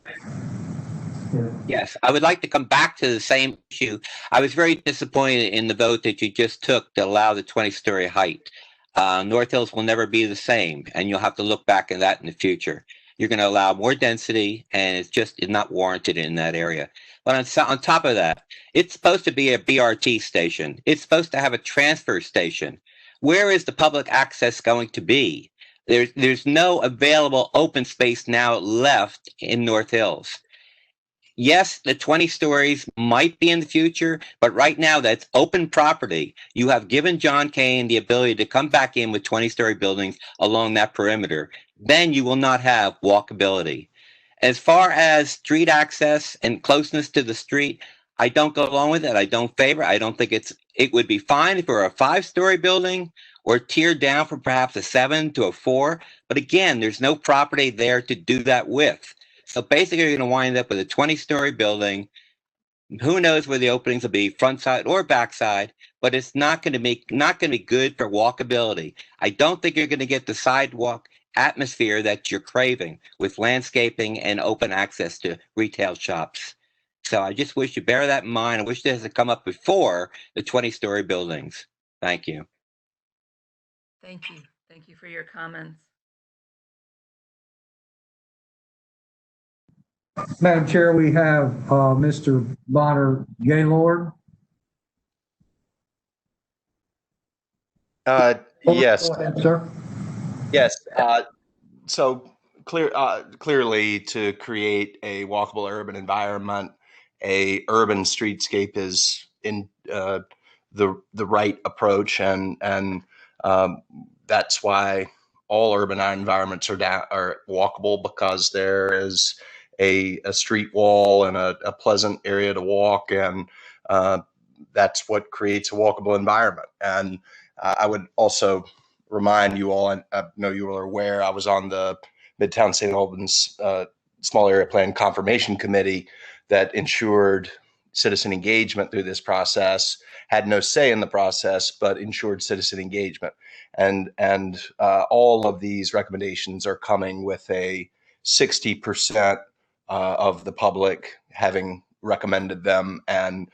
[SPEAKER 16] Yes, I would like to come back to the same issue. I was very disappointed in the vote that you just took to allow the 20-story height. North Hills will never be the same, and you'll have to look back at that in the future. You're going to allow more density, and it's just not warranted in that area. But on top of that, it's supposed to be a BRT station. It's supposed to have a transfer station. Where is the public access going to be? There's no available open space now left in North Hills. Yes, the 20 stories might be in the future, but right now that's open property. You have given John Kane the ability to come back in with 20-story buildings along that perimeter. Then you will not have walkability. As far as street access and closeness to the street, I don't go along with it. I don't favor it. I don't think it would be fine if it were a 5-story building or tiered down from perhaps a 7 to a 4. But again, there's no property there to do that with. So basically, you're going to wind up with a 20-story building. Who knows where the openings will be, front side or back side, but it's not going to be good for walkability. I don't think you're going to get the sidewalk atmosphere that you're craving with landscaping and open access to retail shops. So I just wish you bear that in mind. I wish this had come up before the 20-story buildings. Thank you.
[SPEAKER 1] Thank you. Thank you for your comments.
[SPEAKER 3] Madam Chair, we have Mr. Bonner Gaylord.
[SPEAKER 19] Yes.
[SPEAKER 3] Go ahead, sir.
[SPEAKER 19] Yes. So clearly, to create a walkable urban environment, a urban streetscape is in the right approach, and that's why all urban environments are walkable, because there is a street wall and a pleasant area to walk, and that's what creates a walkable environment. And I would also remind you all, and I know you are aware, I was on the Midtown St. Albans Small Area Plan Confirmation Committee that ensured citizen engagement through this process, had no say in the process, but ensured citizen engagement. And all of these recommendations are coming with a 60% of the public having recommended them. And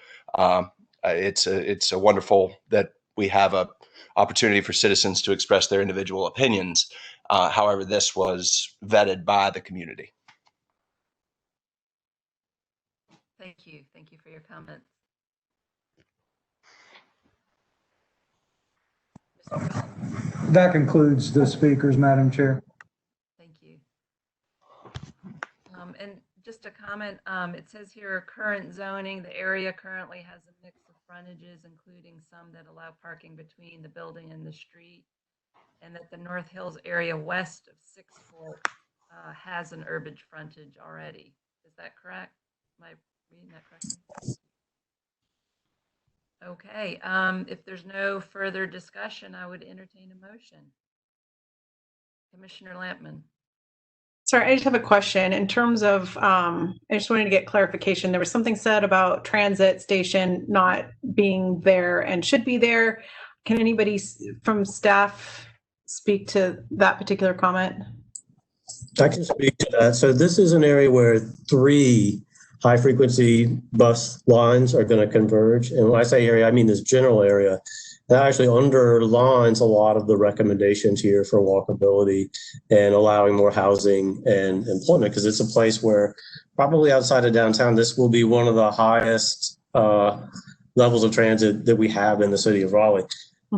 [SPEAKER 19] it's a wonderful that we have a opportunity for citizens to express their individual opinions. However, this was vetted by the community.
[SPEAKER 1] Thank you. Thank you for your comments.
[SPEAKER 3] That concludes the speakers, Madam Chair.
[SPEAKER 1] Thank you. And just a comment, it says here, current zoning, the area currently has a mix of frontages, including some that allow parking between the building and the street, and that the North Hills area west of 6th Fork has an urban frontage already. Is that correct? Am I reading that correctly? Okay, if there's no further discussion, I would entertain a motion. Commissioner Lampman.
[SPEAKER 12] Sorry, I just have a question. In terms of, I just wanted to get clarification. There was something said about transit station not being there and should be there. Can anybody from staff speak to that particular comment?
[SPEAKER 14] I can speak to that. So this is an area where 3 high-frequency bus lines are going to converge. And when I say area, I mean this general area. That actually underlines a lot of the recommendations here for walkability and allowing more housing and employment, because it's a place where probably outside of downtown, this will be one of the highest levels of transit that we have in the city of Raleigh.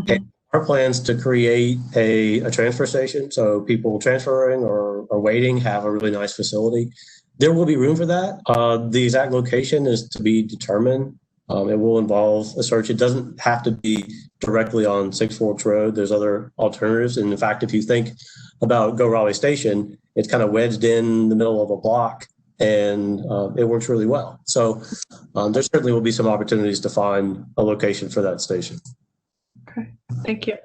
[SPEAKER 14] And our plans to create a transfer station, so people transferring or waiting have a really nice facility. There will be room for that. The exact location is to be determined. It will involve a search. It doesn't have to be directly on 6 Forks Road. There's other alternatives. And in fact, if you think about Go Raleigh Station, it's kind of wedged in the middle of a block, and it works really well. So there certainly will be some opportunities to find a location for that station.
[SPEAKER 12] Okay, thank you.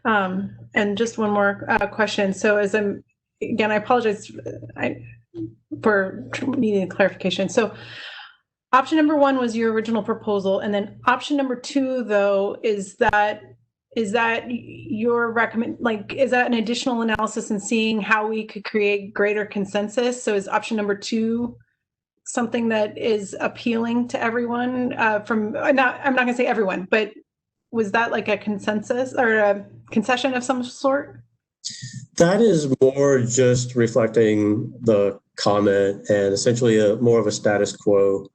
[SPEAKER 12] And just one more question. So again, I apologize for needing clarification. So option number 1 was your original proposal, and then option number 2, though, is that your is that an additional analysis in seeing how we could create greater consensus? So is option number 2 something that is appealing to everyone? I'm not going to say everyone, but was that like a consensus or a concession of some sort?
[SPEAKER 14] That is more just reflecting the comment and essentially more of a status quo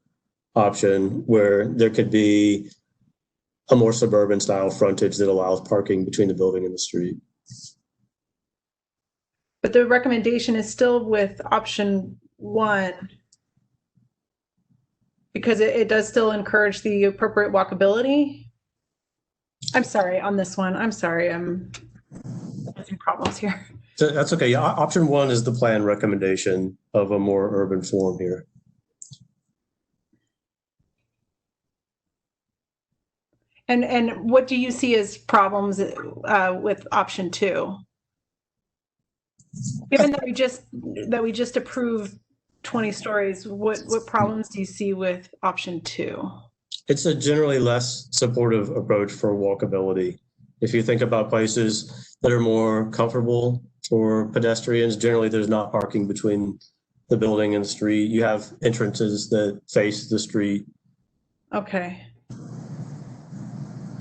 [SPEAKER 14] option where there could be a more suburban style frontage that allows parking between the building and the street.
[SPEAKER 12] But the recommendation is still with option 1 because it does still encourage the appropriate walkability. I'm sorry on this one. I'm sorry. I'm having problems here.
[SPEAKER 14] So that's okay. Option 1 is the plan recommendation of a more urban form here.
[SPEAKER 12] And what do you see as problems with option 2? Given that we just approved 20 stories, what problems do you see with option 2?
[SPEAKER 14] It's a generally less supportive approach for walkability. If you think about places that are more comfortable for pedestrians, generally there's not parking between the building and the street. You have entrances that face the street.
[SPEAKER 12] Okay.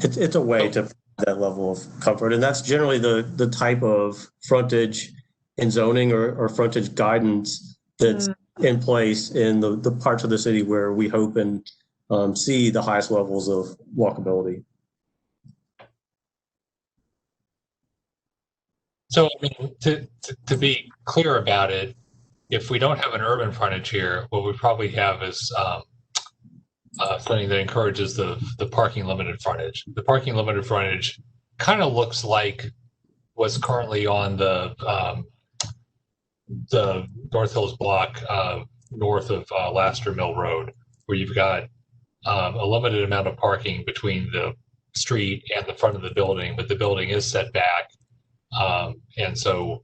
[SPEAKER 14] It's a way to provide that level of comfort. And that's generally the type of frontage in zoning or frontage guidance that's in place in the parts of the city where we hope and see the highest levels of walkability.
[SPEAKER 4] So, I mean, to be clear about it, if we don't have an urban frontage here, what we probably have is something that encourages the parking limited frontage. The parking limited frontage kind of looks like what's currently on the North Hills block north of Laster Mill Road, where you've got a limited amount of parking between the street and the front of the building, but the building is set back. And so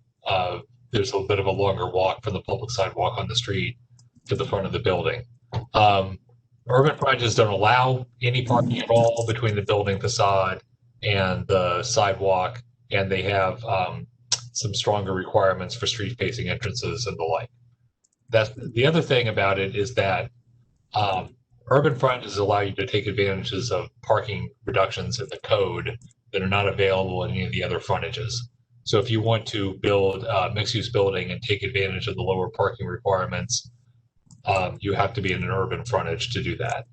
[SPEAKER 4] there's a bit of a longer walk from the public sidewalk on the street to the front of the building. Urban frontages don't allow any parking at all between the building facade and the sidewalk, and they have some stronger requirements for street-facing entrances and the like. That's the other thing about it is that urban frontages allow you to take advantages of parking reductions in the code that are not available in any of the other frontages. So if you want to build a mixed-use building and take advantage of the lower parking requirements, you have to be in an urban frontage to do that,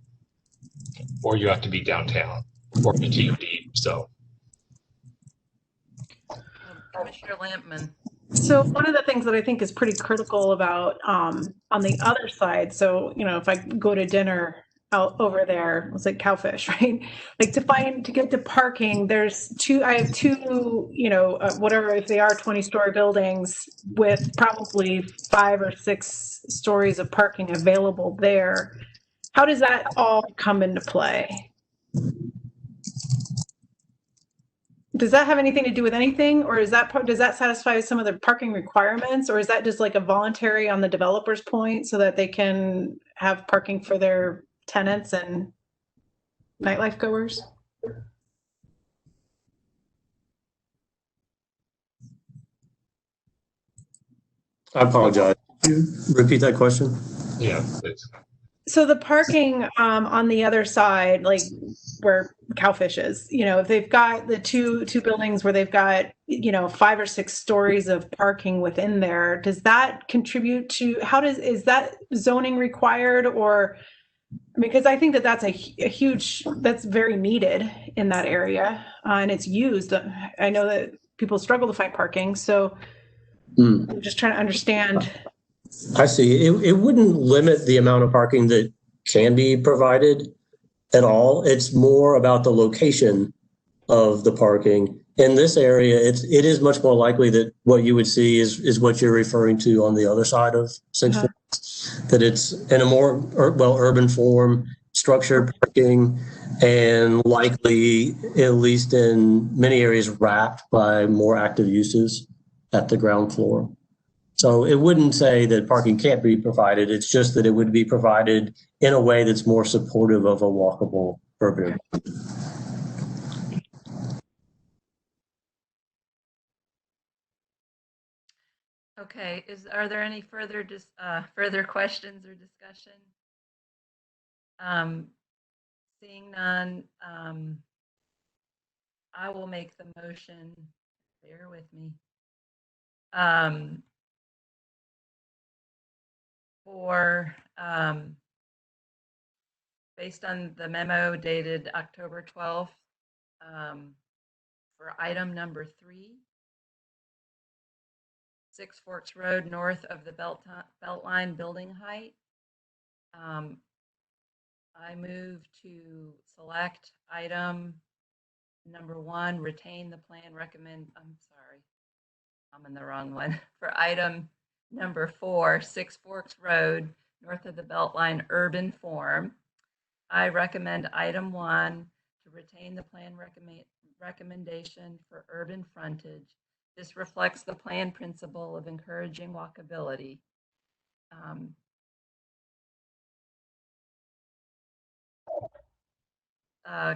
[SPEAKER 4] or you have to be downtown or in a TOD. So,
[SPEAKER 1] Commissioner Lampman.
[SPEAKER 12] So one of the things that I think is pretty critical about on the other side, so if I go to dinner out over there, it's like Cowfish, right? Like to get to parking, I have two, whatever, if they are 20-story buildings with probably 5 or 6 stories of parking available there. How does that all come into play? Does that have anything to do with anything, or does that satisfy some of the parking requirements, or is that just like a voluntary on the developer's point so that they can have parking for their tenants and nightlife goers?
[SPEAKER 14] I apologize. Could you repeat that question?
[SPEAKER 4] Yeah, please.
[SPEAKER 12] So the parking on the other side, like where Cowfish is, if they've got the two buildings where they've got 5 or 6 stories of parking within there, does that contribute to is that zoning required, or because I think that's a huge, that's very needed in that area and it's used. I know that people struggle to find parking, so I'm just trying to understand.
[SPEAKER 14] I see. It wouldn't limit the amount of parking that can be provided at all. It's more about the location of the parking. In this area, it is much more likely that what you would see is what you're referring to on the other side of 6th, that it's in a more urban form, structured parking, and likely, at least in many areas, wrapped by more active uses at the ground floor. So it wouldn't say that parking can't be provided. It's just that it would be provided in a way that's more supportive of a walkable urban.
[SPEAKER 1] Okay, are there any further further questions or discussion? Seeing none, I will make the motion. Bear with me. Based on the memo dated October 12th, for item number 3, 6 Forks Road north of the Beltline building height. I move to select item number 1, retain the plan I'm sorry, I'm in the wrong one. For item number 4, 6 Forks Road north of the Beltline urban form, I recommend item 1 to retain the plan recommendation for urban frontage. This reflects the plan principle of encouraging walkability.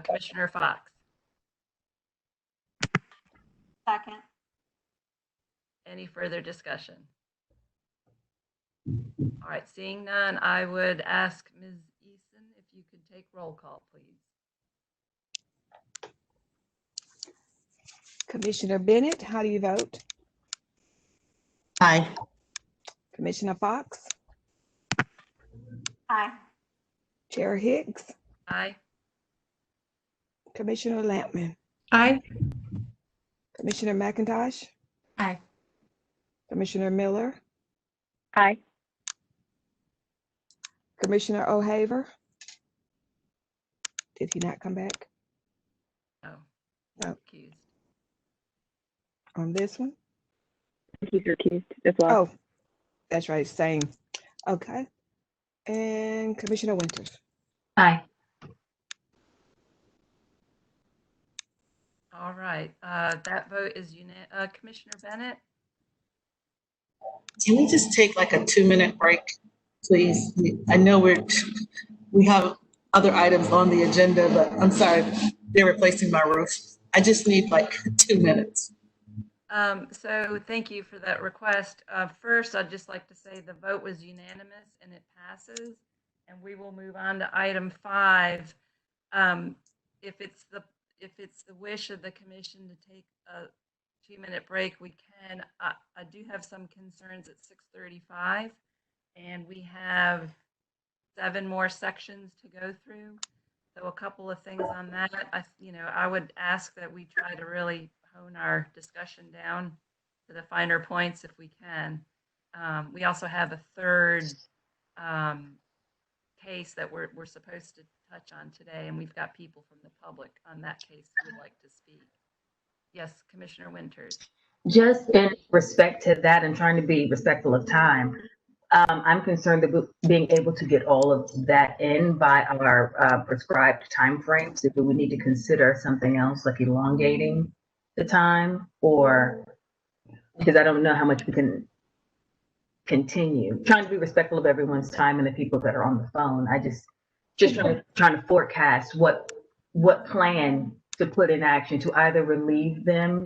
[SPEAKER 1] Commissioner Fox.
[SPEAKER 17] Second.
[SPEAKER 1] Any further discussion? All right, seeing none, I would ask Ms. Eason if you could take roll call, please.
[SPEAKER 11] Commissioner Bennett, how do you vote?
[SPEAKER 10] Aye.
[SPEAKER 11] Commissioner Fox?
[SPEAKER 17] Aye.
[SPEAKER 11] Chair Hicks?
[SPEAKER 1] Aye.
[SPEAKER 11] Commissioner Lampman?
[SPEAKER 12] Aye.
[SPEAKER 11] Commissioner McIntosh?
[SPEAKER 17] Aye.
[SPEAKER 11] Commissioner Miller?
[SPEAKER 13] Aye.
[SPEAKER 11] Commissioner O'Haver? Did he not come back?
[SPEAKER 1] No.
[SPEAKER 11] No.
[SPEAKER 1] Recused.
[SPEAKER 11] On this one?
[SPEAKER 13] He's recused as well.
[SPEAKER 11] Oh, that's right, same. Okay. And Commissioner Winters?
[SPEAKER 20] Aye.
[SPEAKER 1] All right, that vote is unanimous. Commissioner Bennett?
[SPEAKER 10] Can we just take like a 2-minute break, please? I know we have other items on the agenda, but I'm sorry, they're replacing my roof. I just need like 2 minutes.
[SPEAKER 1] So thank you for that request. First, I'd just like to say the vote was unanimous and it passes. And we will move on to item 5. If it's the wish of the commission to take a 2-minute break, we can. I do have some concerns at 6:35, and we have 7 more sections to go through. So a couple of things on that. I would ask that we try to really hone our discussion down to the finer points if we can. We also have a third case that we're supposed to touch on today, and we've got people from the public on that case who would like to speak. Yes, Commissioner Winters.
[SPEAKER 20] Just in respect to that and trying to be respectful of time, I'm concerned that being able to get all of that in by our prescribed timeframes, if we would need to consider something else like elongating the time, or because I don't know how much we can continue. Trying to be respectful of everyone's time and the people that are on the phone. I just trying to forecast what plan to put in action to either relieve them.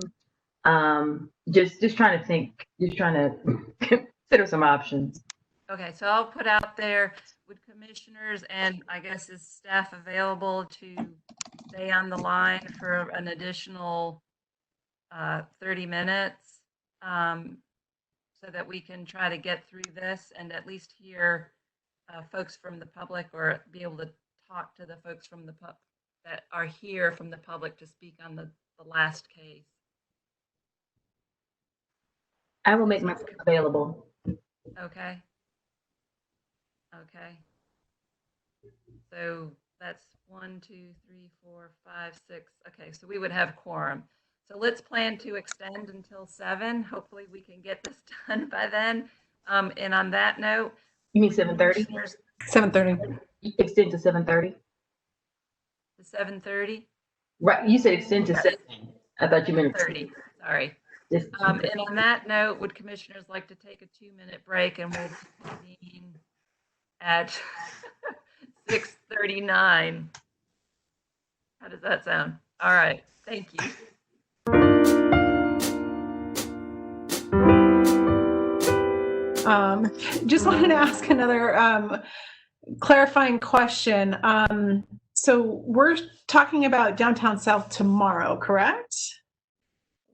[SPEAKER 20] Just trying to think, just trying to consider some options.
[SPEAKER 1] Okay, so I'll put out there, would commissioners and I guess is staff available to stay on the line for an additional 30 minutes so that we can try to get through this and at least hear folks from the public, or be able to talk to the folks from the that are here from the public to speak on the last case.
[SPEAKER 20] I will make myself available.
[SPEAKER 1] Okay. Okay. So that's 1, 2, 3, 4, 5, 6. Okay, so we would have quorum. So let's plan to extend until 7. Hopefully we can get this done by then. And on that note,
[SPEAKER 20] you mean 7:30?
[SPEAKER 12] 7:30.
[SPEAKER 20] Extend to 7:30.
[SPEAKER 1] To 7:30.
[SPEAKER 20] Right. You said extend to 7. I thought you meant
[SPEAKER 1] 30. Sorry. And on that note, would commissioners like to take a 2-minute break, and we'll convene at 6:39. How does that sound? All right. Thank you.
[SPEAKER 12] Just wanted to ask another clarifying question. So we're talking about downtown South tomorrow, correct?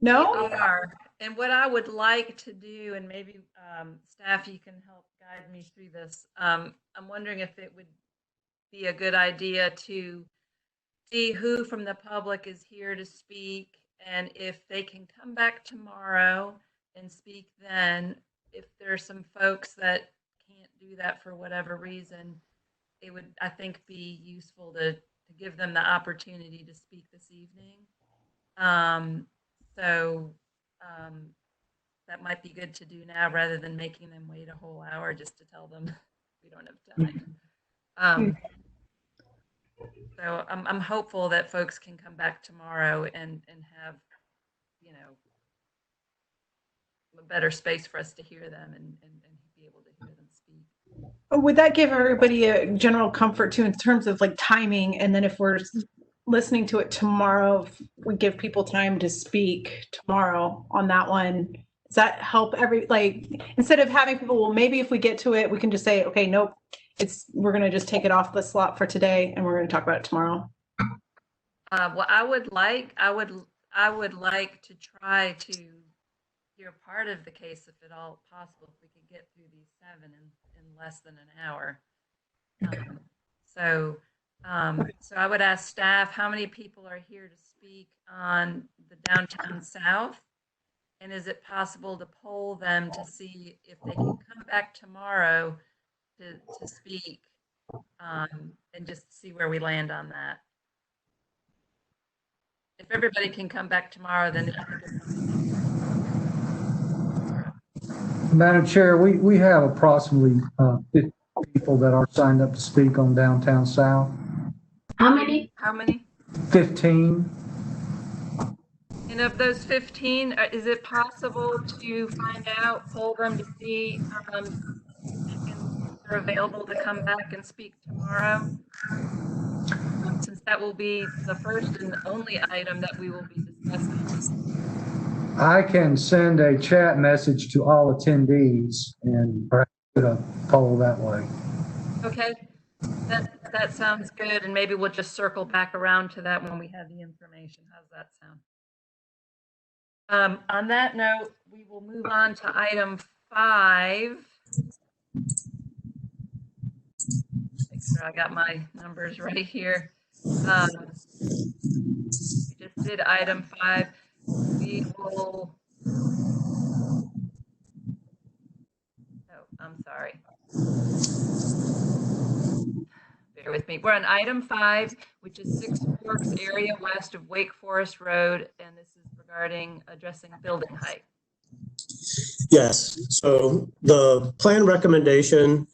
[SPEAKER 12] No?
[SPEAKER 1] We are. And what I would like to do, and maybe staff, you can help guide me through this. I'm wondering if it would be a good idea to see who from the public is here to speak, and if they can come back tomorrow and speak then. If there's some folks that can't do that for whatever reason, it would, I think, be useful to give them the opportunity to speak this evening. That might be good to do now rather than making them wait a whole hour just to tell them we don't have time. So I'm hopeful that folks can come back tomorrow and have, you know, a better space for us to hear them and be able to hear them speak.
[SPEAKER 12] Would that give everybody a general comfort too in terms of like timing? And then if we're listening to it tomorrow, if we give people time to speak tomorrow on that one, does that help instead of having people, well, maybe if we get to it, we can just say, okay, nope, we're going to just take it off the slot for today and we're going to talk about it tomorrow.
[SPEAKER 1] Well, I would like to try to hear part of the case, if at all possible, if we could get through these 7 in less than an hour. So I would ask staff, how many people are here to speak on the downtown South? And is it possible to poll them to see if they can come back tomorrow to speak, and just see where we land on that? If everybody can come back tomorrow, then
[SPEAKER 3] Madam Chair, we have approximately 50 people that are signed up to speak on downtown South.
[SPEAKER 1] How many?
[SPEAKER 3] 15.
[SPEAKER 1] And of those 15, is it possible to find out, poll them to see if they're available to come back and speak tomorrow? Since that will be the first and only item that we will be discussing.
[SPEAKER 3] I can send a chat message to all attendees and perhaps put a poll that way.
[SPEAKER 1] Okay, that sounds good. And maybe we'll just circle back around to that when we have the information. How's that sound? On that note, we will move on to item 5. Make sure I got my numbers right here. We just did item 5. We will I'm sorry. Bear with me. We're on item 5, which is Six Forks area west of Wake Forest Road, and this is regarding addressing building height.
[SPEAKER 14] Yes, so the plan recommendation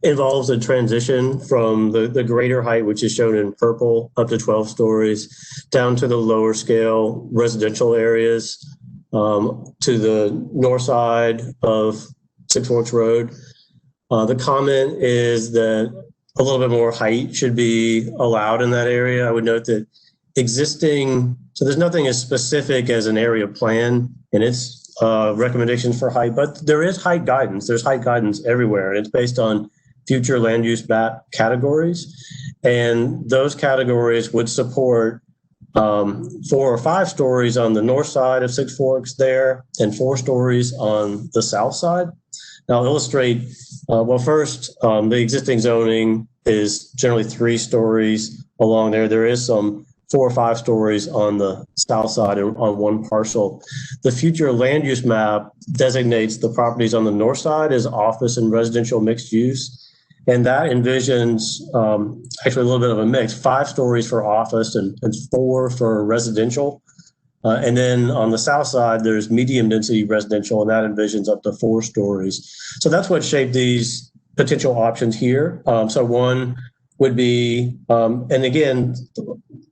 [SPEAKER 14] involves a transition from the greater height, which is shown in purple, up to 12 stories, down to the lower scale residential areas to the north side of Six Forks Road. The comment is that a little bit more height should be allowed in that area. I would note that so there's nothing as specific as an area plan in its recommendations for height, but there is height guidance. There's height guidance everywhere, and it's based on future land use map categories. And those categories would support 4 or 5 stories on the north side of Six Forks there, and 4 stories on the south side. Now, I'll illustrate, first, the existing zoning is generally 3 stories along there. There is some 4 or 5 stories on the south side on one parcel. The future land use map designates the properties on the north side as office and residential mixed use. And that envisions actually a little bit of a mix, 5 stories for office and 4 for residential. And then on the south side, there's medium density residential, and that envisions up to 4 stories. So that's what shaped these potential options here. So one would be, and again,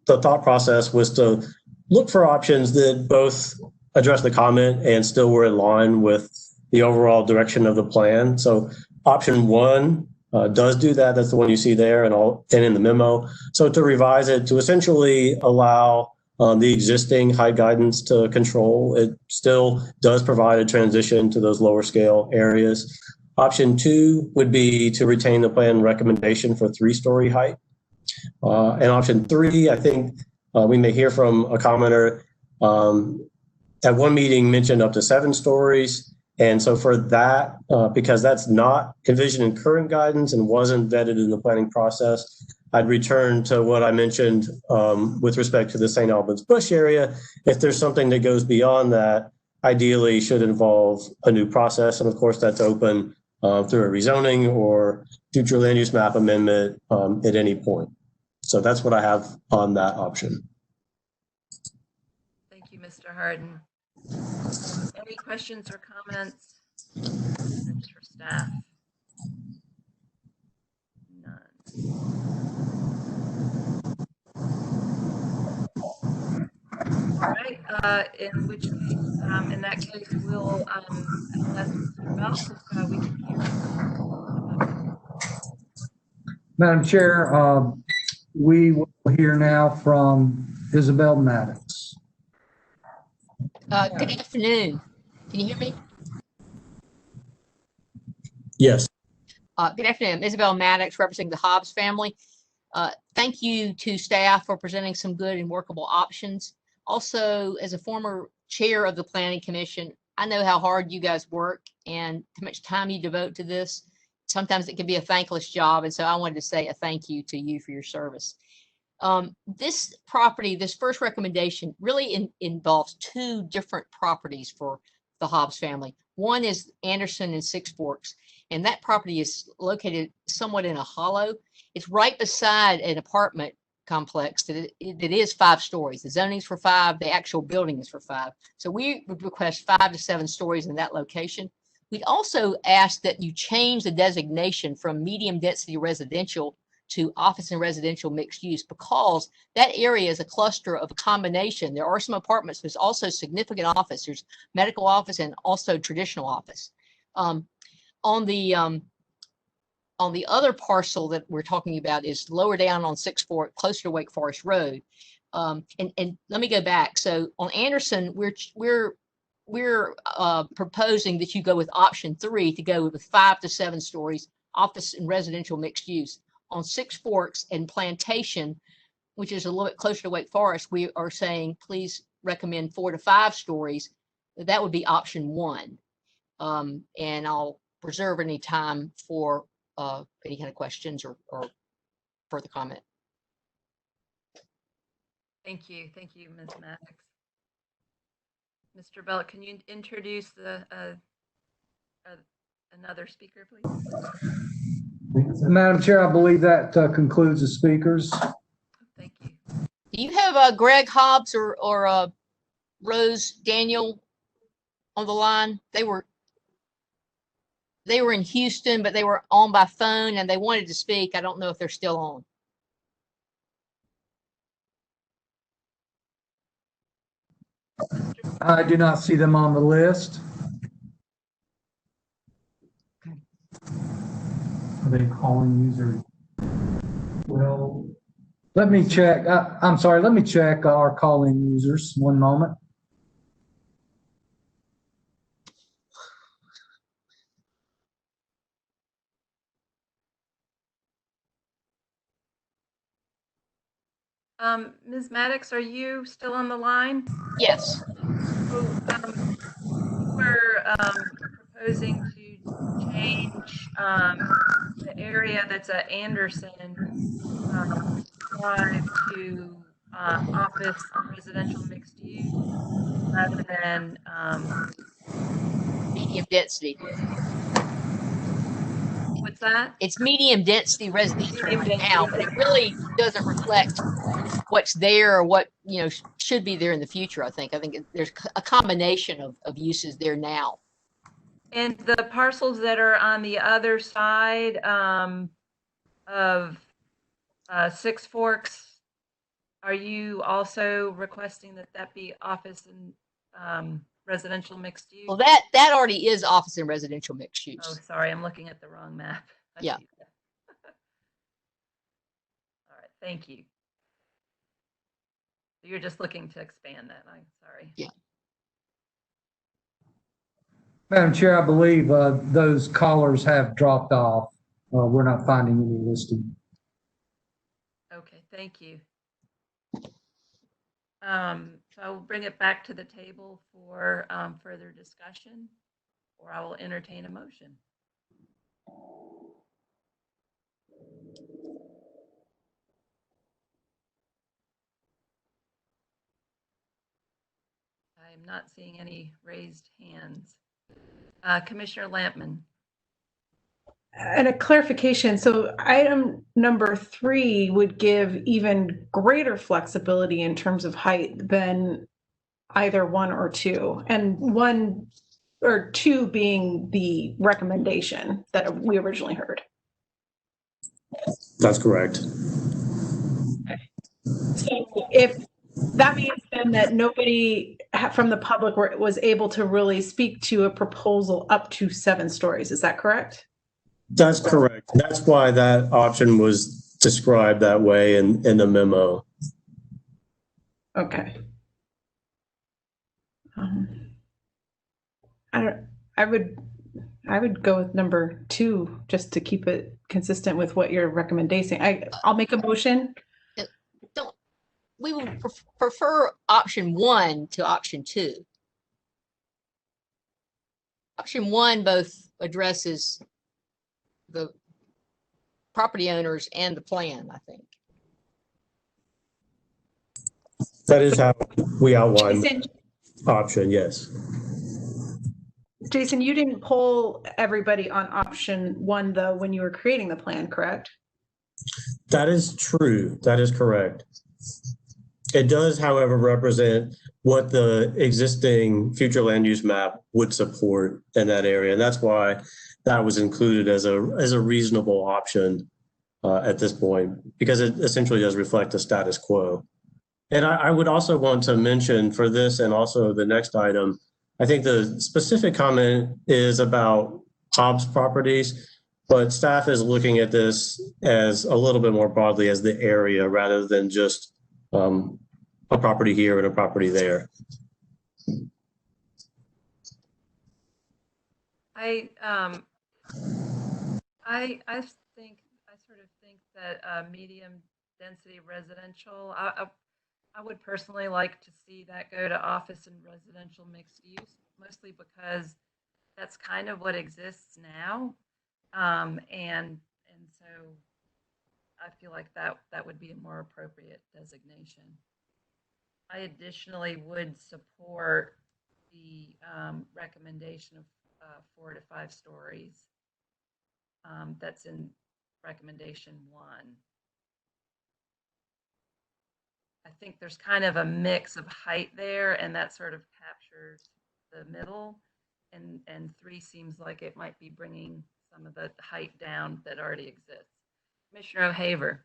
[SPEAKER 14] the thought process was to look for options that both address the comment and still were in line with the overall direction of the plan. So option 1 does do that. That's the one you see there and in the memo. So to revise it to essentially allow the existing height guidance to control, it still does provide a transition to those lower scale areas. Option 2 would be to retain the plan recommendation for 3-story height. And option 3, I think we may hear from a commenter at one meeting mentioned up to 7 stories. And so for that, because that's not envisioned in current guidance and wasn't vetted in the planning process, I'd return to what I mentioned with respect to the St. Albans Bush area. If there's something that goes beyond that, ideally should involve a new process. And of course, that's open through a rezoning or future land use map amendment at any point. So that's what I have on that option.
[SPEAKER 1] Thank you, Mr. Harden. Any questions or comments for staff? None. All right, in that case, we'll ask Mr. Belt if we can hear from
[SPEAKER 3] Madam Chair, we will hear now from Isabel Maddox.
[SPEAKER 15] Good afternoon. Can you hear me?
[SPEAKER 14] Yes.
[SPEAKER 15] Good afternoon. Isabel Maddox, representing the Hobbs family. Thank you to staff for presenting some good and workable options. Also, as a former chair of the Planning Commission, I know how hard you guys work and how much time you devote to this. Sometimes it can be a thankless job, and so I wanted to say a thank you to you for your service. This property, this first recommendation, really involves 2 different properties for the Hobbs family. One is Anderson and Six Forks, and that property is located somewhat in a hollow. It's right beside an apartment complex that is 5 stories. The zoning's for 5, the actual building is for 5. So we would request 5 to 7 stories in that location. We'd also ask that you change the designation from medium density residential to office and residential mixed use, because that area is a cluster of a combination. There are some apartments, there's also significant office. There's medical office and also traditional office. On the other parcel that we're talking about is lower down on Six Forks, closer to Wake Forest Road. And let me go back. So on Anderson, we're proposing that you go with option 3 to go with 5 to 7 stories, office and residential mixed use. On Six Forks and Plantation, which is a little bit closer to Wake Forest, we are saying please recommend 4 to 5 stories. That would be option 1. And I'll preserve any time for any kind of questions or further comment.
[SPEAKER 1] Thank you, Ms. Maddox. Mr. Belt, can you introduce the Another speaker, please.
[SPEAKER 3] Madam Chair, I believe that concludes the speakers.
[SPEAKER 1] Thank you.
[SPEAKER 15] Do you have Greg Hobbs or Rose Daniel on the line? They were in Houston, but they were on by phone and they wanted to speak. I don't know if they're still on.
[SPEAKER 3] I do not see them on the list. Are they calling user? Well, let me check. I'm sorry, let me check our calling users. One moment.
[SPEAKER 1] Ms. Maddox, are you still on the line?
[SPEAKER 15] Yes.
[SPEAKER 1] So, you were proposing to change the area that's at Anderson Drive to office residential mixed use rather than
[SPEAKER 15] Medium density.
[SPEAKER 1] what's that?
[SPEAKER 15] It's medium density residential
[SPEAKER 1] Medium
[SPEAKER 15] right
[SPEAKER 1] density.
[SPEAKER 15] now, but it really doesn't reflect what's there or what should be there in the future. I think there's a combination of uses there now.
[SPEAKER 1] And the parcels that are on the other side of Six Forks, are you also requesting that be office and residential mixed use?
[SPEAKER 15] Well, that already is office and residential mixed use.
[SPEAKER 1] Oh, sorry, I'm looking at the wrong map.
[SPEAKER 15] Yeah.
[SPEAKER 1] All right, thank you. You're just looking to expand that. I'm sorry.
[SPEAKER 15] Yeah.
[SPEAKER 3] Madam Chair, I believe those callers have dropped off. We're not finding any listing.
[SPEAKER 1] Okay, thank you. So I will bring it back to the table for further discussion, or I will entertain a motion. I am not seeing any raised hands. Commissioner Lampman.
[SPEAKER 12] And a clarification, so item number 3 would give even greater flexibility in terms of height than either 1 or 2, and 1 or 2 being the recommendation that we originally heard.
[SPEAKER 14] That's correct.
[SPEAKER 12] So if that means then that nobody from the public was able to really speak to a proposal up to 7 stories, is that correct?
[SPEAKER 14] That's correct. That's why that option was described that way in the memo.
[SPEAKER 12] Okay. I would go with number 2 just to keep it consistent with what you're recommending. I'll make a motion.
[SPEAKER 15] We would prefer option 1 to option 2. Option 1 both addresses the property owners and the plan, I think.
[SPEAKER 14] That is how we outlined the option, yes.
[SPEAKER 12] Jason, you didn't poll everybody on option 1 though when you were creating the plan, correct?
[SPEAKER 14] That is true. That is correct. It does, however, represent what the existing future land use map would support in that area. And that's why that was included as a reasonable option at this point, because it essentially does reflect the status quo. And I would also want to mention for this and also the next item, I think the specific comment is about Hobbs properties, but staff is looking at this as a little bit more broadly as the area rather than just a property here and a property there.
[SPEAKER 1] I sort of think that medium density residential, I would personally like to see that go to office and residential mixed use, mostly because that's kind of what exists now. And so I feel like that would be a more appropriate designation. I additionally would support the recommendation of 4 to 5 stories. That's in recommendation 1. I think there's kind of a mix of height there, and that sort of captures the middle. And 3 seems like it might be bringing some of the height down that already exists. Commissioner O'Haver.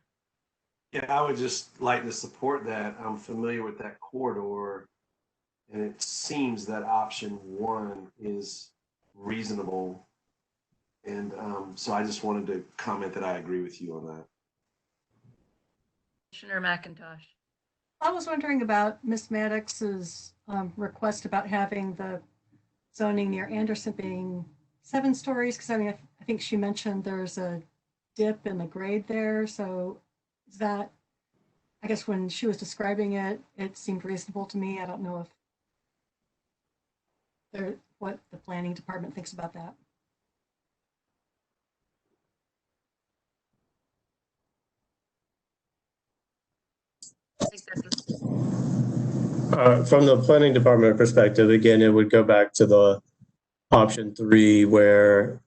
[SPEAKER 9] Yeah, I would just like to support that. I'm familiar with that corridor, and it seems that option 1 is reasonable. And so I just wanted to comment that I agree with you on that.
[SPEAKER 1] Commissioner McIntosh.
[SPEAKER 6] I was wondering about Ms. Maddox's request about having the zoning near Anderson being 7 stories, because I mean, I think she mentioned there's a dip in the grade there. So is that, I guess when she was describing it, it seemed reasonable to me. I don't know if what the planning department thinks about that.
[SPEAKER 1] I think that's
[SPEAKER 14] From the planning department perspective, again, it would go back to the option 3, where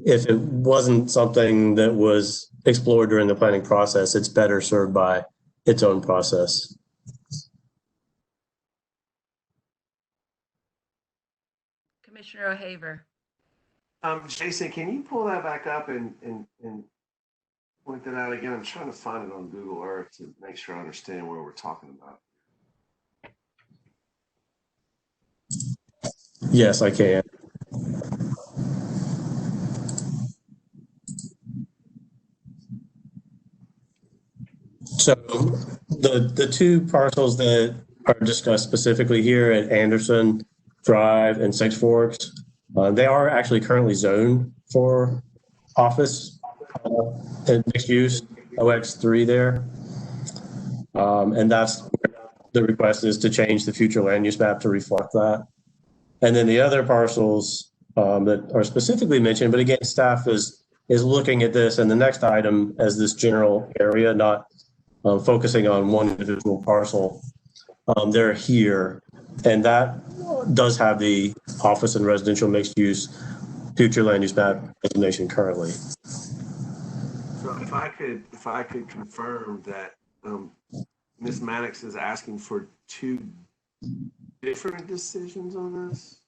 [SPEAKER 14] if it wasn't something that was explored during the planning process, it's better served by its own process.
[SPEAKER 1] Commissioner O'Haver.
[SPEAKER 9] Jason, can you pull that back up and point that out again? I'm trying to find it on Google Earth to make sure I understand what we're talking about.
[SPEAKER 14] Yes, I can. So the 2 parcels that are discussed specifically here at Anderson Drive and Six Forks, they are actually currently zoned for office and mixed use, OX3 there. And that's the request is to change the future land use map to reflect that. And then the other parcels that are specifically mentioned, but again, staff is looking at this and the next item as this general area, not focusing on one individual parcel. They're here, and that does have the office and residential mixed use future land use map designation currently.
[SPEAKER 9] So if I could confirm that Ms. Maddox is asking for 2 different decisions on this?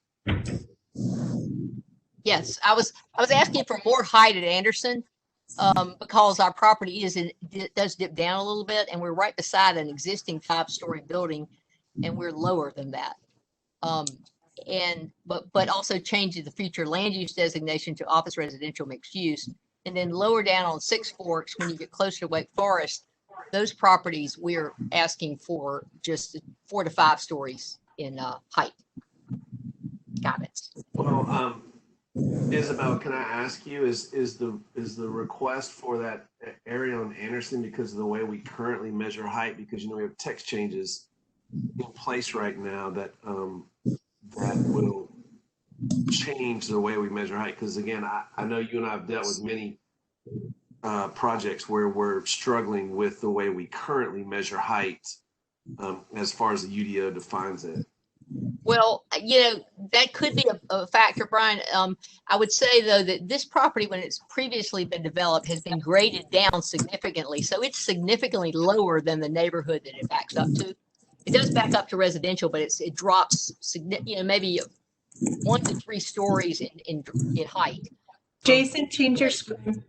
[SPEAKER 15] Yes, I was asking for more height at Anderson because our property does dip down a little bit, and we're right beside an existing 5-story building, and we're lower than that. But also changing the future land use designation to office residential mixed use, and then lower down on Six Forks when you get closer to Wake Forest, those properties we're asking for just 4 to 5 stories in height. Got it.
[SPEAKER 9] Well, Isabel, can I ask you, is the request for that area on Anderson because of the way we currently measure height? Because we have text changes in place right now that that will change the way we measure height. Because again, I know you and I have dealt with many projects where we're struggling with the way we currently measure height as far as the UDO defines it.
[SPEAKER 15] Well, that could be a factor, Brian. I would say, though, that this property, when it's previously been developed, has been graded down significantly. So it's significantly lower than the neighborhood that it backs up to. It does back up to residential, but it drops, maybe 1 to 3 stories in height.
[SPEAKER 12] Jason, change your screen.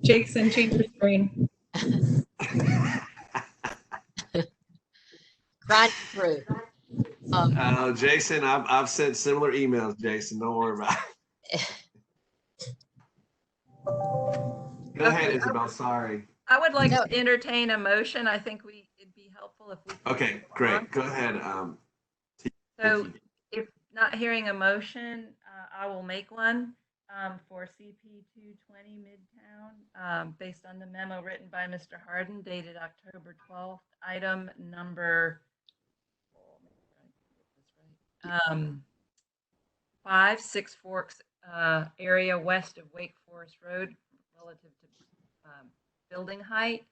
[SPEAKER 12] Jason, change your screen.
[SPEAKER 15] Grind through.
[SPEAKER 9] Jason, I've sent similar emails, Jason. Don't worry about it. Go ahead, Isabel. Sorry.
[SPEAKER 1] I would like to entertain a motion. I think it'd be helpful if we could.
[SPEAKER 9] Okay, great. Go ahead.
[SPEAKER 1] So if not hearing a motion, I will make one for CP 220 Midtown based on the memo written by Mr. Harden dated October 12th, item number 5, Six Forks area west of Wake Forest Road relative to building height.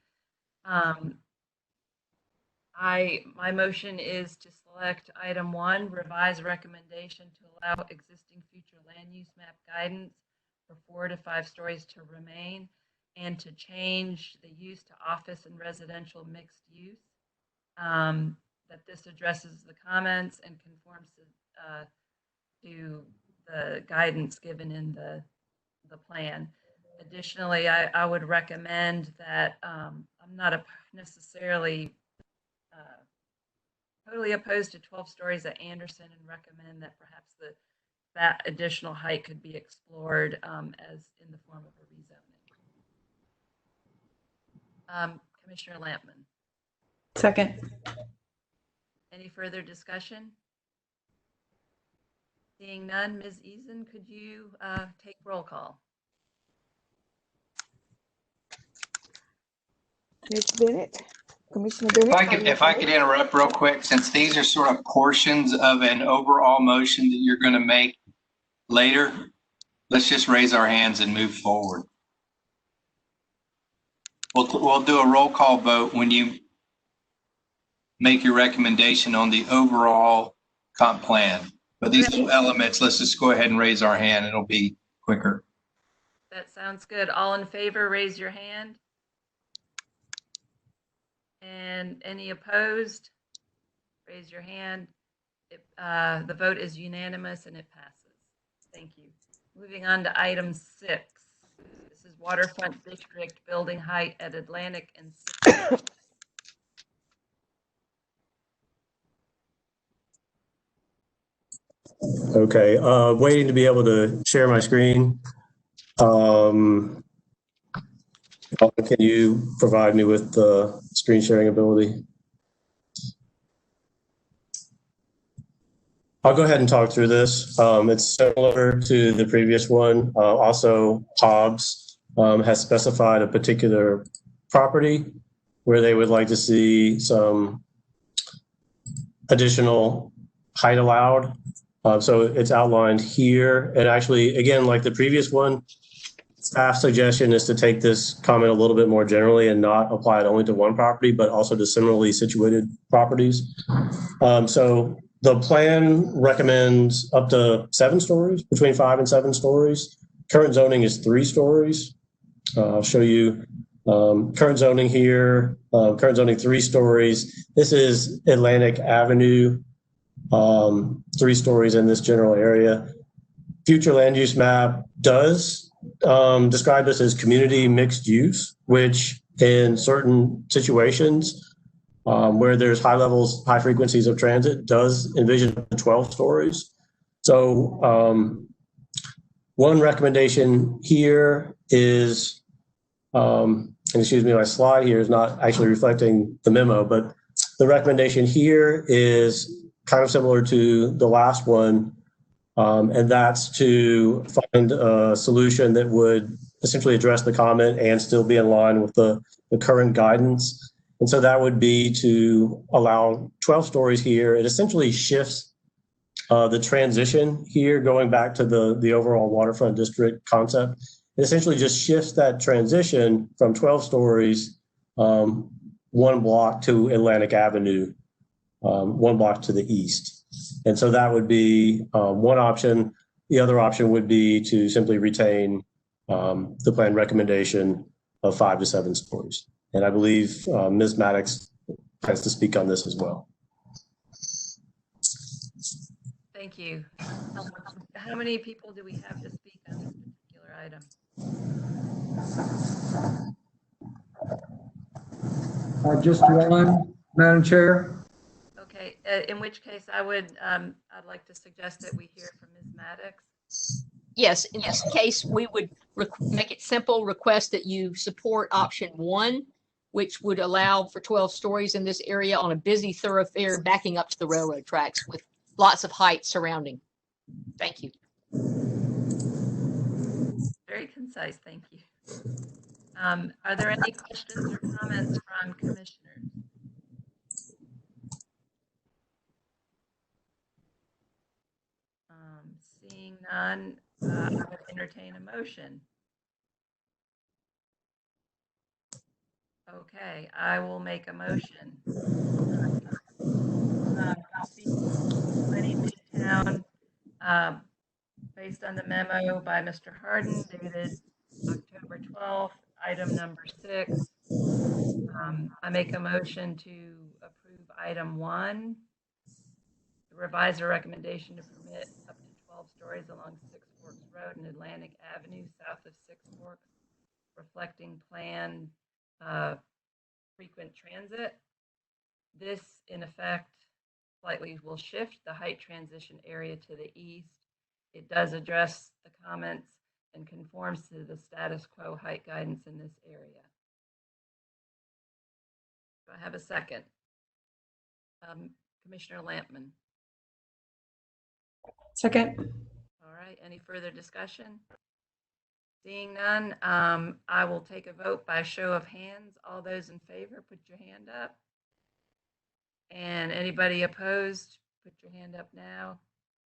[SPEAKER 1] My motion is to select item 1, revise recommendation to allow existing future land use map guidance for 4 to 5 stories to remain, and to change the use to office and residential mixed use. That this addresses the comments and conforms to the guidance given in the plan. Additionally, I would recommend that I'm not necessarily totally opposed to 12 stories at Anderson, and recommend that perhaps that additional height could be explored as in the form of a rezoning. Commissioner Lampman.
[SPEAKER 12] Second.
[SPEAKER 1] Any further discussion? Seeing none, Ms. Eason, could you take roll call?
[SPEAKER 11] Ms. Bennett, Commissioner Bennett.
[SPEAKER 2] If I could interrupt real quick, since these are sort of portions of an overall motion that you're going to make later, let's just raise our hands and move forward. We'll do a roll call vote when you make your recommendation on the overall comp plan. But these two elements, let's just go ahead and raise our hand. It'll be quicker.
[SPEAKER 1] That sounds good. All in favor, raise your hand. And any opposed, raise your hand. The vote is unanimous and it passes. Thank you. Moving on to item 6. This is Waterfront District building height at Atlantic and 6th.
[SPEAKER 14] Okay, waiting to be able to share my screen. Can you provide me with the screen sharing ability? I'll go ahead and talk through this. It's similar to the previous one. Also, Hobbs has specified a particular property where they would like to see some additional height allowed. So it's outlined here. And actually, again, like the previous one, staff suggestion is to take this comment a little bit more generally and not apply it only to one property, but also to similarly situated properties. So the plan recommends up to 7 stories, between 5 and 7 stories. Current zoning is 3 stories. I'll show you current zoning here, current zoning 3 stories. This is Atlantic Avenue, 3 stories in this general area. Future land use map does describe this as community mixed use, which in certain situations where there's high levels, high frequencies of transit does envision 12 stories. So one recommendation here is, and excuse me, my slide here is not actually reflecting the memo, but the recommendation here is kind of similar to the last one, and that's to find a solution that would essentially address the comment and still be in line with the current guidance. And so that would be to allow 12 stories here. It essentially shifts the transition here, going back to the overall waterfront district concept. It essentially just shifts that transition from 12 stories, 1 block to Atlantic Avenue, 1 block to the east. And so that would be one option. The other option would be to simply retain the plan recommendation of 5 to 7 stories. And I believe Ms. Maddox has to speak on this as well.
[SPEAKER 1] Thank you. How many people do we have to speak on this particular item?
[SPEAKER 3] Just one, Madam Chair.
[SPEAKER 1] Okay, in which case I'd like to suggest that we hear from Ms. Maddox.
[SPEAKER 15] Yes, in this case, we would make it simple, request that you support option 1, which would allow for 12 stories in this area on a busy thoroughfare backing up to the railroad tracks with lots of height surrounding. Thank you.
[SPEAKER 1] Very concise, thank you. Are there any questions or comments from commissioners? Seeing none, I would entertain a motion. Okay, I will make a motion. Planning Midtown, based on the memo by Mr. Harden dated October 12th, item number 6. I make a motion to approve item 1, revise a recommendation to permit up to 12 stories along Six Forks Road and Atlantic Avenue south of Six Forks, reflecting planned frequent transit. This, in effect, slightly will shift the height transition area to the east. It does address the comments and conforms to the status quo height guidance in this area. Do I have a second? Commissioner Lampman.
[SPEAKER 12] Second.
[SPEAKER 1] All right, any further discussion? Seeing none, I will take a vote by show of hands. All those in favor, put your hand up. And anybody opposed, put your hand up now.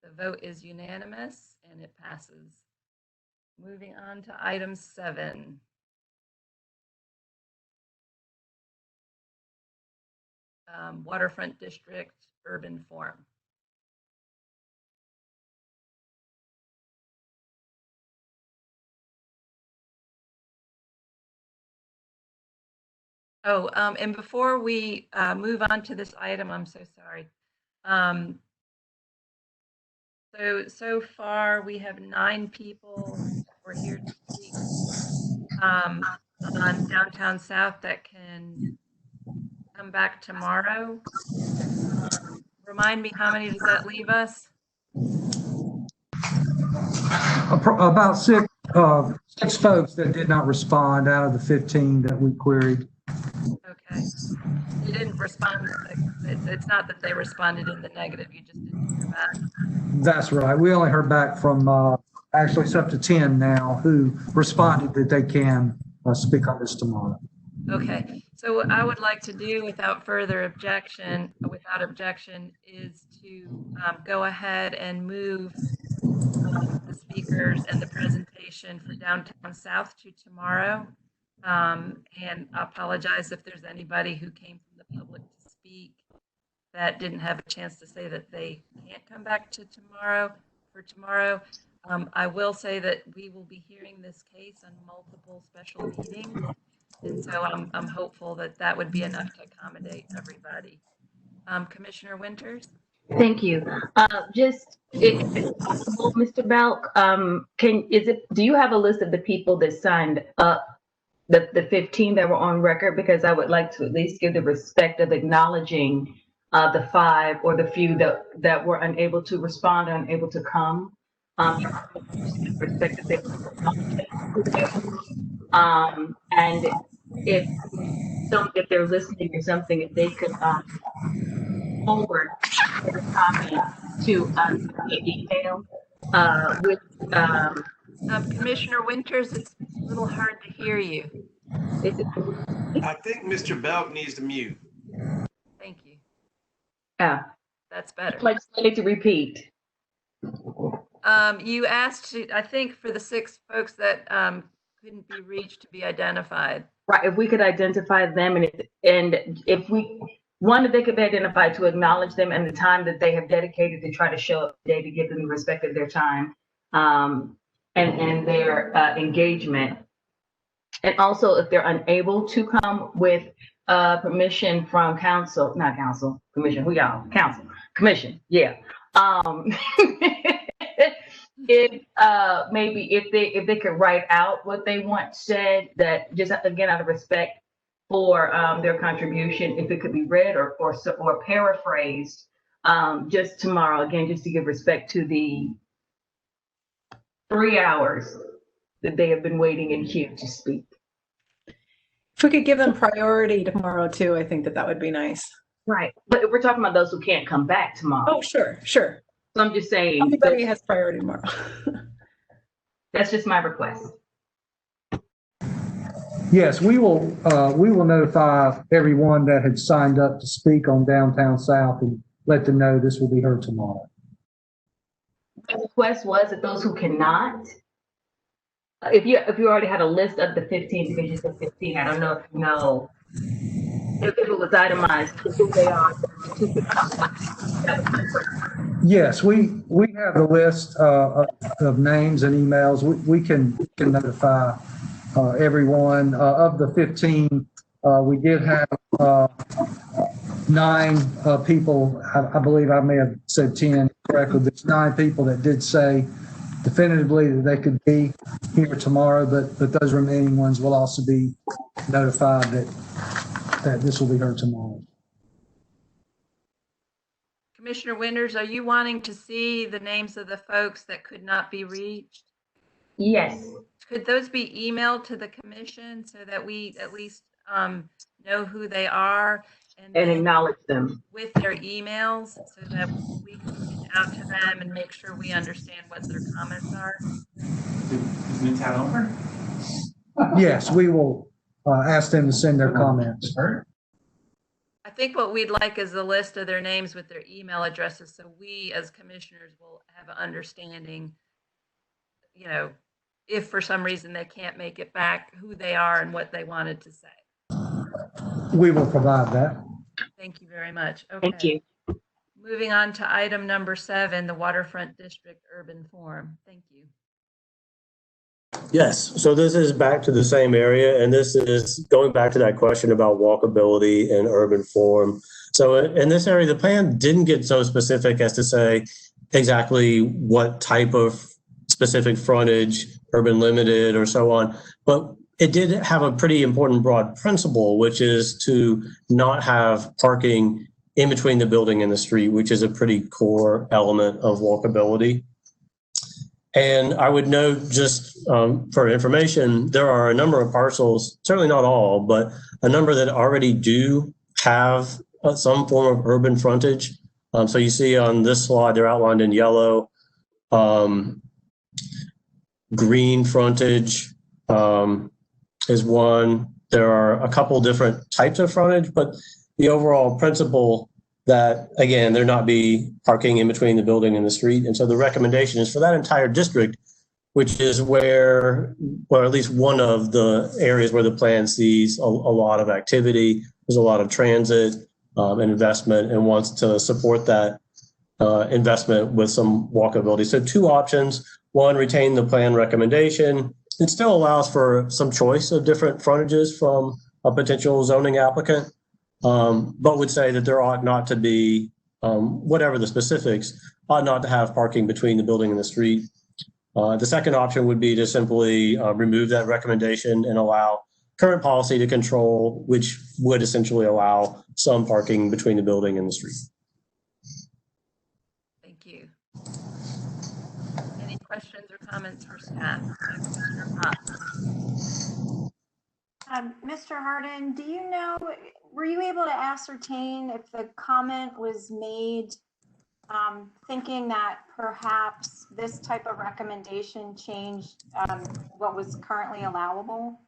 [SPEAKER 1] The vote is unanimous and it passes. Moving on to item 7. Waterfront District Urban Forum. Oh, and before we move on to this item, I'm so sorry. So far we have 9 people who are here to speak on Downtown South that can come back tomorrow. Remind me, how many does that leave us?
[SPEAKER 3] About 6 folks that did not respond out of the 15 that we queried.
[SPEAKER 1] Okay. They didn't respond. It's not that they responded in the negative. You just didn't hear back.
[SPEAKER 3] That's right. We only heard back from, actually it's up to 10 now who responded that they can speak on this tomorrow.
[SPEAKER 1] Okay. So what I would like to do without objection, is to go ahead and move the speakers and the presentation for Downtown South to tomorrow. And I apologize if there's anybody who came from the public to speak that didn't have a chance to say that they can't come back to tomorrow. I will say that we will be hearing this case on multiple special meetings. And so I'm hopeful that that would be enough to accommodate everybody. Commissioner Winters?
[SPEAKER 20] Thank you. Just if it's possible, Mr. Belk, do you have a list of the people that signed up, the 15 that were on record? Because I would like to at least give the respect of acknowledging the 5 or the few that were unable to respond or unable to come. Respect that they and if they're listening or something, if they could forward their comment to us in email with
[SPEAKER 1] Commissioner Winters, it's a little hard to hear you.
[SPEAKER 9] I think Mr. Belk needs to mute.
[SPEAKER 1] Thank you.
[SPEAKER 20] Yeah.
[SPEAKER 1] That's better.
[SPEAKER 20] Like, I need to repeat.
[SPEAKER 1] You asked, I think, for the 6 folks that couldn't be reached to be identified.
[SPEAKER 20] Right. If we could identify them and if they could be identified, to acknowledge them and the time that they have dedicated to try to show up today, to give them the respect of their time and their engagement. And also, if they're unable to come with permission from commission, yeah. If they could write out what they want said, that just again out of respect for their contribution, if it could be read or paraphrased just tomorrow, again, just to give respect to the 3 hours that they have been waiting in queue to speak.
[SPEAKER 12] If we could give them priority tomorrow too, I think that would be nice.
[SPEAKER 20] Right, but if we're talking about those who can't come back tomorrow.
[SPEAKER 12] Oh, sure. So
[SPEAKER 20] I'm just saying.
[SPEAKER 12] Everybody has priority tomorrow.
[SPEAKER 20] That's just my request.
[SPEAKER 3] Yes, we will notify everyone that had signed up to speak on Downtown South and let them know this will be heard tomorrow.
[SPEAKER 20] My request was that those who cannot, if you already had a list of the 15, because you said 15, I don't know if you know If it was itemized, who they are, to pick up.
[SPEAKER 3] Yes, we have the list of names and emails. We can notify everyone. Of the 15, we did have 9 people. I believe I may have said 10 correctly. There's 9 people that did say definitively that they could be here tomorrow, but those remaining ones will also be notified that this will be heard tomorrow.
[SPEAKER 1] Commissioner Winters, are you wanting to see the names of the folks that could not be reached?
[SPEAKER 20] Yes.
[SPEAKER 1] Could those be emailed to the commission so that we at least know who they are
[SPEAKER 20] And acknowledge them
[SPEAKER 1] with their emails so that we can reach out to them and make sure we understand what their comments are?
[SPEAKER 2] Is Midtown over?
[SPEAKER 3] Yes, we will ask them to send their comments.
[SPEAKER 1] I think what we'd like is a list of their names with their email addresses so we as commissioners will have an understanding, you know, if for some reason they can't make it back, who they are and what they wanted to say.
[SPEAKER 3] We will provide that.
[SPEAKER 1] Thank you very much. Okay.
[SPEAKER 20] Thank you.
[SPEAKER 1] Moving on to item number 7, the Waterfront District Urban Forum. Thank you.
[SPEAKER 14] Yes, so this is back to the same area, and this is going back to that question about walkability and urban form. So in this area, the plan didn't get so specific as to say exactly what type of specific frontage, urban limited or so on, but it did have a pretty important broad principle, which is to not have parking in between the building and the street, which is a pretty core element of walkability. And I would note, just for information, there are a number of parcels, certainly not all, but a number that already do have some form of urban frontage. So you see on this slide, they're outlined in yellow. Green frontage is one. There are a couple different types of frontage, but the overall principle that, again, there not be parking in between the building and the street. And so the recommendation is for that entire district, which is where, or at least one of the areas where the plan sees a lot of activity, there's a lot of transit and investment, and wants to support that investment with some walkability. So 2 options. One, retain the plan recommendation. It still allows for some choice of different frontages from a potential zoning applicant, but would say that there ought not to be, whatever the specifics, ought not to have parking between the building and the street. The second option would be to simply remove that recommendation and allow current policy to control, which would essentially allow some parking between the building and the street.
[SPEAKER 1] Thank you. Any questions or comments for staff?
[SPEAKER 17] Mr. Harden, do you know, were you able to ascertain if the comment was made thinking that perhaps this type of recommendation changed what was currently allowable?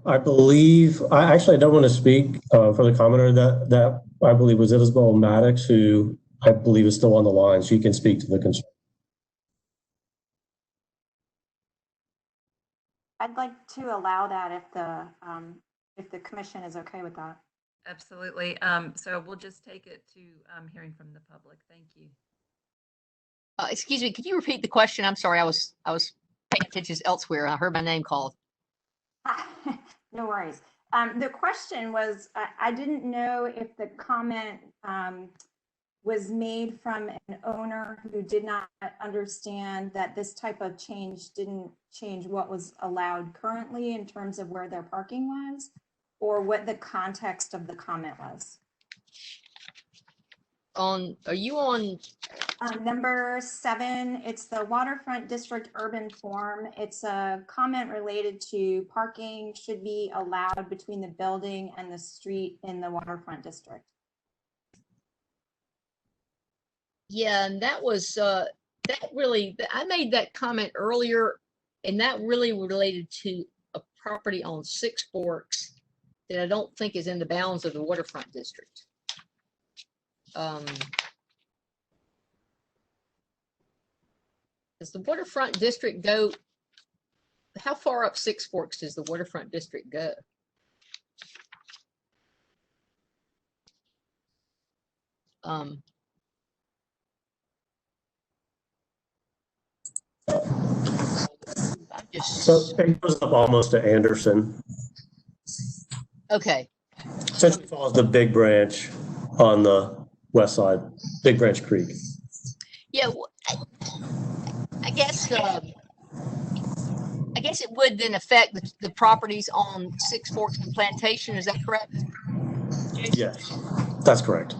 [SPEAKER 14] I believe, I don't want to speak for the commenter, that I believe was Isabel Maddox, who I believe is still on the line. She can speak to the concern.
[SPEAKER 17] I'd like to allow that if the commission is okay with that.
[SPEAKER 1] Absolutely. So we'll just take it to hearing from the public. Thank you.
[SPEAKER 15] Excuse me, could you repeat the question? I'm sorry, I was paying attention elsewhere. I heard my name called.
[SPEAKER 17] No worries. The question was, I didn't know if the comment was made from an owner who did not understand that this type of change didn't change what was allowed currently in terms of where their parking was, or what the context of the comment was.
[SPEAKER 15] Are you on?
[SPEAKER 17] Number 7, it's the Waterfront District Urban Forum. It's a comment related to parking should be allowed between the building and the street in the Waterfront District.
[SPEAKER 15] Yeah, and that was, that really, I made that comment earlier, and that really related to a property on 6 Forks that I don't think is in the bounds of the Waterfront District. Does the Waterfront District go, how far up 6 Forks does the Waterfront District go?
[SPEAKER 14] So it goes up almost to Anderson.
[SPEAKER 15] Okay.
[SPEAKER 14] Essentially follows the Big Branch on the west side, Big Branch Creek.
[SPEAKER 15] Yeah, I guess it would then affect the properties on Six Forks and Plantation. Is that correct? Jason?
[SPEAKER 14] Yes, that's correct.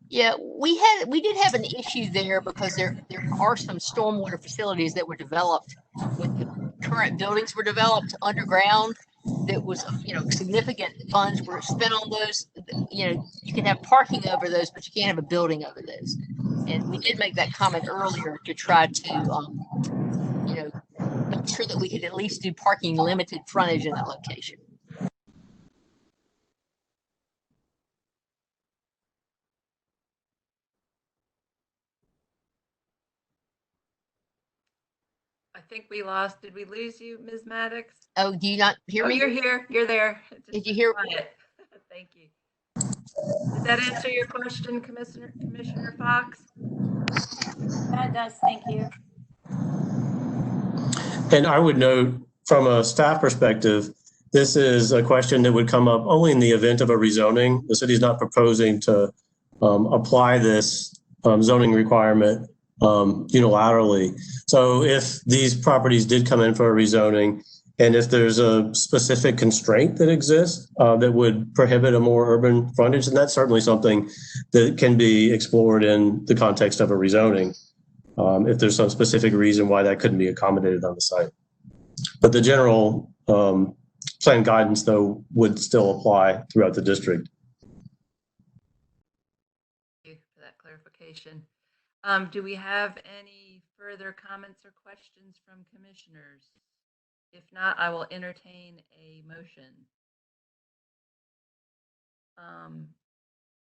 [SPEAKER 15] Yeah, we did have an issue there because there are some stormwater facilities that were developed when the current buildings were developed underground. That was, significant funds were spent on those. You can have parking over those, but you can't have a building over those. And we did make that comment earlier to try to, make sure that we could at least do parking limited frontage in that location.
[SPEAKER 1] I think we lost. Did we lose you, Ms. Maddox?
[SPEAKER 15] Oh, do you not hear me?
[SPEAKER 1] You're here. You're there.
[SPEAKER 15] Did you hear?
[SPEAKER 1] Quiet. Thank you. Did that answer your question, Commissioner Fox?
[SPEAKER 17] That does, thank you.
[SPEAKER 14] And I would note from a staff perspective, this is a question that would come up only in the event of a rezoning. The city is not proposing to apply this zoning requirement unilaterally. So if these properties did come in for a rezoning, and if there's a specific constraint that exists that would prohibit a more urban frontage, then that's certainly something that can be explored in the context of a rezoning. If there's some specific reason why that couldn't be accommodated on the site. But the general plan guidance, though, would still apply throughout the district.
[SPEAKER 1] Thank you for that clarification. Do we have any further comments or questions from commissioners? If not, I will entertain a motion.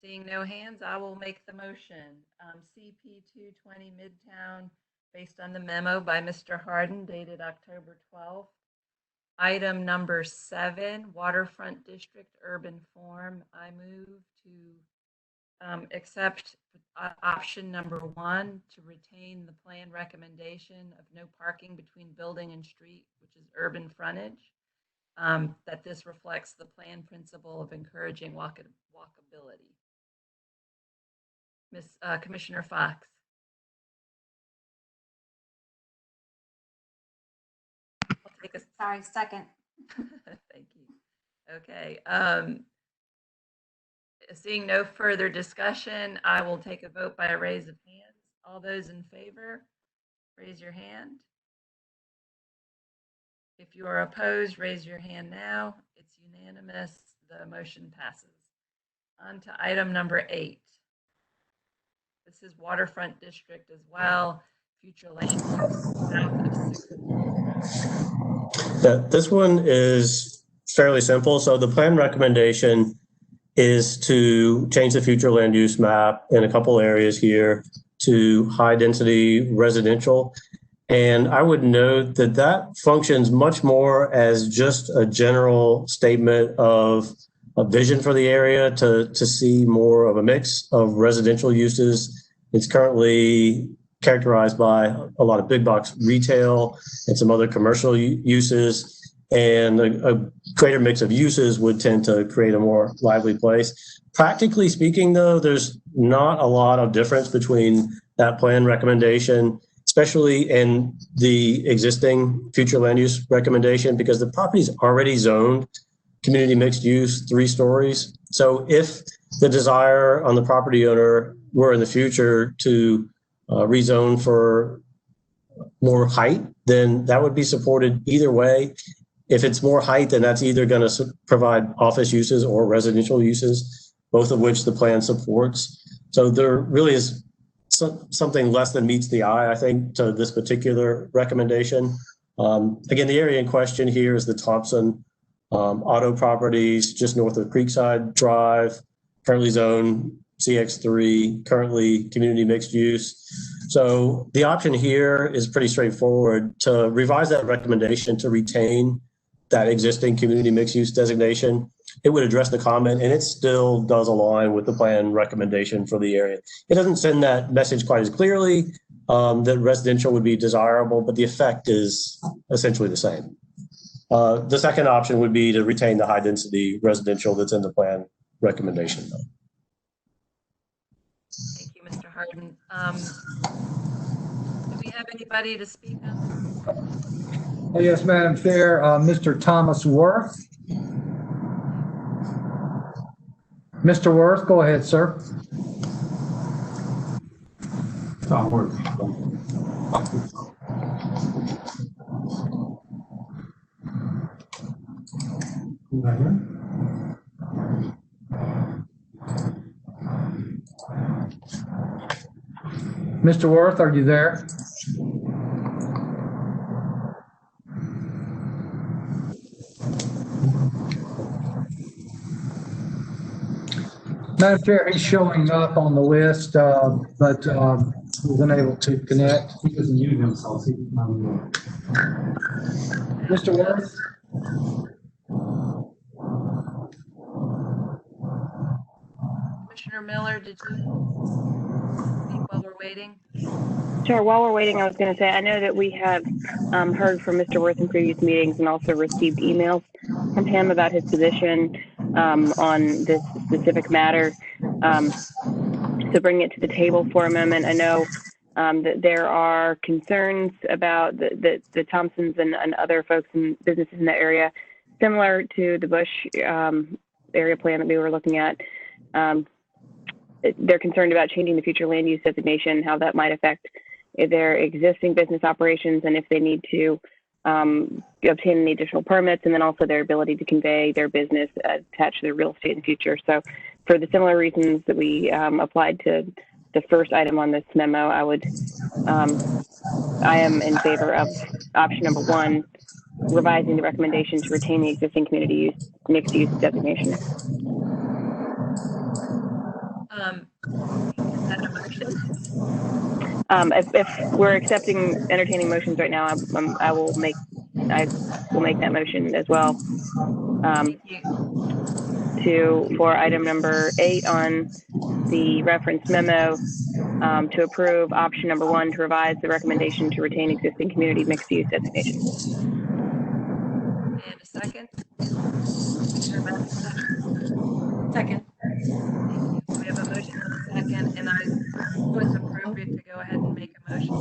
[SPEAKER 1] Seeing no hands, I will make the motion. CP 220 Midtown, based on the memo by Mr. Harden dated October 12th. Item number 7, Waterfront District Urban Form. I move to accept option number 1 to retain the plan recommendation of no parking between building and street, which is urban frontage. That this reflects the plan principle of encouraging walkability. Commissioner Fox. I'll take a
[SPEAKER 17] Sorry, second.
[SPEAKER 1] Thank you. Okay. Seeing no further discussion, I will take a vote by a raise of hands. All those in favor, raise your hand. If you are opposed, raise your hand now. It's unanimous. The motion passes. On to item number 8. This is Waterfront District as well. Future land use south of 6.
[SPEAKER 14] Yeah, this one is fairly simple. So the plan recommendation is to change the future land use map in a couple areas here to high density residential. And I would note that that functions much more as just a general statement of a vision for the area to see more of a mix of residential uses. It's currently characterized by a lot of big box retail and some other commercial uses. And a greater mix of uses would tend to create a more lively place. Practically speaking, though, there's not a lot of difference between that plan recommendation, especially in the existing future land use recommendation, because the property is already zoned community mixed use 3 stories. So if the desire on the property owner were in the future to rezone for more height, then that would be supported either way. If it's more height, then that's either going to provide office uses or residential uses, both of which the plan supports. So there really is something less than meets the eye, I think, to this particular recommendation. Again, the area in question here is the Thompson Auto Properties, just north of Creekside Drive, currently zoned CX3, currently community mixed use. So the option here is pretty straightforward: to revise that recommendation to retain that existing community mixed use designation, it would address the comment, and it still does align with the plan recommendation for the area. It doesn't send that message quite as clearly that residential would be desirable, but the effect is essentially the same. The second option would be to retain the high density residential that's in the plan recommendation.
[SPEAKER 1] Thank you, Mr. Harden. Do we have anybody to speak on?
[SPEAKER 3] Yes, Madam Chair, Mr. Thomas Worth. Mr. Worth, go ahead, sir. Tom Worth. Mr. Worth, are you there? Madam Chair, he's showing up on the list, but he's unable to connect. He doesn't use himself. Mr. Worth?
[SPEAKER 1] Commissioner Miller, did you speak while we're waiting?
[SPEAKER 13] Sure. While we're waiting, I was going to say, I know that we have heard from Mr. Worth in previous meetings and also received emails from him about his position on this specific matter. So bring it to the table for a moment. I know that there are concerns about the Thompsons and other folks and businesses in the area, similar to the Bush area plan that we were looking at. They're concerned about changing the future land use designation, how that might affect their existing business operations, and if they need to obtain any additional permits, and then also their ability to convey their business attached to their real estate in the future. So for the similar reasons that we applied to the first item on this memo, I am in favor of option number 1, revising the recommendation to retain the existing community use mixed use designation.
[SPEAKER 1] Is that a motion?
[SPEAKER 13] If we're entertaining motions right now, I will make that motion as well. For item number 8 on the reference memo, to approve option number 1 to revise the recommendation to retain existing community mixed use designation.
[SPEAKER 1] And a second?
[SPEAKER 6] Second.
[SPEAKER 1] We have a motion and a second, and I thought it was appropriate to go ahead and make a motion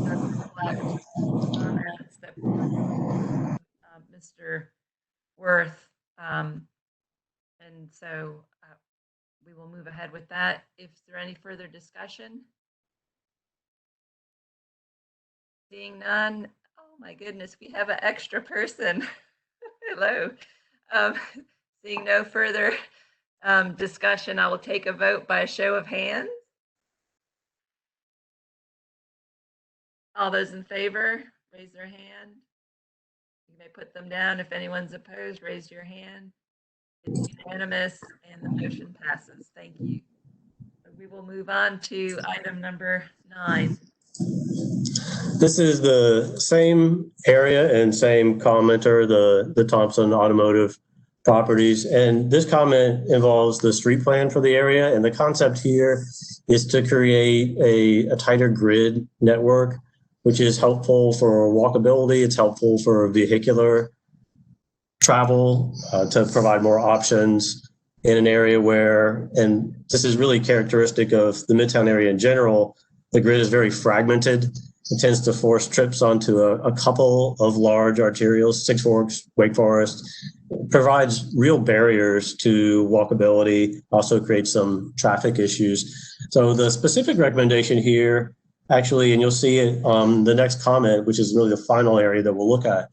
[SPEAKER 1] that reflect comments that Mr. Worth. And so we will move ahead with that. If there any further discussion? Seeing none, oh my goodness, we have an extra person. Hello. Seeing no further discussion, I will take a vote by a show of hands. All those in favor, raise their hand. You may put them down. If anyone's opposed, raise your hand. It's unanimous and the motion passes. Thank you. We will move on to item number 9.
[SPEAKER 14] This is the same area and same commenter, the Thompson Automotive Properties. And this comment involves the street plan for the area. And the concept here is to create a tighter grid network, which is helpful for walkability. It's helpful for vehicular travel, to provide more options in an area where, and this is really characteristic of the Midtown area in general, the grid is very fragmented. It tends to force trips onto a couple of large arterials, Six Forks, Wake Forest. It provides real barriers to walkability, also creates some traffic issues. So the specific recommendation here, actually, and you'll see it on the next comment, which is really the final area that we'll look at,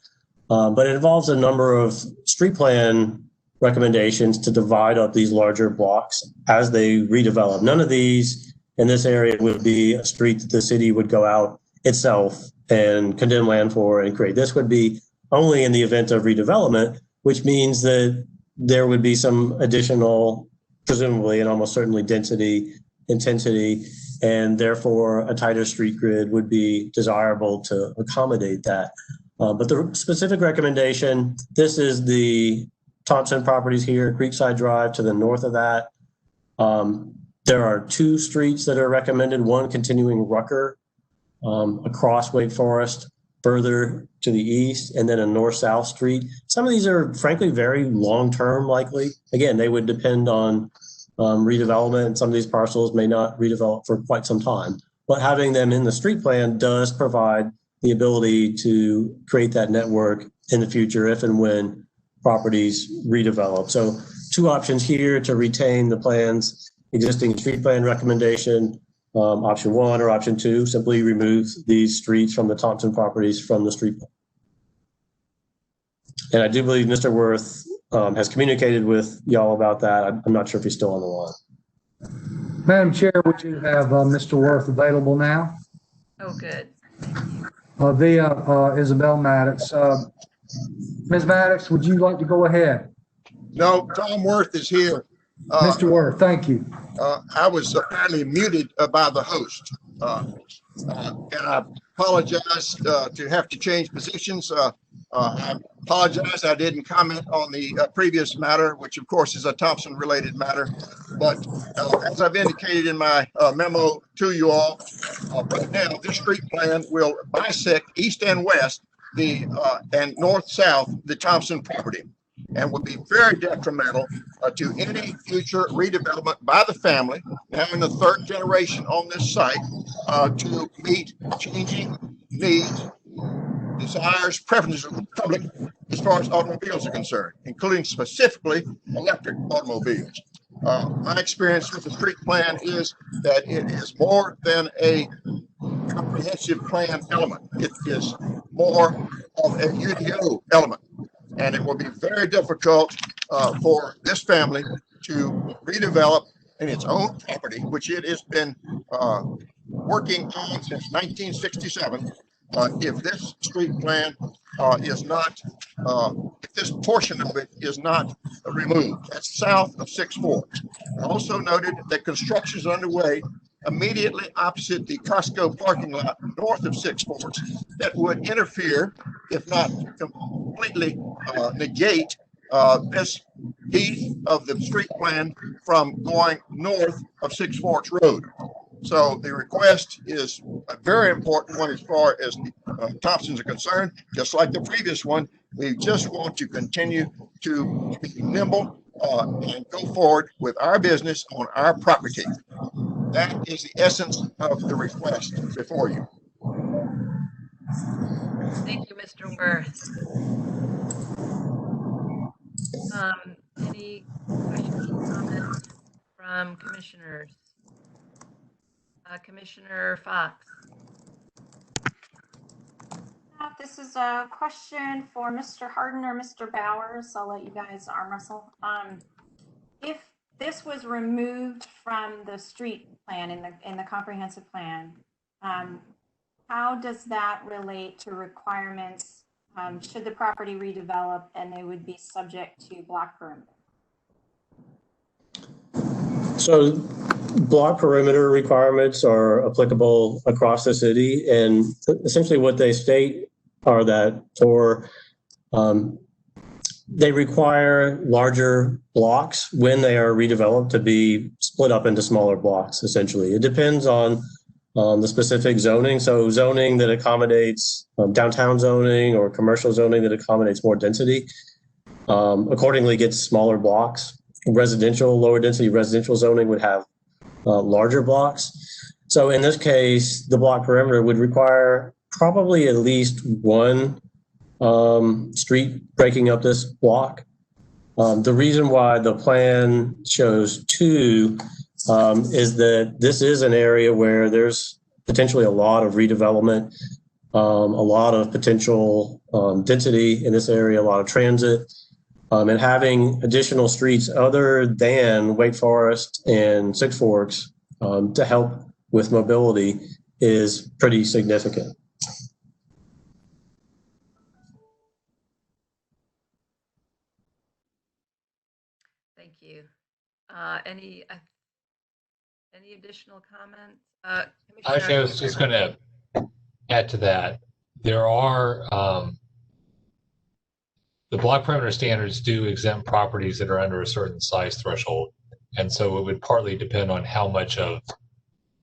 [SPEAKER 14] but it involves a number of street plan recommendations to divide up these larger blocks as they redevelop. None of these in this area would be a street that the city would go out itself and condemn land for and create. This would be only in the event of redevelopment, which means that there would be some additional, presumably and almost certainly density, intensity, and therefore a tighter street grid would be desirable to accommodate that. But the specific recommendation, this is the Thompson properties here, Creekside Drive to the north of that. There are 2 streets that are recommended, one continuing Rucker across Wake Forest further to the east, and then a north-south street. Some of these are frankly very long-term likely. Again, they would depend on redevelopment, and some of these parcels may not redevelop for quite some time. But having them in the street plan does provide the ability to create that network in the future if and when properties redevelop. So 2 options here to retain the plan's existing street plan recommendation. Option 1 or option 2, simply remove these streets from the Thompson properties from the street plan. And I do believe Mr. Worth has communicated with y'all about that. I'm not sure if he's still on the line.
[SPEAKER 3] Madam Chair, would you have Mr. Worth available now?
[SPEAKER 1] Oh, good.
[SPEAKER 3] Via Isabel Maddox. Ms. Maddox, would you like to go ahead?
[SPEAKER 21] No, Tom Worth is here.
[SPEAKER 3] Mr. Worth, thank you.
[SPEAKER 21] I was apparently muted by the host. And I apologize to have to change positions. I apologize I didn't comment on the previous matter, which of course is a Thompson related matter. But as I've indicated in my memo to you all, right now this street plan will bisect east and west and north-south the Thompson property, and would be very detrimental to any future redevelopment by the family, now in the 3rd generation on this site, to meet changing needs, desires, preferences of the public as far as automobiles are concerned, including specifically electric automobiles. My experience with the street plan is that it is more than a comprehensive plan element. It is more of a UDO element. And it will be very difficult for this family to redevelop in its own property, which it has been working on since 1967. If this street plan is not, if this portion of it is not removed. That's south of 6 Forks. I also noted that construction is underway immediately opposite the Costco parking lot north of 6 Forks that would interfere, if not completely negate, this piece of the street plan from going north of 6 Forks Road. So the request is a very important one as far as the Thompsons are concerned. Just like the previous one, we just want to continue to be nimble and go forward with our business on our property. That is the essence of the request before you.
[SPEAKER 1] Thank you, Mr. Worth. Any questions or comments from commissioners? Commissioner Fox.
[SPEAKER 17] This is a question for Mr. Harden or Mr. Bowers. I'll let you guys arm wrestle. If this was removed from the street plan in the comprehensive plan, how does that relate to requirements should the property redevelop and they would be subject to block perimeter?
[SPEAKER 14] So block perimeter requirements are applicable across the city, and essentially what they state are that they require larger blocks when they are redeveloped to be split up into smaller blocks. Essentially, it depends on the specific zoning. So zoning that accommodates downtown zoning or commercial zoning that accommodates more density accordingly gets smaller blocks. Lower density residential zoning would have larger blocks. So in this case, the block perimeter would require probably at least one street breaking up this block. The reason why the plan shows 2 is that this is an area where there's potentially a lot of redevelopment, a lot of potential density in this area, a lot of transit. And having additional streets other than Wake Forest and 6 Forks to help with mobility is pretty significant.
[SPEAKER 1] Thank you. Any additional comments?
[SPEAKER 4] Actually, I was just going to add to that. There are the block perimeter standards do exempt properties that are under a certain size threshold. And so it would partly depend on how much of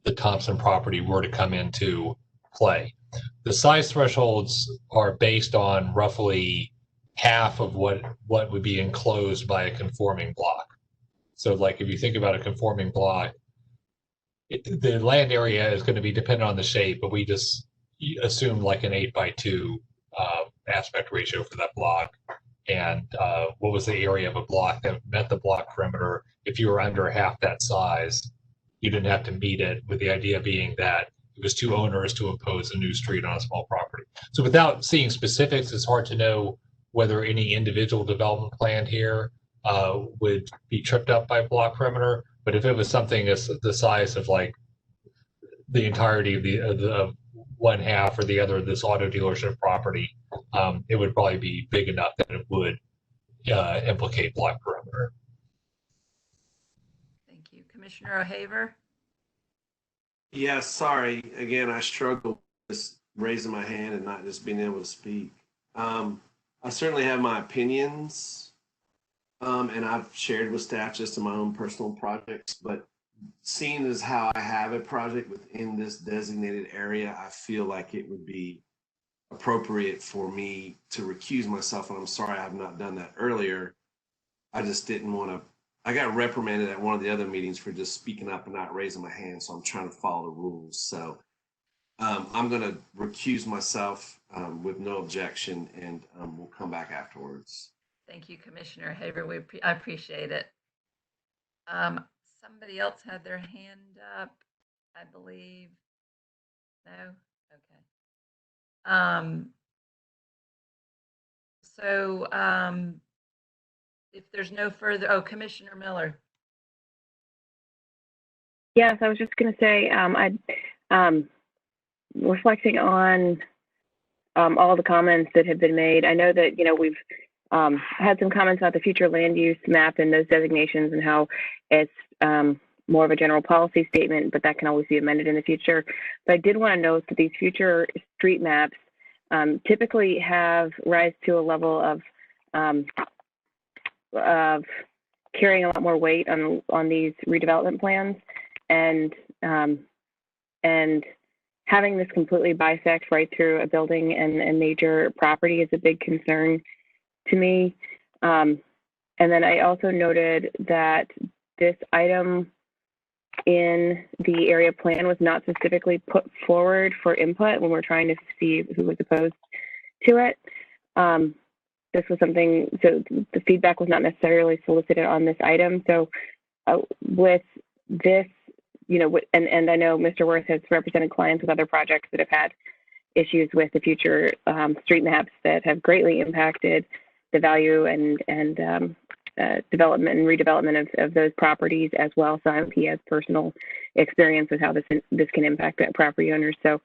[SPEAKER 4] the Thompson property were to come into play. The size thresholds are based on roughly half of what would be enclosed by a conforming block. So like if you think about a conforming block, the land area is going to be dependent on the shape, but we just assume like an 8x2 aspect ratio for that block. And what was the area of a block that met the block perimeter? If you were under half that size, you didn't have to meet it, with the idea being that it was too onerous to impose a new street on a small property. So without seeing specifics, it's hard to know whether any individual development plan here would be tripped up by block perimeter. But if it was something as the size of like the entirety of the one half or the other of this auto dealership property, it would probably be big enough that it would implicate block perimeter.
[SPEAKER 1] Thank you. Commissioner O'Haver?
[SPEAKER 9] Yeah, sorry. Again, I struggle with just raising my hand and not just being able to speak. I certainly have my opinions, and I've shared with staff just in my own personal projects, but seeing as how I have a project within this designated area, I feel like it would be appropriate for me to recuse myself, and I'm sorry I have not done that earlier. I just didn't want to. I got reprimanded at one of the other meetings for just speaking up and not raising my hand, so I'm trying to follow the rules. So I'm going to recuse myself with no objection, and we'll come back afterwards.
[SPEAKER 1] Thank you, Commissioner Haver. I appreciate it. Somebody else had their hand up, I believe. No? Okay. If there's no further, Commissioner Miller.
[SPEAKER 13] Yes, I was just going to say, reflecting on all the comments that have been made. I know that, we've had some comments about the future land use map and those designations and how it's more of a general policy statement, but that can always be amended in the future. But I did want to note that these future street maps typically rise to a level of carrying a lot more weight on these redevelopment plans, and having this completely bisect right through a building and major property is a big concern to me. And then I also noted that this item in the area plan was not specifically put forward for input when we're trying to see who was opposed to it. This was something, so the feedback was not necessarily solicited on this item. So with this, and I know Mr. Worth has represented clients with other projects that have had issues with the future street maps that have greatly impacted the value and development and redevelopment of those properties as well. So he has personal experience with how this can impact that property owners. So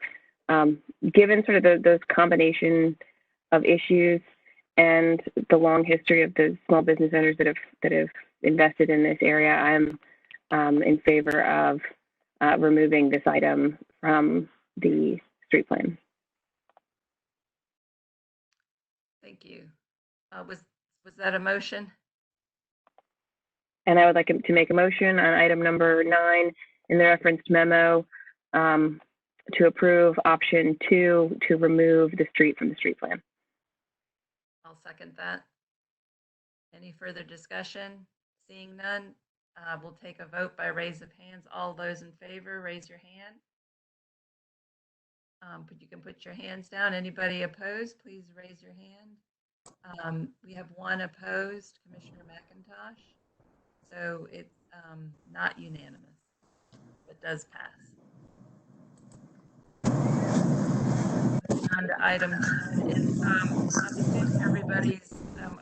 [SPEAKER 13] given sort of those combination of issues and the long history of the small business owners that have invested in this area, I'm in favor of removing this item from the street plan.
[SPEAKER 1] Thank you. Was that a motion?
[SPEAKER 13] And I would like to make a motion on item number 9 in the referenced memo to approve option 2 to remove the street from the street plan.
[SPEAKER 1] I'll second that. Any further discussion? Seeing none, we'll take a vote by raise of hands. All those in favor, raise your hand. You can put your hands down. Anybody opposed, please raise your hand. We have one opposed, Commissioner McIntosh. So it's not unanimous, but does pass. On to item 10. I'm assuming everybody's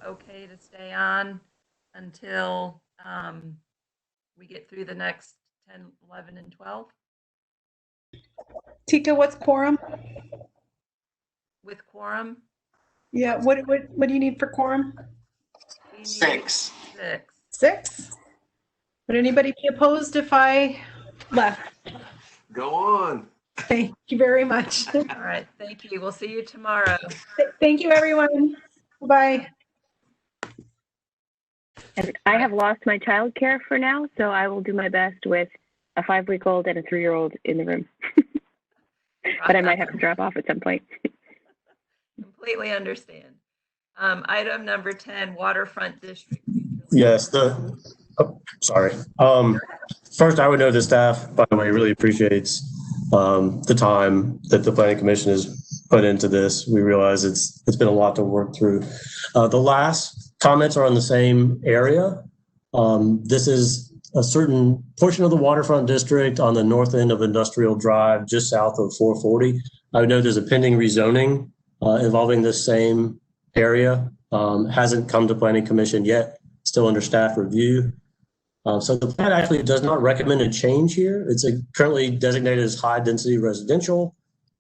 [SPEAKER 1] okay to stay on until we get through the next 10, 11, and 12.
[SPEAKER 12] Tika, what's quorum?
[SPEAKER 1] With quorum?
[SPEAKER 12] Yeah, what do you need for quorum?
[SPEAKER 1] We need
[SPEAKER 9] 6.
[SPEAKER 12] 6? Would anybody be opposed if I left?
[SPEAKER 9] Go on.
[SPEAKER 12] Thank you very much.
[SPEAKER 1] All right, thank you. We'll see you tomorrow.
[SPEAKER 12] Thank you, everyone. Bye.
[SPEAKER 13] And I have lost my childcare for now, so I will do my best with a 5-week-old and a 3-year-old in the room. But I might have to drop off at some point.
[SPEAKER 1] Completely understand. Item number 10, waterfront district.
[SPEAKER 14] Yes, sorry. First, I would note the staff, by the way, really appreciates the time that the Planning Commission has put into this. We realize it's been a lot to work through. The last comments are on the same area. This is a certain portion of the waterfront district on the north end of Industrial Drive, just south of 440. I would note there's a pending rezoning involving this same area. Hasn't come to Planning Commission yet, still under staff review. So the plan actually does not recommend a change here. It's currently designated as high density residential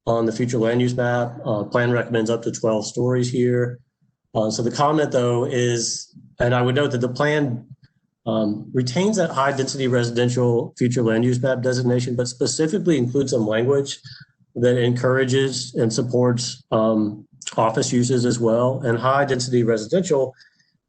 [SPEAKER 14] on the future land use map. Plan recommends up to 12 stories here. So the comment though is, and I would note that the plan retains that high density residential future land use map designation, but specifically includes some language that encourages and supports office uses as well. And high density residential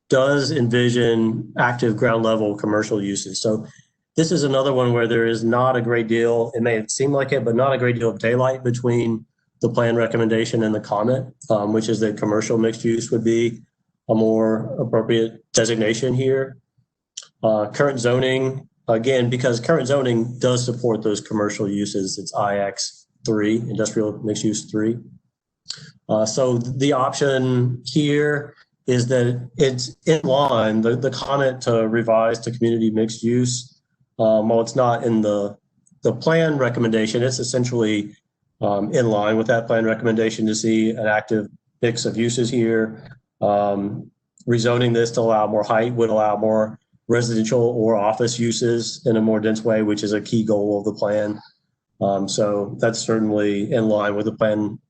[SPEAKER 14] does envision active ground level commercial uses. So this is another one where there is not a great deal, it may seem like it, but not a great deal of daylight between the plan recommendation and the comment, which is that commercial mixed use would be a more appropriate designation here. Current zoning, again, because current zoning does support those commercial uses, it's IX3, industrial mixed use 3. So the option here is that it's in line, the comment to revise to community mixed use, while it's not in the plan recommendation, it's essentially in line with that plan recommendation to see an active mix of uses here. Rezoning this to allow more height would allow more residential or office uses in a more dense way, which is a key goal of the plan. So that's certainly in line with the plan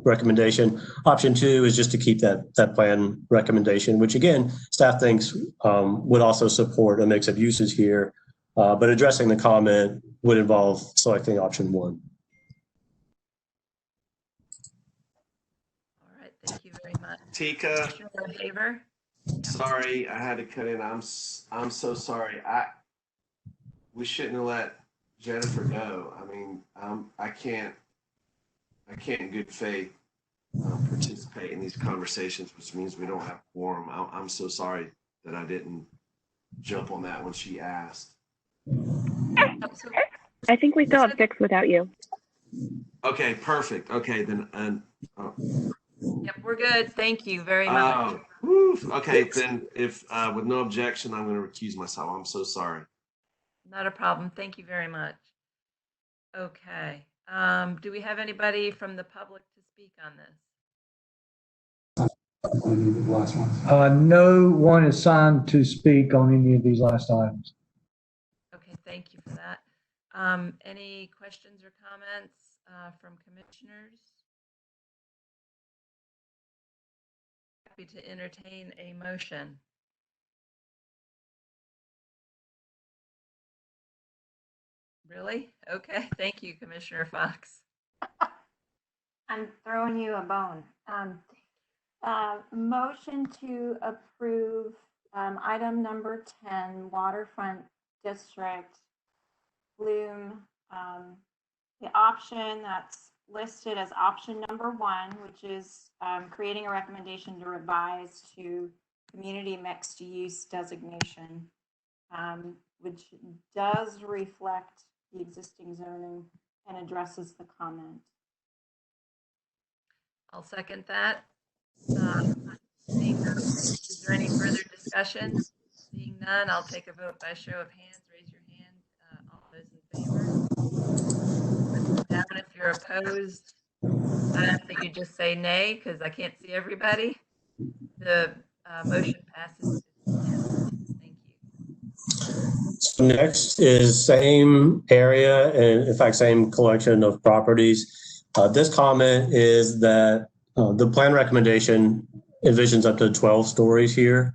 [SPEAKER 14] recommendation. Option 2 is just to keep that plan recommendation, which again, staff thinks would also support a mix of uses here, but addressing the comment would involve selecting option 1.
[SPEAKER 1] All right, thank you very much.
[SPEAKER 9] Tika,
[SPEAKER 1] Haver?
[SPEAKER 9] sorry, I had to cut in. I'm so sorry. We shouldn't have let Jennifer go. I mean, I can't in good faith participate in these conversations, which means we don't have quorum. I'm so sorry that I didn't jump on that when she asked.
[SPEAKER 13] I think we still have 6 without you.
[SPEAKER 9] Okay, perfect. Okay, then.
[SPEAKER 1] Yep, we're good. Thank you very much.
[SPEAKER 9] Okay, then if with no objection, I'm going to recuse myself. I'm so sorry.
[SPEAKER 1] Not a problem. Thank you very much. Okay. Do we have anybody from the public to speak on this?
[SPEAKER 3] No one is signed to speak on any of these last items.
[SPEAKER 1] Okay, thank you for that. Any questions or comments from commissioners? Happy to entertain a motion. Really? Okay, thank you, Commissioner Fox.
[SPEAKER 17] I'm throwing you a bone. Motion to approve item number 10, waterfront district, Bloom, the option that's listed as option number 1, which is creating a recommendation to revise to community mixed use designation, which does reflect the existing zoning and addresses the comment.
[SPEAKER 1] I'll second that. Is there any further discussion? Seeing none, I'll take a vote by show of hands. Raise your hand. All those in favor. Put them down if you're opposed. I ask that you just say nay because I can't see everybody. The motion passes. Thank you.
[SPEAKER 14] So next is same area and in fact, same collection of properties. This comment is that the plan recommendation envisions up to 12 stories here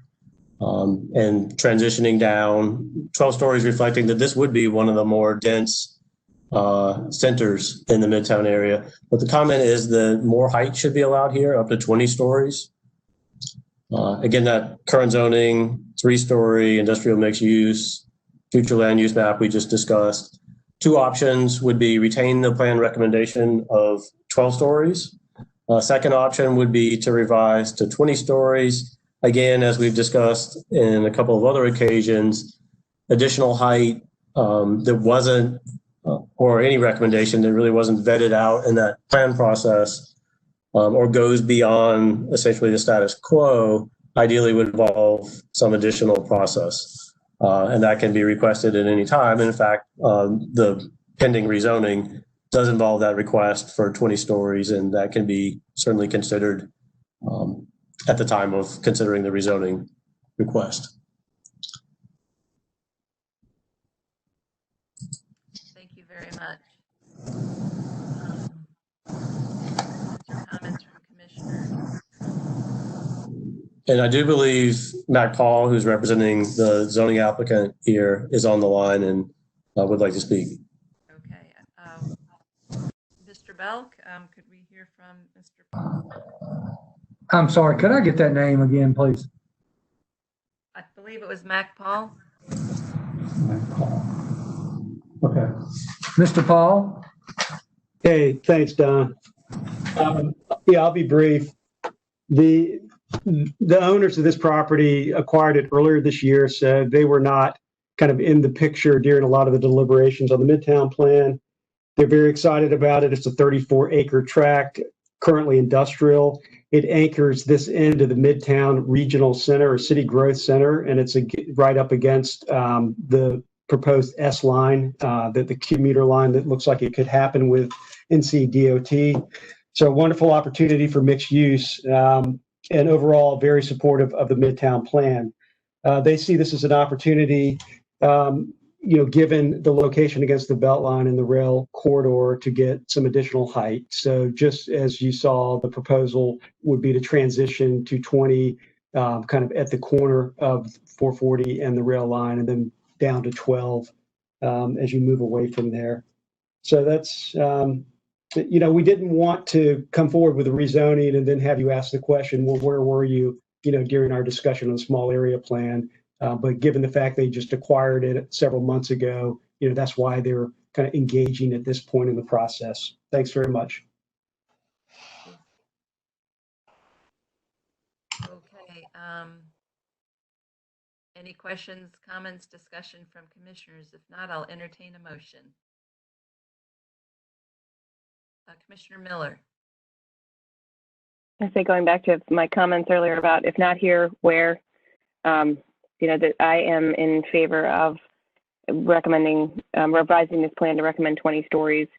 [SPEAKER 14] and transitioning down 12 stories, reflecting that this would be one of the more dense centers in the Midtown area. But the comment is that more height should be allowed here, up to 20 stories. Again, that current zoning, 3-story industrial mixed use, future land use map we just discussed. 2 options would be retain the plan recommendation of 12 stories. Second option would be to revise to 20 stories. Again, as we've discussed in a couple of other occasions, additional height that wasn't, or any recommendation that really wasn't vetted out in that plan process, or goes beyond essentially the status quo, ideally would involve some additional process. And that can be requested at any time. And in fact, the pending rezoning does involve that request for 20 stories, and that can be certainly considered at the time of considering the rezoning request.
[SPEAKER 1] Thank you very much. Comments from commissioners?
[SPEAKER 14] And I do believe Mac Paul, who's representing the zoning applicant here, is on the line and would like to speak.
[SPEAKER 1] Okay. Mr. Belk, could we hear from Mr. Paul?
[SPEAKER 3] I'm sorry, could I get that name again, please?
[SPEAKER 1] I believe it was Mac Paul.
[SPEAKER 3] Okay. Mr. Paul?
[SPEAKER 7] Hey, thanks, Don. Yeah, I'll be brief. The owners of this property acquired it earlier this year, so they were not kind of in the picture during a lot of the deliberations on the Midtown plan. They're very excited about it. It's a 34-acre tract, currently industrial. It anchors this end of the Midtown Regional Center or City Growth Center, and it's right up against the proposed S line, the commuter line that looks like it could happen with NCDOT. So a wonderful opportunity for mixed use, and overall very supportive of the Midtown plan. They see this as an opportunity, given the location against the Beltline and the rail corridor, to get some additional height. So just as you saw, the proposal would be to transition to 20 kind of at the corner of 440 and the rail line, and then down to 12 as you move away from there. So that's, we didn't want to come forward with a rezoning and then have you ask the question, well, where were you, during our discussion on the small area plan? But given the fact they just acquired it several months ago, that's why they're kind of engaging at this point in the process. Thanks very much.
[SPEAKER 1] Okay. Any questions, comments, discussion from commissioners? If not, I'll entertain a motion. Commissioner Miller.
[SPEAKER 13] I say, going back to my comments earlier about if not here, where, that I am in favor of recommending, revising this plan to recommend 20 stories.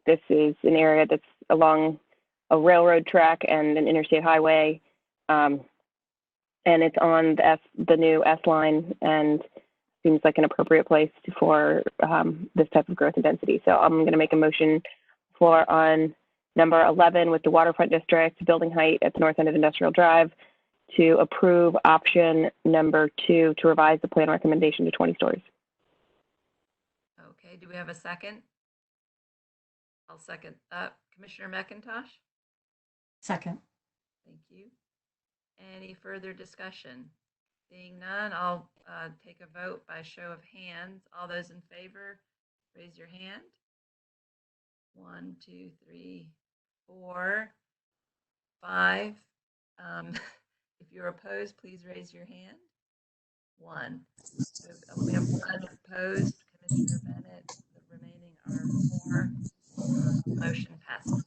[SPEAKER 13] This is an area that's along a railroad track and an interstate highway, and it's on the new S line, and seems like an appropriate place for this type of growth and density. So I'm going to make a motion on number 11 with the waterfront district, building height at the north end of Industrial Drive, to approve option number 2 to revise the plan recommendation to 20 stories.
[SPEAKER 1] Okay, do we have a second? I'll second. Commissioner McIntosh?
[SPEAKER 6] Second.
[SPEAKER 1] Thank you. Any further discussion? Seeing none, I'll take a vote by show of hands. All those in favor, raise your hand. 1, 2, 3, 4, 5. If you're opposed, please raise your hand. 1. So we have 1 opposed. Commissioner Bennett. The remaining are 4. Motion passes.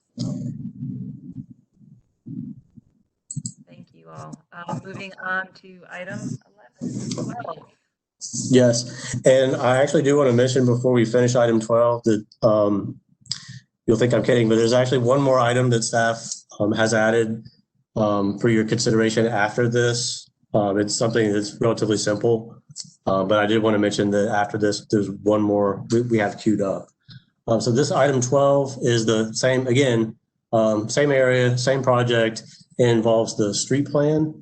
[SPEAKER 1] Thank you all. Moving on to item 11, 12.
[SPEAKER 14] Yes, and I actually do want to mention before we finish item 12 that you'll think I'm kidding, but there's actually one more item that staff has added for your consideration after this. It's something that's relatively simple, but I did want to mention that after this, there's one more we have queued up. So this item 12 is the same, again, same area, same project. It involves the street plan.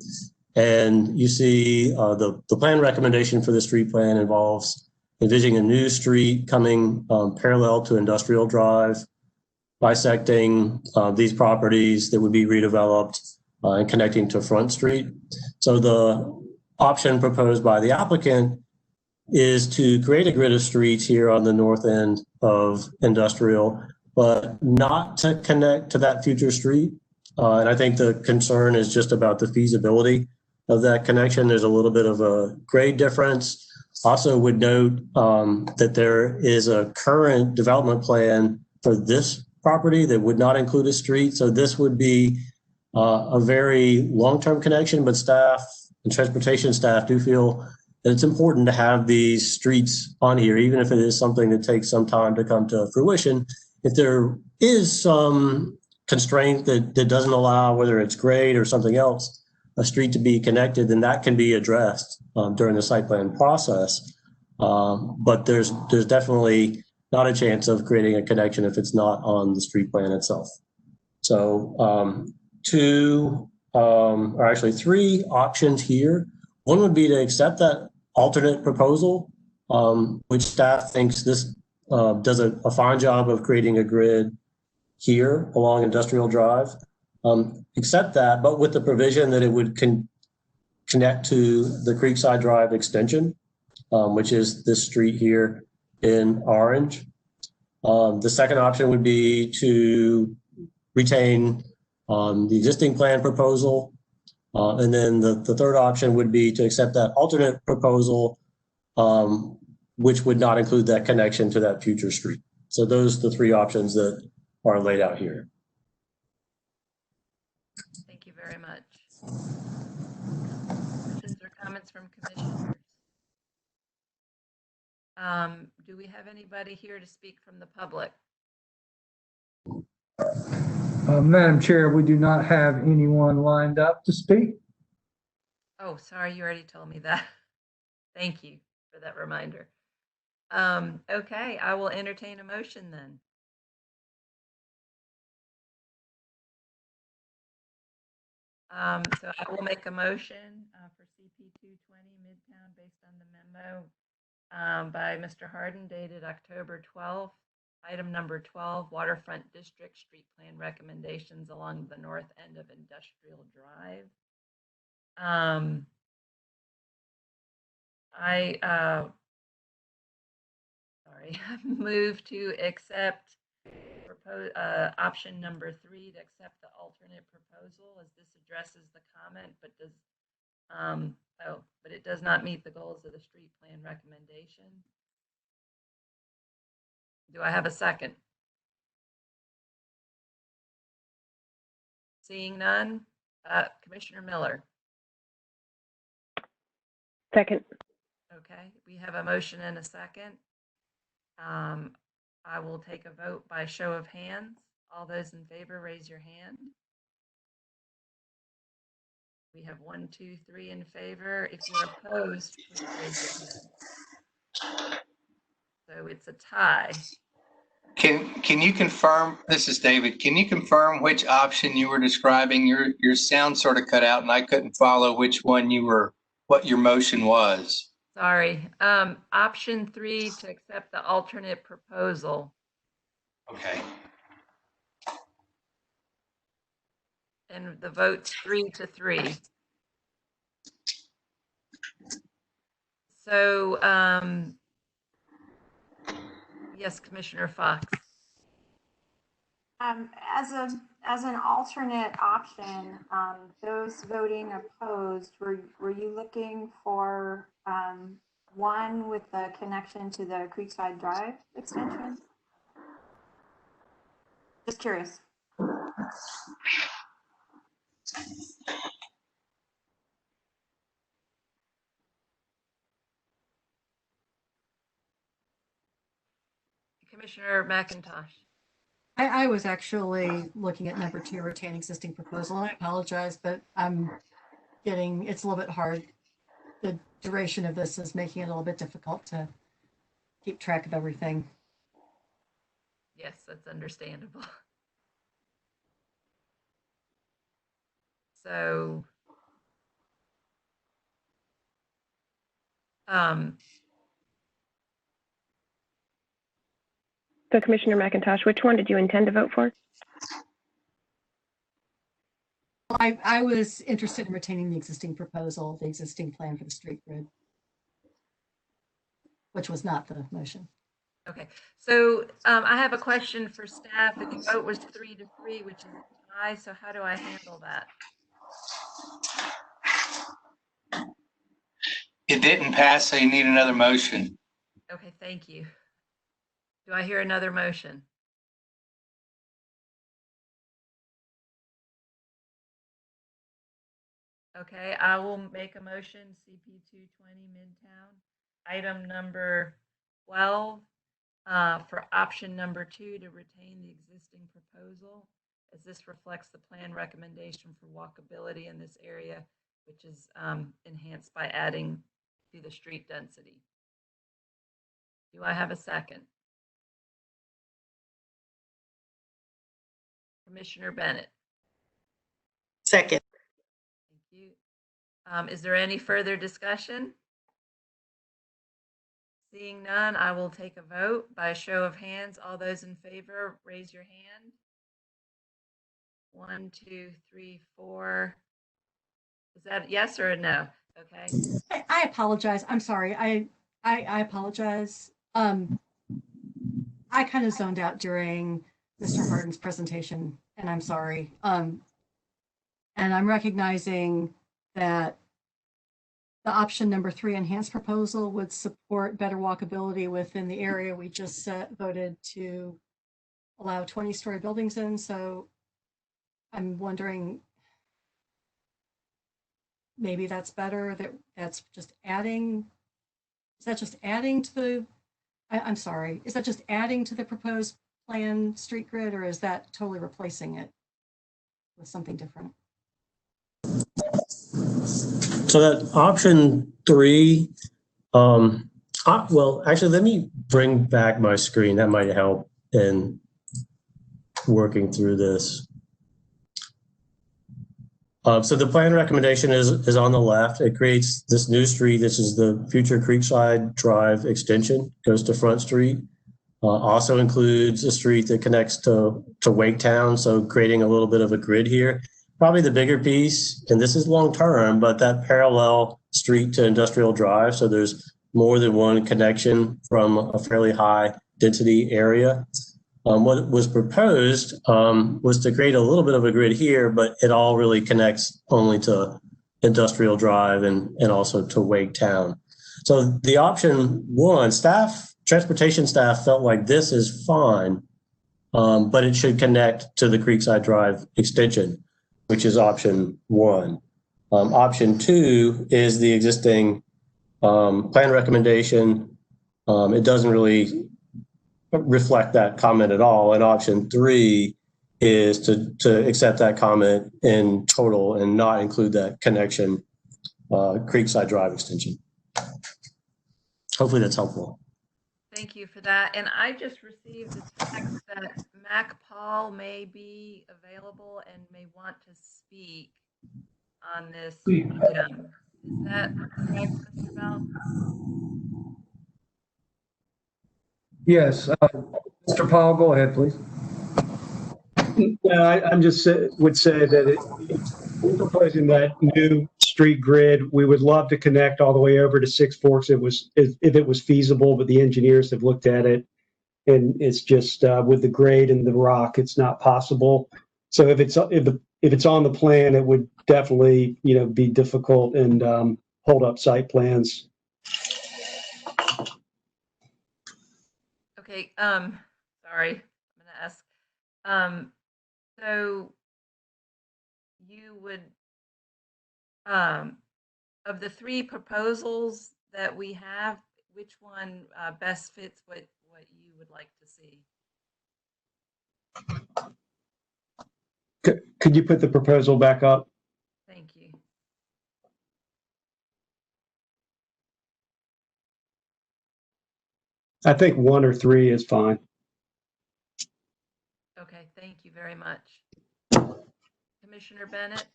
[SPEAKER 14] And you see the plan recommendation for the street plan involves envisioning a new street coming parallel to Industrial Drive, bisecting these properties that would be redeveloped and connecting to Front Street. So the option proposed by the applicant is to create a grid of streets here on the north end of Industrial, but not to connect to that future street. And I think the concern is just about the feasibility of that connection. There's a little bit of a grade difference. Also would note that there is a current development plan for this property that would not include a street. So this would be a very long-term connection, but staff and transportation staff do feel that it's important to have these streets on here, even if it is something that takes some time to come to fruition. If there is some constraint that doesn't allow, whether it's grade or something else, a street to be connected, then that can be addressed during the site plan process. But there's definitely not a chance of creating a connection if it's not on the street plan itself. So three options here. One would be to accept that alternate proposal, which staff thinks this does a fine job of creating a grid here along Industrial Drive. Accept that, but with the provision that it would connect to the Creekside Drive extension, which is this street here in orange. The second option would be to retain the existing plan proposal. And then the third option would be to accept that alternate proposal, which would not include that connection to that future street. So those are the three options that are laid out here.
[SPEAKER 1] Thank you very much. Questions or comments from commissioners? Do we have anybody here to speak from the public?
[SPEAKER 3] Madam Chair, we do not have anyone lined up to speak.
[SPEAKER 1] Oh, sorry, you already told me that. Thank you for that reminder. Okay, I will entertain a motion then. So I will make a motion for CP 220 Midtown based on the memo by Mr. Harden dated October 12th. Item number 12, Waterfront District Street Plan Recommendations along the north end of Industrial Drive. I move to accept option number 3, to accept the alternate proposal, as this addresses the comment, but it does not meet the goals of the street plan recommendation. Do I have a second? Seeing none, Commissioner Miller.
[SPEAKER 13] Second.
[SPEAKER 1] Okay, we have a motion and a second. I will take a vote by show of hands. All those in favor, raise your hand. We have 1, 2, 3 in favor. If you're opposed, please raise your hand. So it's a tie.
[SPEAKER 2] Can you confirm, this is David, can you confirm which option you were describing? Your sound sort of cut out and I couldn't follow which one what your motion was.
[SPEAKER 1] Sorry. Option 3, to accept the alternate proposal.
[SPEAKER 2] Okay.
[SPEAKER 1] And the vote's 3-3. So, yes, Commissioner Fox.
[SPEAKER 17] As an alternate option, those voting opposed, were you looking for one with the connection to the Creekside Drive extension? Just curious.
[SPEAKER 1] Commissioner McIntosh.
[SPEAKER 6] I was actually looking at number 2, retain existing proposal, and I apologize, but it's a little bit hard. The duration of this is making it a little bit difficult to keep track of everything.
[SPEAKER 1] Yes, that's understandable. So,
[SPEAKER 13] So Commissioner McIntosh, which one did you intend to vote for?
[SPEAKER 6] I was interested in retaining the existing proposal, the existing plan for the street grid, which was not the motion.
[SPEAKER 1] Okay, so I have a question for staff. The vote was 3-3, which is a tie. So how do I handle that?
[SPEAKER 2] It didn't pass, so you need another motion.
[SPEAKER 1] Okay, thank you. Do I hear another motion? Okay, I will make a motion, CP 220 Midtown, item number 12, for option number 2 to retain the existing proposal, as this reflects the plan recommendation for walkability in this area, which is enhanced by adding to the street density. Do I have a second? Commissioner Bennett.
[SPEAKER 10] Second.
[SPEAKER 1] Thank you. Is there any further discussion? Seeing none, I will take a vote by a show of hands. All those in favor, raise your hand. 1, 2, 3, 4. Is that a yes or a no? Okay.
[SPEAKER 6] I apologize. I'm sorry. I apologize. I kind of zoned out during Mr. Harden's presentation, and I'm sorry. And I'm recognizing that the option number 3 enhanced proposal would support better walkability within the area we just voted to allow 20-story buildings in. So I'm wondering, maybe that's better, that's just adding, is that just adding to the, I'm sorry, is that just adding to the proposed plan street grid, or is that totally replacing it with something different?
[SPEAKER 14] So that option 3, well, actually, let me bring back my screen. That might help in working through this. So the plan recommendation is on the left. It creates this new street. This is the future Creekside Drive extension, goes to Front Street. Also includes a street that connects to Waketown, so creating a little bit of a grid here. Probably the bigger piece, and this is long-term, but that parallel street to Industrial Drive, so there's more than one connection from a fairly high density area. What was proposed was to create a little bit of a grid here, but it all really connects only to Industrial Drive and also to Waketown. So the option 1, transportation staff felt like this is fine, but it should connect to the Creekside Drive extension, which is option 1. Option 2 is the existing plan recommendation. It doesn't really reflect that comment at all. And option 3 is to accept that comment in total and not include that connection, Creekside Drive extension. Hopefully that's helpful.
[SPEAKER 1] Thank you for that. And I just received a text that Mac Paul may be available and may want to speak on this item. Is that correct, Mr. Bell?
[SPEAKER 3] Yes, Mr. Paul, go ahead, please.
[SPEAKER 7] I'm just would say that we're proposing that new street grid. We would love to connect all the way over to Six Forks if it was feasible, but the engineers have looked at it, and it's just with the grade and the rock, it's not possible. So if it's on the plan, it would definitely be difficult and hold up site plans.
[SPEAKER 1] Okay, sorry, I'm gonna ask. So you would, of the 3 proposals that we have, which one best fits what you would like to see?
[SPEAKER 7] Could you put the proposal back up?
[SPEAKER 1] Thank you.
[SPEAKER 7] I think 1 or 3 is fine.
[SPEAKER 1] Okay, thank you very much. Commissioner Bennett?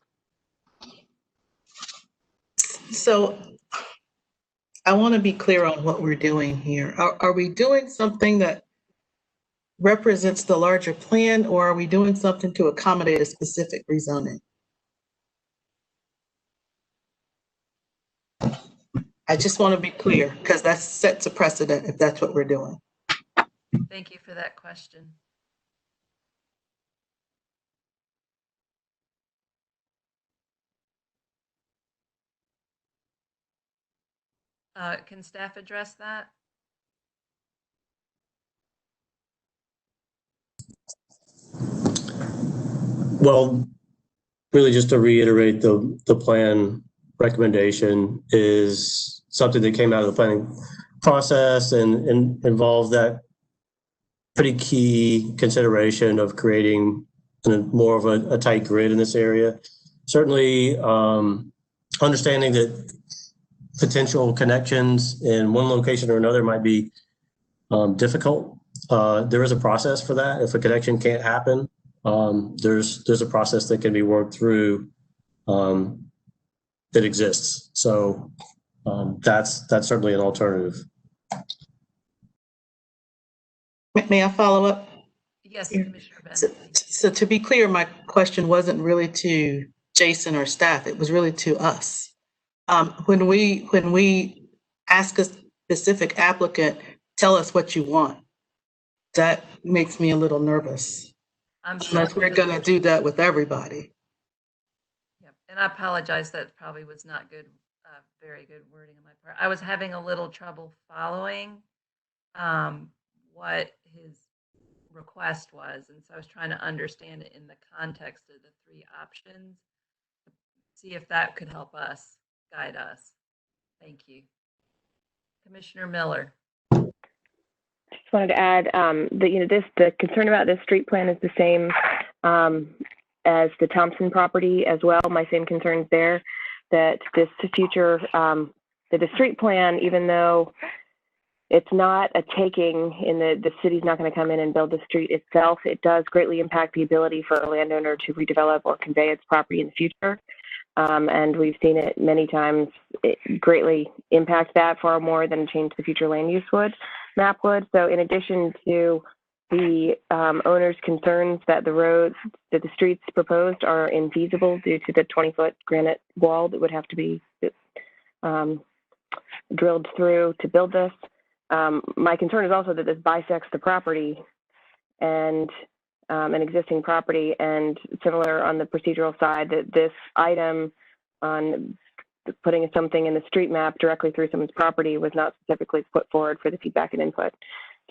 [SPEAKER 10] So I want to be clear on what we're doing here. Are we doing something that represents the larger plan, or are we doing something to accommodate a specific rezoning? I just want to be clear because that sets a precedent if that's what we're doing.
[SPEAKER 1] Thank you for that question. Can staff address that?
[SPEAKER 14] Well, really just to reiterate, the plan recommendation is something that came out of the planning process and involves that pretty key consideration of creating more of a tight grid in this area. Certainly understanding that potential connections in one location or another might be difficult. There is a process for that. If a connection can't happen, there's a process that can be worked through that exists. So that's certainly an alternative.
[SPEAKER 10] May I follow up?
[SPEAKER 1] Yes, Commissioner Bennett.
[SPEAKER 10] So to be clear, my question wasn't really to Jason or staff. It was really to us. When we ask a specific applicant, tell us what you want, that makes me a little nervous. Unless we're going to do that with everybody.
[SPEAKER 1] Yep. And I apologize, that probably was not good, very good wording on my part. I was having a little trouble following what his request was. And so I was trying to understand it in the context of the three options, see if that could help us, guide us. Thank you. Commissioner Miller.
[SPEAKER 13] Just wanted to add that the concern about this street plan is the same as the Thompson property as well. My same concerns there, that this future that the street plan, even though it's not a taking in the city's not going to come in and build the street itself, it does greatly impact the ability for a landowner to redevelop or convey its property in the future. And we've seen it many times, it greatly impact that far more than change the future land use map would. So in addition to the owner's concerns that the streets proposed are infeasible due to the 20-foot granite wall that would have to be drilled through to build this. My concern is also that this bisects the property and an existing property, and similar on the procedural side, that this item on putting something in the street map directly through someone's property was not specifically put forward for the feedback and input.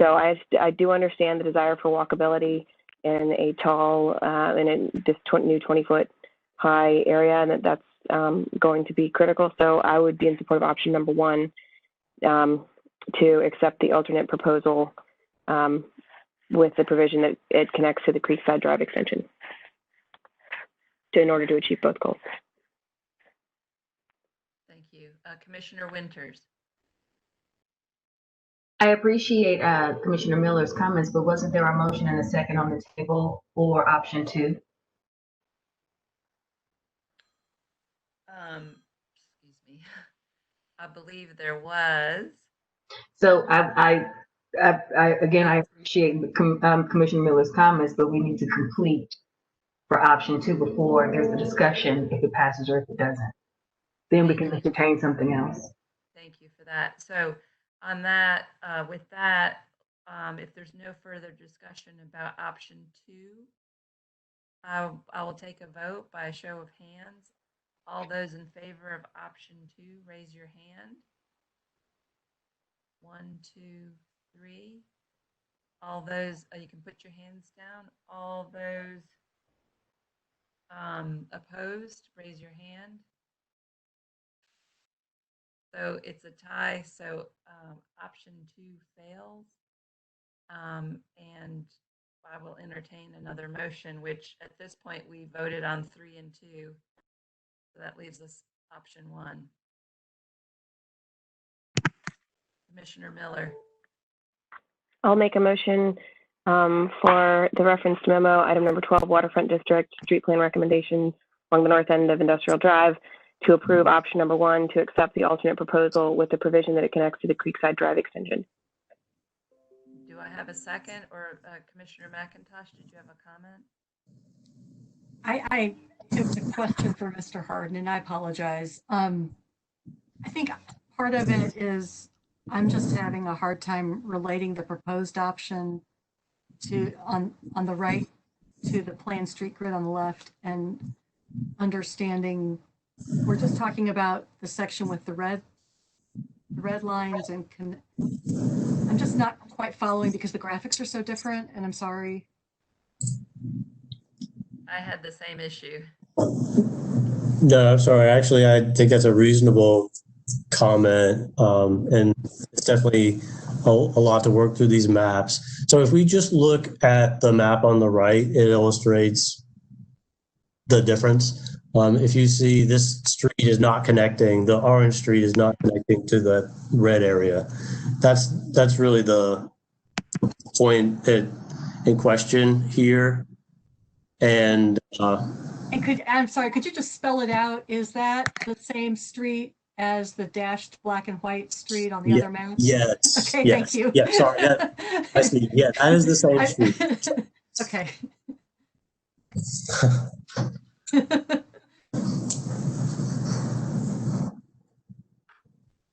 [SPEAKER 13] So I do understand the desire for walkability in a tall, in this new 20-foot high area, and that's going to be critical. So I would be in support of option number one, to accept the alternate proposal with the provision that it connects to the Creekside Drive extension in order to achieve both goals.
[SPEAKER 1] Thank you. Commissioner Winters.
[SPEAKER 20] I appreciate Commissioner Miller's comments, but wasn't there a motion and a second on the table for option two?
[SPEAKER 1] Excuse me. I believe there was.
[SPEAKER 20] So I appreciate Commissioner Miller's comments, but we need to complete for option two before there's a discussion if it passes or if it doesn't. Then we can entertain something else.
[SPEAKER 1] Thank you for that. So on that, with that, if there's no further discussion about option two, I will take a vote by a show of hands. All those in favor of option two, raise your hand. 1, 2, 3. All those, you can put your hands down. All those opposed, raise your hand. So it's a tie. So option two fails. And I will entertain another motion, which at this point we voted on 3 and 2. So that leaves us option 1. Commissioner Miller.
[SPEAKER 13] I'll make a motion for the referenced memo, item number 12, Waterfront District Street Plan Recommendations along the north end of Industrial Drive, to approve option number 1, to accept the alternate proposal with the provision that it connects to the Creekside Drive extension.
[SPEAKER 1] Do I have a second? Or Commissioner McIntosh, did you have a comment?
[SPEAKER 6] I have a question for Mr. Harden, and I apologize. I think part of it is I'm just having a hard time relating the proposed option to on the right to the planned street grid on the left, and understanding we're just talking about the section with the red lines, and I'm just not quite following because the graphics are so different, and I'm sorry.
[SPEAKER 1] I had the same issue.
[SPEAKER 14] No, I'm sorry. Actually, I think that's a reasonable comment. And it's definitely a lot to work through these maps. So if we just look at the map on the right, it illustrates the difference. If you see this street is not connecting, the orange street is not connecting to the red area. That's really the point in question here. And
[SPEAKER 6] I'm sorry, could you just spell it out? Is that the same street as the dashed black and white street on the other map?
[SPEAKER 14] Yes.
[SPEAKER 6] Okay,
[SPEAKER 14] yes,
[SPEAKER 6] thank you.
[SPEAKER 14] Yeah, sorry. I see. Yeah, that is the same street.
[SPEAKER 6] Okay.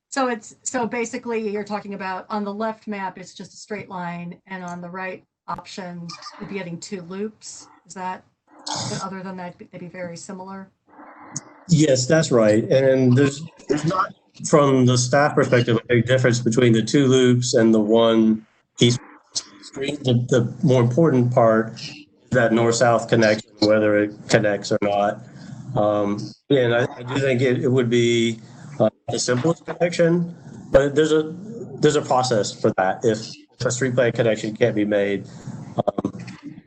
[SPEAKER 6] So basically you're talking about on the left map, it's just a straight line, and on the right option, you'd be getting two loops. Is that, but other than that, they'd be very similar?
[SPEAKER 14] Yes, that's right. And there's not, from the staff perspective, a big difference between the two loops and the one east street. The more important part is that north-south connection, whether it connects or not. And I do think it would be the simplest connection, but there's a process for that. If a street plan connection can't be made,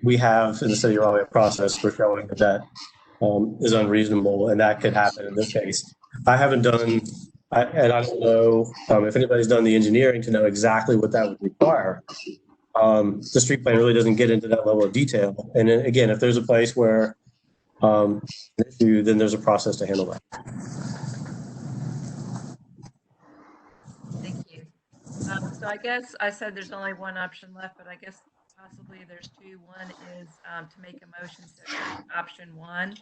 [SPEAKER 14] we have in the city of Raleigh a process for showing that is unreasonable, and that could happen in this case. I haven't done, and I don't know if anybody's done the engineering to know exactly what that would require. The street plan really doesn't get into that level of detail. And then, again, if there's a place where an issue, then there's a process to handle that.
[SPEAKER 1] Thank you. So I guess I said there's only one option left, but I guess possibly there's two. One is to make a motion to accept option one,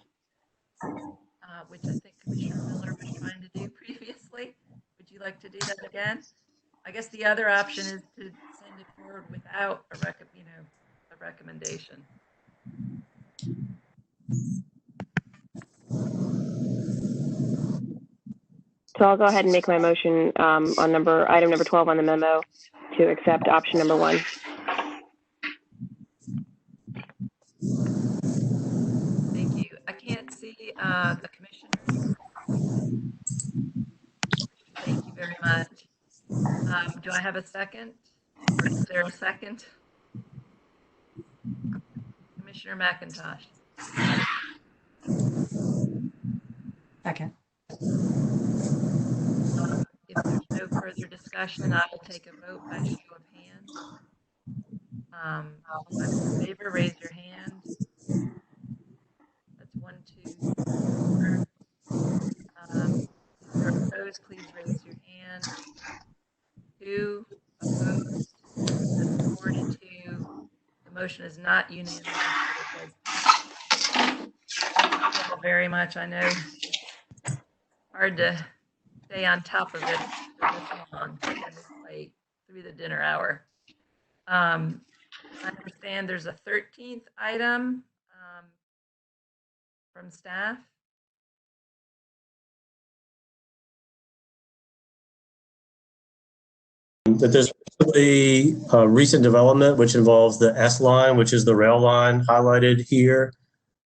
[SPEAKER 1] which I think Commissioner Miller was trying to do previously. Would you like to do that again? I guess the other option is to send it forward without a recommendation.
[SPEAKER 13] So I'll go ahead and make my motion on item number 12 on the memo to accept option number 1.
[SPEAKER 1] Thank you. I can't see the commissioners. Thank you very much. Do I have a second? Or is there a second? Commissioner McIntosh.
[SPEAKER 6] Second.
[SPEAKER 1] If there's no further discussion, I will take a vote by show of hands. All those in favor, raise your hand. That's 1, 2, 4. If you're opposed, please raise your hand. 2 opposed. That's 4 to 2. The motion is not unanimous. Thank you all very much. I know it's hard to stay on top of it for this long and this late through the dinner hour. I understand there's a 13th item from staff.
[SPEAKER 14] That there's a recent development which involves the S line, which is the rail line highlighted here.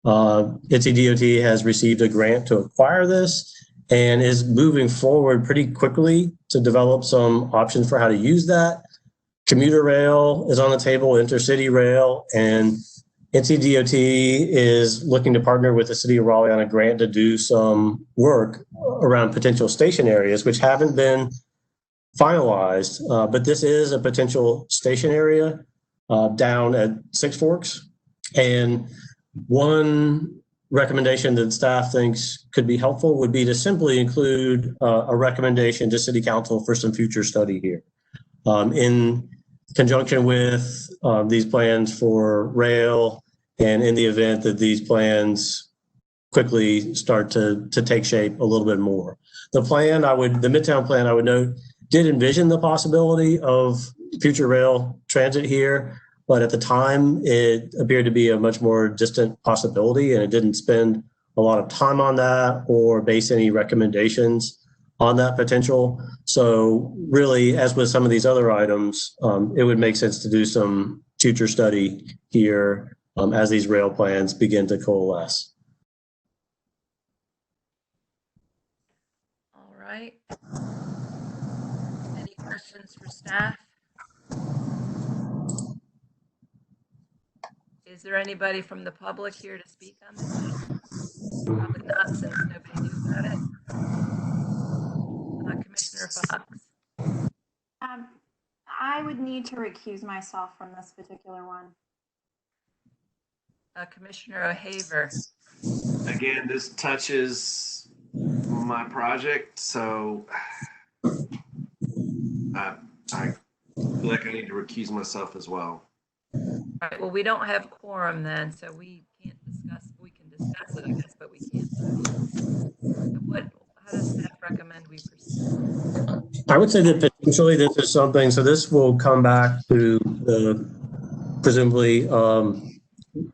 [SPEAKER 14] NCDOT has received a grant to acquire this and is moving forward pretty quickly to develop some options for how to use that. Commuter rail is on the table, intercity rail, and NCDOT is looking to partner with the city of Raleigh on a grant to do some work around potential station areas, which haven't been finalized, but this is a potential station area down at Six Forks. And one recommendation that staff thinks could be helpful would be to simply include a recommendation to City Council for some future study here. In conjunction with these plans for rail, and in the event that these plans quickly start to take shape a little bit more. The Midtown plan, I would note, did envision the possibility of future rail transit here, but at the time it appeared to be a much more distant possibility, and it didn't spend a lot of time on that or base any recommendations on that potential. So really, as with some of these other items, it would make sense to do some future study here as these rail plans begin to coalesce.
[SPEAKER 1] All right. Any questions for staff? Is there anybody from the public here to speak on this issue? Probably not, since nobody knew about it. Commissioner Fox.
[SPEAKER 17] I would need to recuse myself from this particular one.
[SPEAKER 1] Commissioner O'Haver.
[SPEAKER 9] Again, this touches my project, so I feel like I need to recuse myself as well.
[SPEAKER 1] All right, well, we don't have quorum then, so we can't discuss, we can discuss it, I guess, but we can't vote. How does staff recommend we proceed?
[SPEAKER 14] I would say that potentially this is something, so this will come back to the, presumably,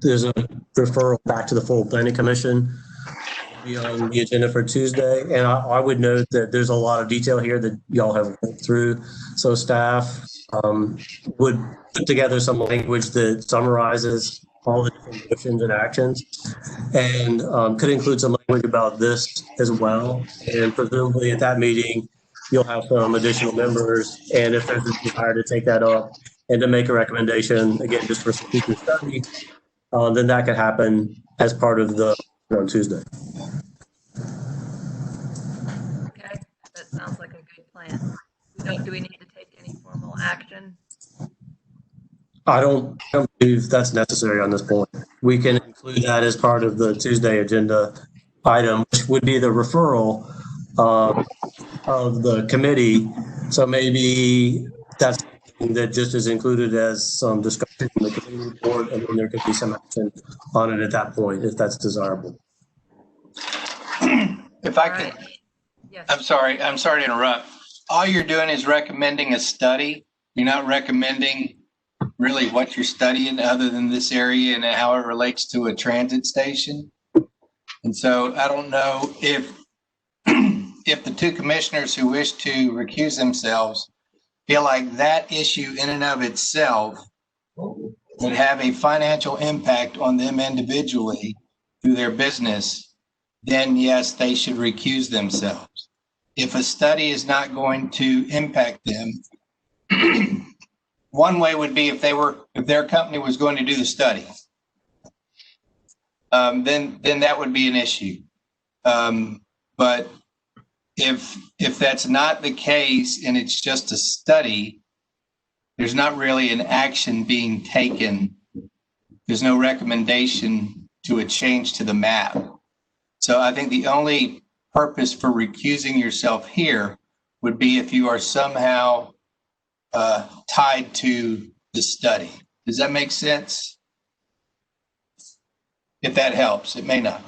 [SPEAKER 14] there's a referral back to the full planning commission, be on the agenda for Tuesday. And I would note that there's a lot of detail here that y'all have worked through. So staff would put together some language that summarizes all the different motions and actions, and could include some language about this as well. And presumably at that meeting, you'll have some additional members. And if there's a desire to take that up and to make a recommendation, again, just for some future study, then that could happen as part of the on Tuesday.
[SPEAKER 1] Okay, that sounds like a good plan. Do we need to take any formal action?
[SPEAKER 14] I don't believe that's necessary on this point. We can include that as part of the Tuesday agenda item, which would be the referral of the committee. So maybe that's something that just is included as some discussion in the committee report, and then there could be some action on it at that point if that's desirable.
[SPEAKER 2] If I could, yes. I'm sorry to interrupt. All you're doing is recommending a study. You're not recommending really what you're studying other than this area and how it relates to a transit station. And so I don't know if if the two commissioners who wish to recuse themselves feel like that issue in and of itself would have a financial impact on them individually through their business, then yes, they should recuse themselves. If a study is not going to impact them, one way would be if their company was going to do the study, then that would be an issue. But if that's not the case and it's just a study, there's not really an action being taken. There's no recommendation to a change to the map. So I think the only purpose for recusing yourself here would be if you are somehow tied to the study. Does that make sense? If that helps, it may not.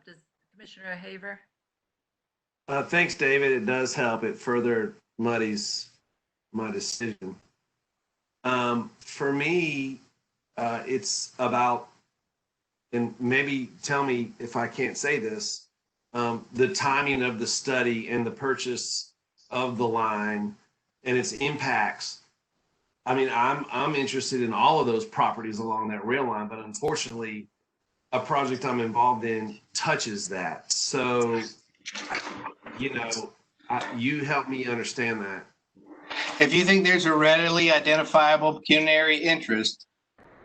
[SPEAKER 1] Does Commissioner O'Haver?
[SPEAKER 9] Thanks, David. It does help. It further muddies my decision. For me, it's about, and maybe tell me if I can't say this, the timing of the study and the purchase of the line and its impacts. I mean, I'm interested in all of those properties along that rail line, but unfortunately, a project I'm involved in touches that. So, you help me understand that.
[SPEAKER 2] If you think there's a readily identifiable pecuniary interest,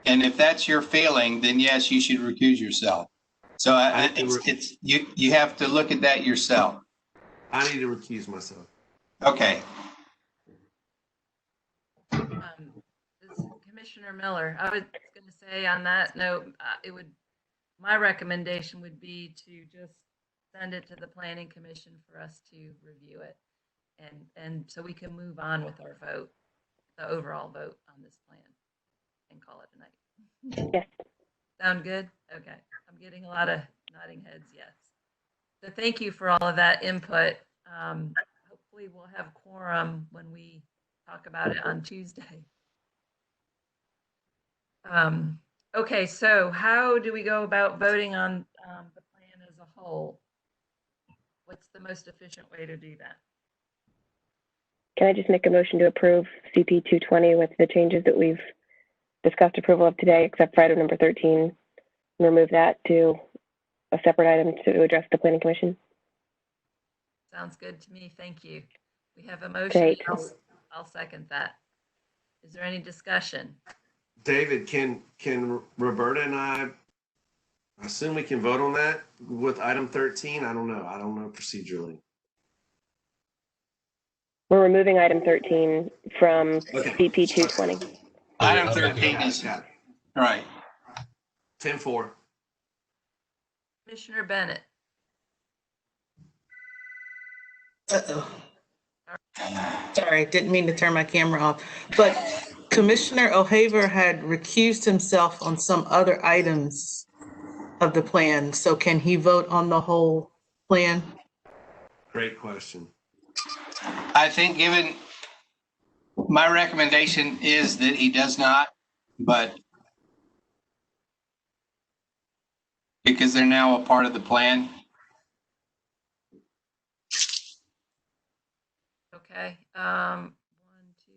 [SPEAKER 2] and if that's your feeling, then yes, you should recuse yourself. So you have to look at that yourself.
[SPEAKER 9] I need to recuse myself.
[SPEAKER 2] Okay.
[SPEAKER 1] Commissioner Miller, I was going to say on that note, my recommendation would be to just send it to the Planning Commission for us to review it. And so we can move on with our vote, the overall vote on this plan. and call it a night.
[SPEAKER 13] Yes.
[SPEAKER 1] Sound good? Okay. I'm getting a lot of nodding heads, yes. So thank you for all of that input. Hopefully we'll have quorum when we talk about it on Tuesday. Okay, so how do we go about voting on the plan as a whole? What's the most efficient way to do that?
[SPEAKER 13] Can I just make a motion to approve CP 220 with the changes that we've discussed approval of today, except for item number 13, and remove that to a separate item to address the Planning Commission?
[SPEAKER 1] Sounds good to me. Thank you. We have a motion.
[SPEAKER 13] Great.
[SPEAKER 1] I'll second that. Is there any discussion?
[SPEAKER 9] David, can Roberta and I assume we can vote on that with item 13? I don't know procedurally.
[SPEAKER 13] We're removing item 13 from CP 220.
[SPEAKER 2] Item 13 is,
[SPEAKER 9] Got it.
[SPEAKER 2] all right.
[SPEAKER 9] 10-4.
[SPEAKER 1] Commissioner Bennett.
[SPEAKER 10] Uh-oh. Sorry, didn't mean to turn my camera off, but Commissioner O'Haver had recused himself on some other items of the plan. So can he vote on the whole plan?
[SPEAKER 9] Great question.
[SPEAKER 2] I think given, my recommendation is that he does not, but because they're now a part of the plan.
[SPEAKER 1] Okay. 1, 2,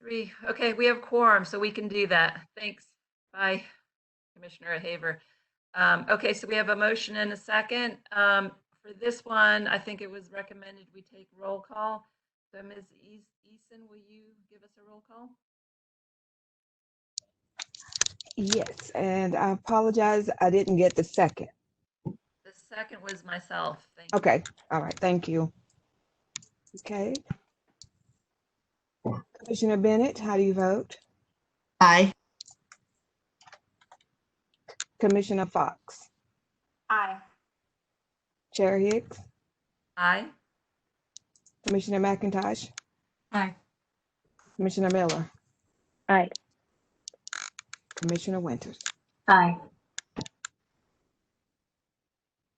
[SPEAKER 1] 3. Okay, we have quorum, so we can do that. Thanks. Bye, Commissioner O'Haver. Okay, so we have a motion and a second. For this one, I think it was recommended we take roll call. So Ms. Eason, will you give us a roll call?
[SPEAKER 11] Yes, and I apologize, I didn't get the second.
[SPEAKER 1] The second was myself. Thank you.
[SPEAKER 11] Okay, all right, thank you. Okay. Commissioner Bennett, how do you vote?
[SPEAKER 10] Aye.
[SPEAKER 11] Commissioner Fox?
[SPEAKER 17] Aye.
[SPEAKER 11] Chair Hicks?
[SPEAKER 1] Aye.
[SPEAKER 11] Commissioner McIntosh?
[SPEAKER 6] Aye.
[SPEAKER 11] Commissioner Miller?
[SPEAKER 13] Aye.
[SPEAKER 11] Commissioner Winters?
[SPEAKER 20] Aye.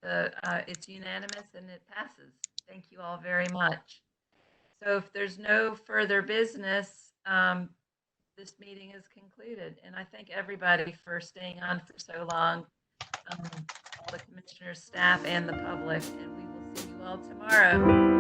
[SPEAKER 1] It's unanimous and it passes. Thank you all very much. So if there's no further business, this meeting is concluded. And I thank everybody for staying on for so long, all the commissioners, staff, and the public. And we will see you all tomorrow.